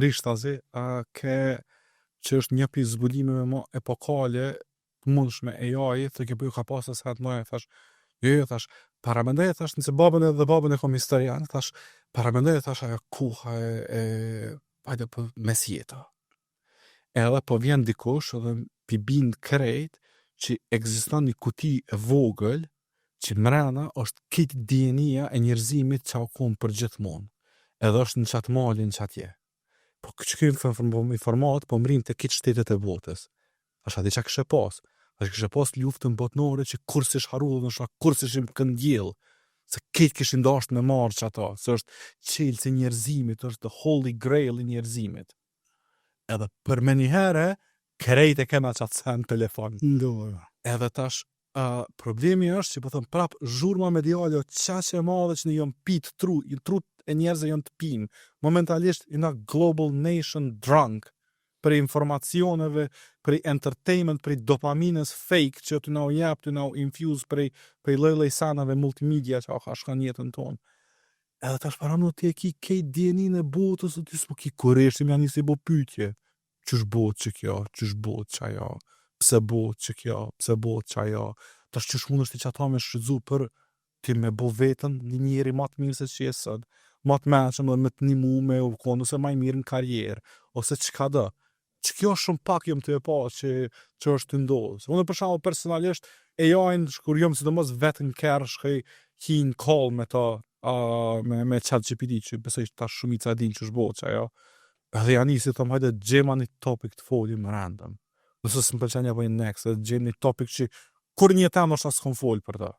rishtazi, që është një për zbulimeve më epokale të mundsh me AI, të ke bëju ka pasë se atë noja, thash, thash, paramendaj, thash, nëse babën e dhe babën e kom historian, thash, paramendaj, thash, ajo kuha pajde për mesjeta. Edhe po vjen dikush edhe pi bind krejt që ekziston një kuti e vogël që mrena është kitë DNA e njerëzimit që akon për gjithmonë. Edhe është në qatë malin që atje. Po që këmë informat, po mrim të kitë shtetet e botës. Asha di që kështë pas. Asha kështë pas luftën botnore që kur si shharu dhe nësha kur si shim këndjel. Se kitë kështë ndasht me marë që ata. Se është qelë si njerëzimit, është the holy grail i njerëzimit. Edhe për me njëhere, krejt e kena që atë sen telefon. Edhe tash, problemi është që po thëmë prap zhurma mediale o qaqe madhe që në jom pit trut e njerëzë janë të pinë. Momentalisht jena global nation drunk për informacioneve, për entertainment, për dopaminës fake që të na u jep, të na u infuse për lëjlej sanave multimedia që ka shkan jetën tonë. Edhe tash para në të ki kejt djenin e botës të të s'po ki koreshtim janë njësi bo pytje. Qësh bot që kjo, qësh bot që ajo, pse bot që kjo, pse bot që ajo. Tash qësh mund është i që ata me shqydzu për ti me bo vetën një njeri matë mirë se që jesën. më të mëshëm dhe me të ndihmu me u konë ose më i mirë në karrierë ose çka do. Që kjo shumë pak jam të e pa që është të ndodhë. Unë për shembull personalisht AI-n kur jam sidomos vetë në kerr shkoj hin call me ta me ChatGPT që besoj tash shumica e din që është boça ajo. Edhe ja nisi thom hajde gjema një topic të folim random. Nëse s'm pëlqen ja bëj next, edhe gjem një topic që kur një temë është s'kam fol për ta.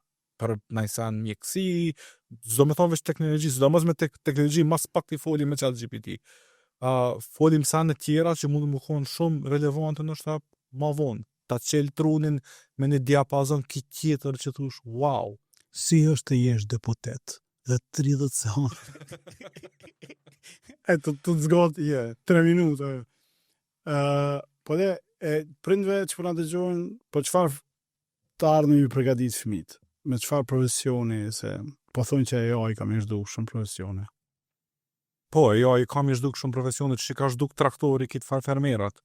Për najsan mjekësi, çdo më thonë veç teknologji, sidomos me teknologji mas pak të folim me ChatGPT. Folim sa në tjera që mund të më konë shumë relevante ndoshta më vonë. Ta qel trunin me një diapazon këtë tjetër që thush, wow. Si është të jesh deputet dhe 30 sekonda. E të zgjat 3 minuta. Po dhe prindve që po na dëgjojnë, po çfarë të ardhmë ju përgatit fëmijët? Me çfarë profesioni se po thonë që AI ka më zhduk shumë profesione. Po, AI ka më zhduk shumë profesione që ka zhduk traktori këtë farfermerat.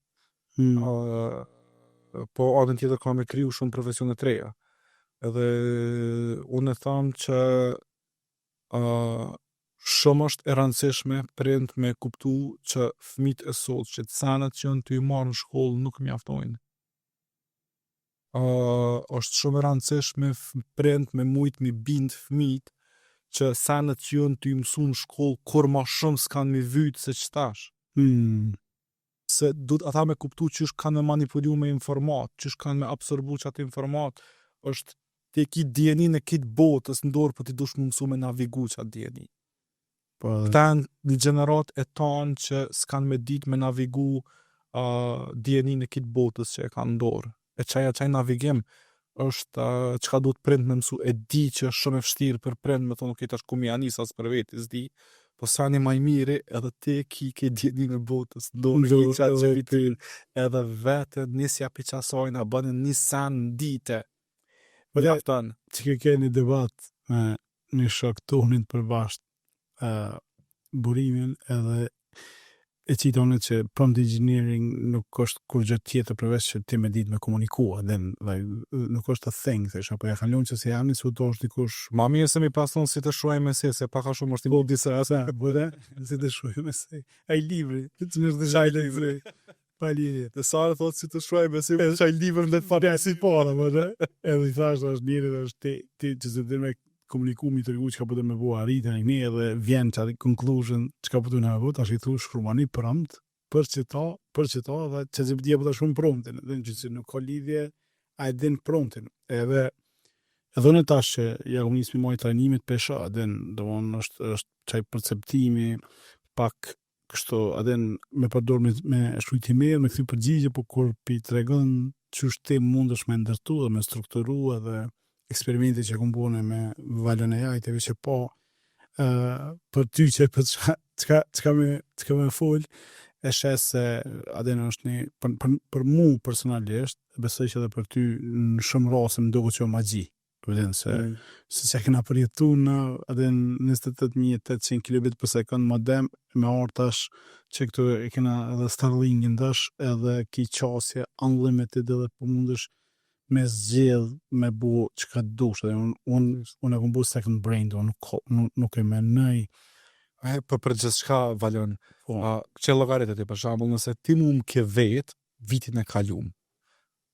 Po adën tjetër ka me kriju shumë profesione të reja. Edhe unë e thamë që shumë është e rëndësishme prind me kuptu që fëmijët e sot që të sanat që janë të i marrë në shkollë nuk mjaftojnë. Është shumë e rëndësishme prind me mujt mi bind fëmijët që sanat që janë të i mësu në shkollë kur ma shumë s'kanë mi vytë se qëtash. Se duhet ata me kuptu që është kanë me manipulu me informat, që është kanë me absorbu që atë informat, është të e kitë djeni në kitë botës në dorë për t'i dush më mësu me navigu që atë djeni. Këta një gjenerat e tanë që s'kanë me dit me navigu djeni në kitë botës që e kanë dorë. E qaj navigim është çka duhet prind me mësu, e di që është shumë e vështirë për prind me thonë këtë është ku mi anis as për vetë, s'di, po sa një maj miri edhe te ki ke djeni me botës, edhe vetë nisja për qasajna, bënë një sen në dite. Që ke një debat me një shok tonin për bashkë burimin edhe e citonet që prompt engineering nuk është kur gjë tjetër përveç që ti me ditë me komunikua, nuk është a thing, thesh, apo ja kanë lënë që se janë su dosh dikush. Ma mirë se mi pason si të shuaj me se paka shumë është i bërë disa asa. Bëre, si të shuaj me se. Ai libri, që më është dhe shaj libri. Pa lidhje. Dhe Sara thotë si të shuaj me se shaj libri në të fare si para, bëre. Edhe i thash është njëri dhe është ti që se të me komuniku mi të regu që ka pëtë me bua arritën e një edhe vjen që ati conclusion që ka pëtë në e vëtë, ashtë i thu shkrumani prompt për që ta dhe që zë pëtje pëtë shumë promptin, edhe në që si nuk ka lidhje a e din promptin, edhe në tash që ja kom njësmi mojë trajnimit pesha, edhe në është qaj perceptimi pak kështu, edhe me përdor me shkujtimir, me këthy përgjigje, po kur pi të regën që është ti mund është me ndërtu dhe me strukturu edhe eksperimenti që kom bune me valën e jajteve që po për ty që për çka me fol e shes se adene është një për mu personalisht besoj që edhe për ty në shumë rase më dogo që o magji se që kena përjetu në adene 28.800 kilobit për sekund modem me ortash që këtu e kena edhe Starlink ndash edhe ki qasje unlimited edhe për mundësh me zgjedh me bu që ka dush dhe unë e kom bu second brain nuk e me nëj për gjithë shka valon që logarit e ti për shambull nëse ti mu më ke vet vitin e kalum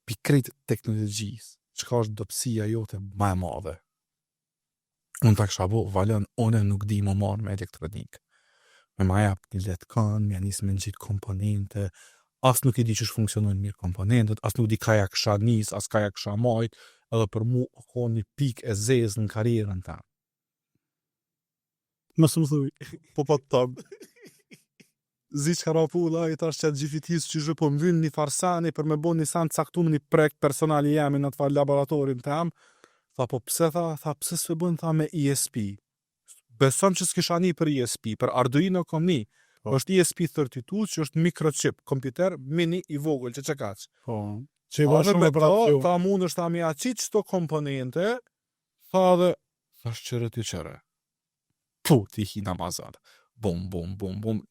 pi krejt teknologjis që ka është dopsia jote ma e madhe unë ta kësha bu valon unë nuk di më marrë me elektronik me ma jap një letkan me janis me në gjitë komponente as nuk i di që funksionojnë mirë komponentët, as nuk di kaja kësha nis, as kaja kësha majt, edhe për mu ka një pik e zezë në karierën ta. Mësë më thuj. Po të tëmë. Zi që ka rapula, i tash që GPT-së që zhë po më vynë një farsani për me bo një sanë caktumë një projekt personali jemi në të farë laboratorin të jam, tha po pse pse së bënë tha me ESP. Beson që s'kisha një për ESP, për Arduino kom një. Është ESP32 që është microchip, kompjuter mini i vogël që kaq. Po. Që i bashkë me operacion. Ta mund është ta mi aqit qëto komponente, tha dhe, thash qërë ty qërë. Tu, ti hi namazat. Bum.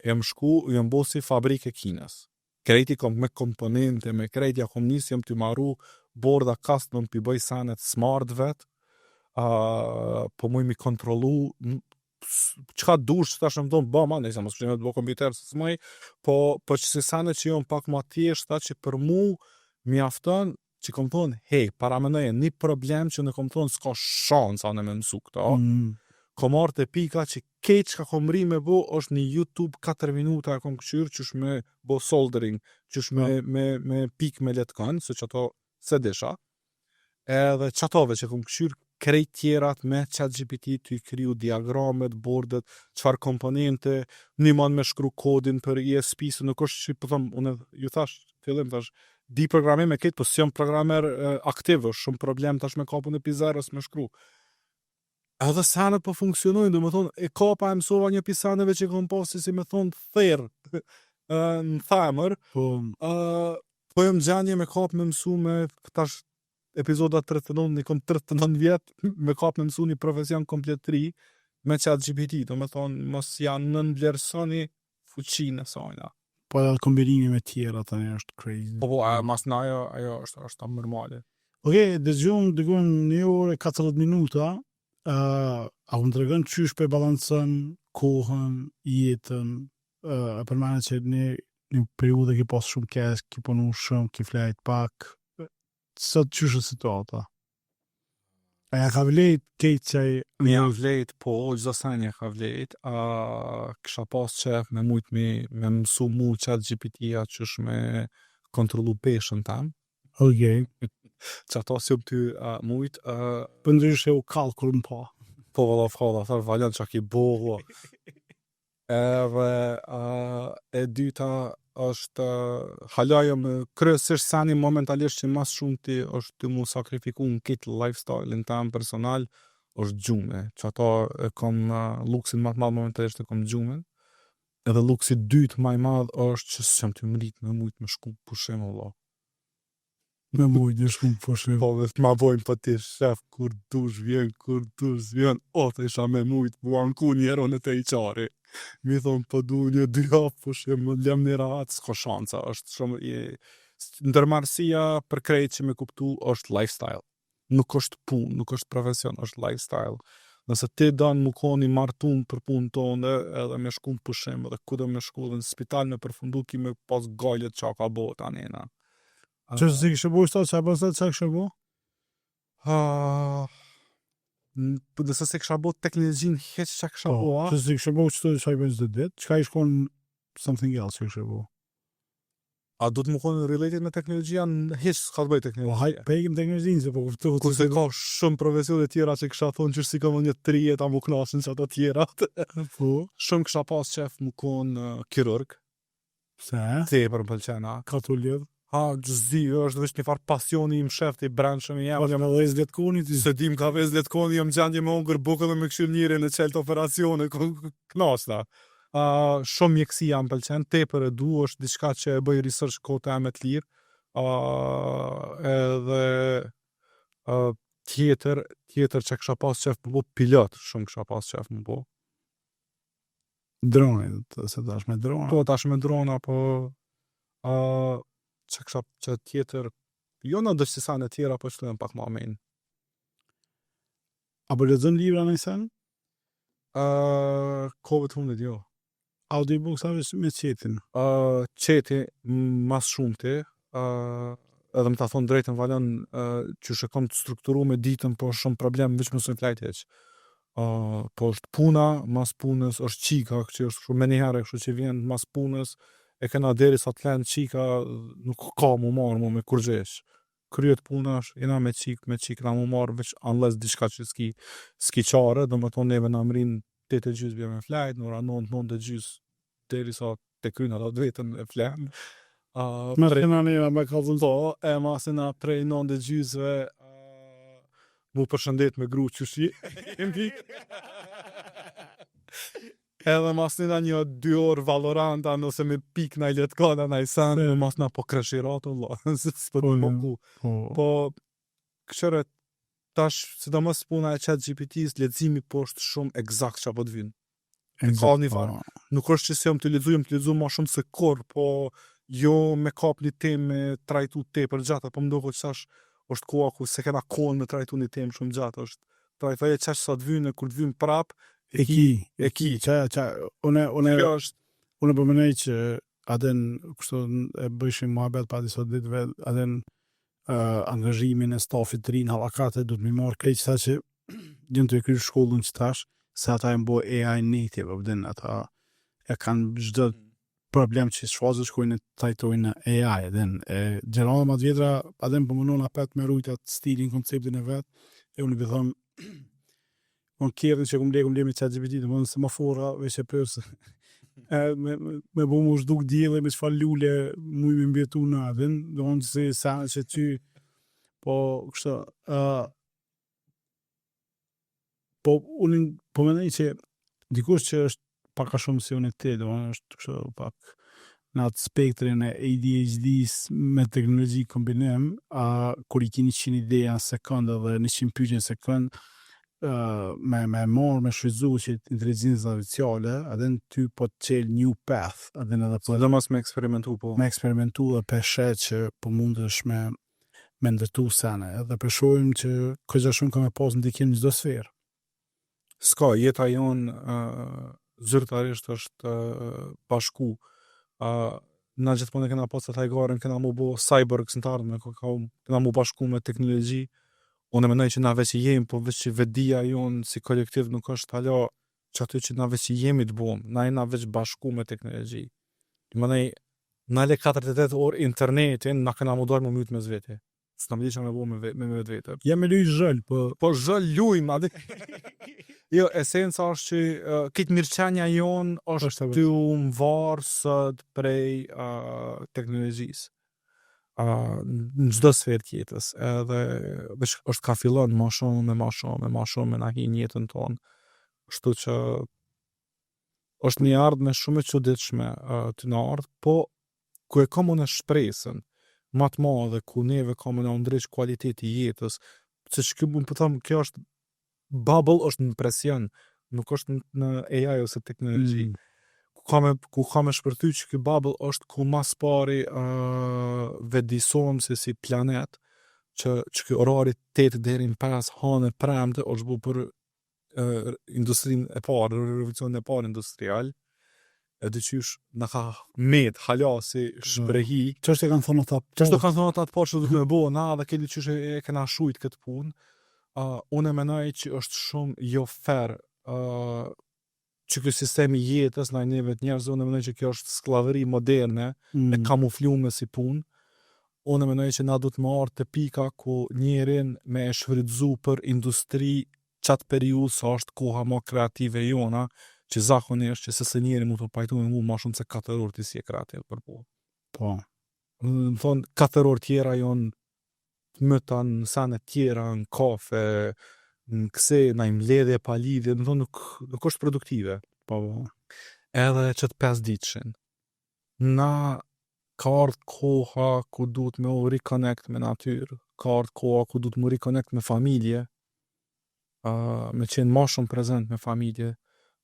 Jem shku, jem bo si fabrike Kinës. Krejti kom me komponente, me krejti kom njës jem të maru borda custom pi bëj sanet smart vet, po muj mi kontrolu çka dush tash më thon bë ma, nëse mos shkojmë të bëj kompjuter se s'moj, po që se sane që jon pak më thjeshta që për mu mjafton që kom thon, hey, para menoje një problem që në kom thon s'ka shansa në me mësu këto. Kom ardhur te pika që keq çka kom rri me bo është një YouTube 4 minuta e kom kqyr qysh me bo soldering, qysh me pik me letkën, se që ato se desha. Edhe qatove që kom kqyr krejt tjerat me ChatGPT të i kriju diagramet, bordet, çfarë komponente, nimon me shkru kodin për ESP, se nuk është që po them, unë ju thash, fillim thash, di programim e këtë, po si jam programer aktiv, është shumë problem tash me kapun e pizarës me shkru. Edhe sanet po funksionojnë, do me thonë, e kapa e mësova një pisaneve që kom pasi si me thonë therë në thamër, po jam gjanje me kap me mësu me tash epizoda 39, një kom 39 vjet, me kap me mësu një profesion komplet tri me ChatGPT, do me thonë, mos janë nënvlerësoni fuqinë e sajna. Po edhe kombinimi me tjera tani është crazy. Po, mas në ajo është normale. Okej, dëgjojmë dikun 1 orë e 40 minuta, a unë të regën qysh për balancën kohën, jetën, përmane që një periudhe ki pas shumë kesh, ki punu shumë, ki flejt pak, sot qysh është situata? A ja ka vlejt kejt qaj... Mi ja vlejt, po, gjdo sajnë ja ka vlejt, kisha pas qef me mujt me mësu mu ChatGPT-a qysh me kontrolu peshën tam. Okej. Që ato si ty mujt... Për ndryshe u kalkull më pa. Po, valla, thar valjan që ki bohlo. Edhe e dyta është halajo me kryesisht sani momentalisht që mas shumë ti është të mu sakrifiku në kitë lifestyle-in tam personal është gjume, që ato e kom luksin më të madh momentalisht e kom gjumen, edhe luksi dytë më i madh është që s'jam të mrit me mujt me shku pushim valla. Me mujt me shku pushim. Po dhe t'ma bojnë po ti shef kur dush vjen, o të isha me mujt buan ku njero në te i qari. Mi thonë, po du një 2 hap, pushim, më lem një rahat, s'ka shansa, është shumë, ndërmarësia për krejt që me kuptu është lifestyle. Nuk është pun, nuk është profesion, është lifestyle. Nëse ti dan mu koni martun për punë tonë, edhe me shku në pushim, edhe ku do me shku, dhe në spital me përfundu ki me pas gajlet qa ka bo tanina. Që se kështë bo ishta, që e pasat që kështë bo? Nëse se kësha bo teknologjin heq që kësha bo, Që se kështë bo që të qaj bëjnë zë dit, që ka i shkon something else që kështë bo? A du të më konë related me teknologjia në heq s'ka të bëj teknologjia? Pejkim teknologjin, se po këftu... Kurse ka shumë profesione tjera që kësha thonë që si ka më një 3 jeta mu knashin që ato tjera. Shumë kësha pas qef mu konë kirurg. Se? Te për më pëlqena. Ka të lidh? Gjëzdi, është vështë një farë pasioni im shefti, brendshëm i jemë. Jam edhe 20 koni ti. Se dim ka 20 koni, jam gjendje me ongër bukë dhe me këshyr njëri në qeltë operacione, knasta. Shumë mjekësia më pëlqen, tepër e du, është diçka që e bëj research kohët e me të lirë. Edhe tjetër që kësha pas qef më bo, pilot, shumë kësha pas qef më bo. Droni, se tash me drona. Po, tash me drona, po... që kësha që tjetër, jo në dështisane tjera, po që të pak ma menë. Apo lexon libra në sen? Kove të hundit, jo. Audiobooks apo me qetin? Qeti, mas shumëti, edhe më ta thonë drejtën valën, që shë kom të strukturu me ditën, po shumë problem, veç më së në flajt heq. Po është puna, mas punës, është qika, që është shumë me njëherë, kështu që vjen mas punës, e kena deri sa të lenë qika, nuk ka mu marë mu me kurgjesh. Kryet punash, jena me qik na mu marë, veç unless diçka që s'ki qare, do më tonë neve na mërin 8:30 bje me flajt, në ora 9:30 deri sa të kryna da dvetën e flenë. Me rrina neva me kalzën. Po, e masina prej 9:30 mu përshëndet me gru qëshi. Edhe masnina një 2 orë Valoranta, nëse me pik na i letkana na i sanë, masna po kreshirato, po këshëre tash, si do mos puna e ChatGPT-s, leximi po është shumë eksakt që po të vinë. Ka një farë. Nuk është që se jam të lexu ma shumë se kur, po jo me kap një temë me trajtu te për gjatë, po më do që tash është koha ku se kena kohën me trajtu një temë shumë gjatë, është trajtoje qash sa të vynë, kur të vynë prap, E ki. Unë Kjo është po mendoj që aden kështu e bëshim muhabet pa disa ditëve, aden angazhimin e stafit të rinë hallakate du të mi marrë krejt sa që gjën të e kryr shkollën që tash, se ata e mbo AI native, vëdin, ata e kanë çdo problem që shfazët shkojnë e tajtojnë në AI, edhen, gjerana ma të vjetra, adem për mënon apet me rujt atë stilin, konceptin e vetë, e unë i thëmë, unë kjerën që këmë le me ChatGPT, të mënë semafora, veç e përsë, me bo më shduk djele, me qëfar lule, mu i me mbjetu në adhen, do në që sa që ty, po, kështë, po, unë, po mendoj që, dikush që është paka shumë si unë e ti, do në është kështë pak në atë spektrin e ADHD-s me teknologji kombinim, kur i ki 100 ideja në sekundë dhe 100 pyetje në sekundë, me marrë me shfrytzu që inteligencë artificiale, adhen ty po të qelë new path, adhen edhe po dhe mas me eksperimentu, po. me eksperimentu dhe peshe që po mundesh me ndërtu sene, edhe përshojmë që këgja shumë ka me pas ndikim në çdo sferë. Ska, jeta jonë zyrtarisht është bashku. Na gjithmonë kena pas të tajgaren, kena mu bo cyborgs në të ardhme, kena mu bashku me teknologji. Unë e mendoj që na veç i jemi, po veç që vedia jonë si kolektiv nuk është hala që aty që na veç i jemi të bom, na jena veç bashku me teknologji. Të mendoj, na le 48 orë internetin, na kena mu dojnë mu mytë me zveti. Së në më di që me bo me vetë vete. Jam e luj zhëll, po... Po zhëll lujmë, adi... Jo, esenca është që këtë mirëqenja jonë është të më varë sët prej teknologjisë. Në çdo sferë tjetës, edhe është ka fillon ma shumë me na hi njëtën tonë. Kështu që është një ardhme shumë e çuditshme të në ardhë, po ku e kam unë shpresën ma të madhe, ku neve kam unë ndryq kualiteti jetës, që që kjo është bubble është në presion, nuk është në AI ose teknologji. Ku ka me shpërthy që kjo bubble është ku mas pari vedisohem se si planet, që kjo orari 8 deri në 5 hanë e premte është bu për industrinë e parë, revolucionin e parë industrial, edhe qysh në ka med, hala si shprehi. Qështë e kanë thonë ata? Qështë kanë thonë ata të parë që du të me bo, na dhe kelli qysh e kena shujt këtë punë. Unë e menaj që është shumë jo fair që kjo sistemi jetës në njëve të njerëzë, unë e menaj që kjo është sklavëri moderne e kamuflume si punë. Unë e menaj që na du të marrë të pika ku njerin me e shfrydzu për industri qatë periud sa është koha ma kreative jona, që zakonisht që se njeri mu të pajtu me mu ma shumë se 4 orë të si e kreativ për po. Po. Më thonë 4 orë tjera jonë mëta në sane tjera, në kafe, në këse, në imledhje, pa lidhje, më thonë nuk është produktive. Po. Edhe që të 5 ditëshin. Na ka ardhë koha ku du të me u reconnect me natyrë, ka ardhë koha ku du të me reconnect me familje, me qenë ma shumë prezent me familje.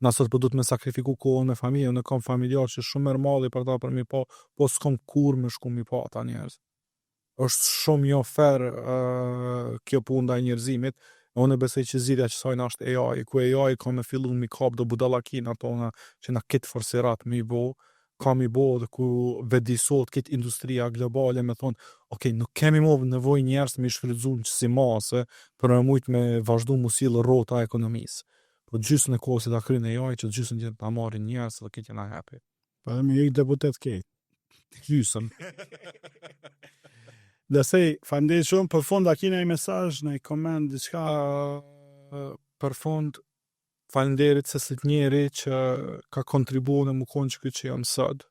Nësot për du të me sakrifiku kohën me familje, në kam familjar që shumë mërmali për ta për mi pa, po s'kom kur me shku mi pa ata njerëz. Është shumë jo fair kjo punë ndaj njerëzimit, unë e besoj që zgjidhja që sajnë është AI, ku AI ka me fillu mi kap do budallakina tona që na kitë forsirat me i bo, ka mi bo dhe ku vedisot kitë industria globale me thonë, ok, nuk kemi mo nevoj njerëz me i shfrytzu në që si mase për me mujt me vazhdu musilë rrota ekonomisë. Po gjysën e kohës e da krynë e AI që gjysën që ta marrin njerëz dhe këtë jena happy. Po dhe me jek deputet kejt. Gjysën. Dhe sej, fandej shumë, për fund a kina i mesazh në i komend, diçka? Për fund, falenderit se slit njeri që ka kontribu në më konë që këtë që jam sëd.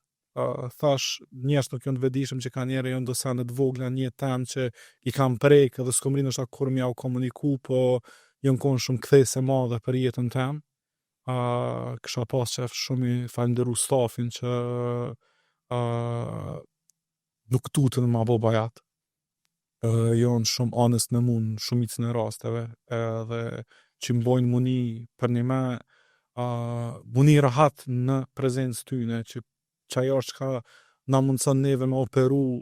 Thash, njerës nuk jonë të vedishëm që ka njerë jonë dosanet vogla, një tem që i kam prejkë dhe s'kom rinë është akur mja u komuniku, po jonë konë shumë kthese madhe për jetën tem. Kësha pas qef shumë i falenderu stafin që nuk tutën ma bo bajat. Jonë shumë honest me mund, shumicën e rasteve, edhe që mbojnë muni për një me muni rahat në prezencë tyne, që ajo është ka na mundëson neve me operu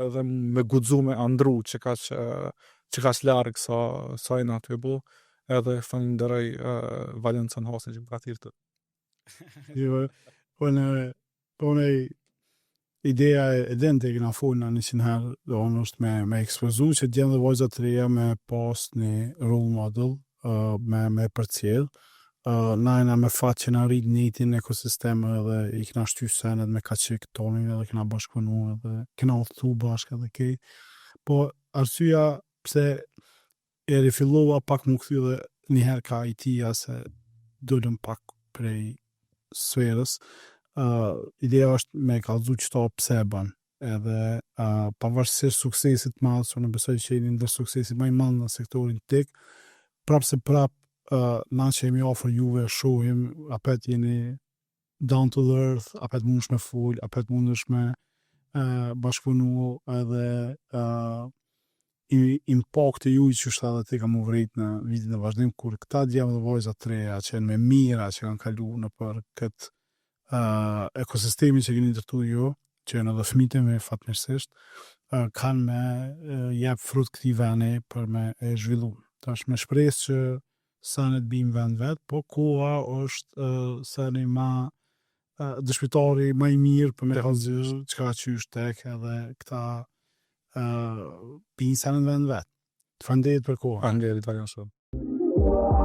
edhe me gudzu me andru që ka largë sa e na të bo. edhe falenderoj Valën Canhasin që më ka thirrë të. Jo, unë ideja e dente që na folna 100 herë, do është me ekspozu që djemë dhe vojzat të reja me pas një role model, me përcjell. Najna me fat që na rrit njëtin ekosistem edhe i kena shty senet me kaqik tonin edhe kena bashkëpunu edhe kena udhëtu bashkë edhe kej. Po arsyeja pse e rifillova pak më kthy dhe njëherë ka IT-ja se dolëm pak prej sferës. Ideja është me kallëzu qëto pse e bën. Edhe pavarësisht suksesit madh, unë besoj që jeni ndër suksesit më i madh në sektorin tek, na që jemi ofër juve shohim, apet jeni down to the earth, apet mundesh me fol, apet mundesh me bashkëpunu edhe impakti juaj që është edhe ti ka mu vrit në vitin e vazhdim, kur këta djemë dhe vojzat të reja që janë me mira që kanë kalu në për këtë ekosistemi që keni ndërtu ju, që janë edhe fëmijët me fatmirësisht, kanë me jep frut këtij veni për me e zhvillu. Tash me shpresë që sanet bim vend vet, po koha është sani ma dëshmitari më i mirë për me kallëzu çka qysh tek edhe këta pinë sanet vend vet. Faleminderit për kohën. Faleminderit Valën shumë.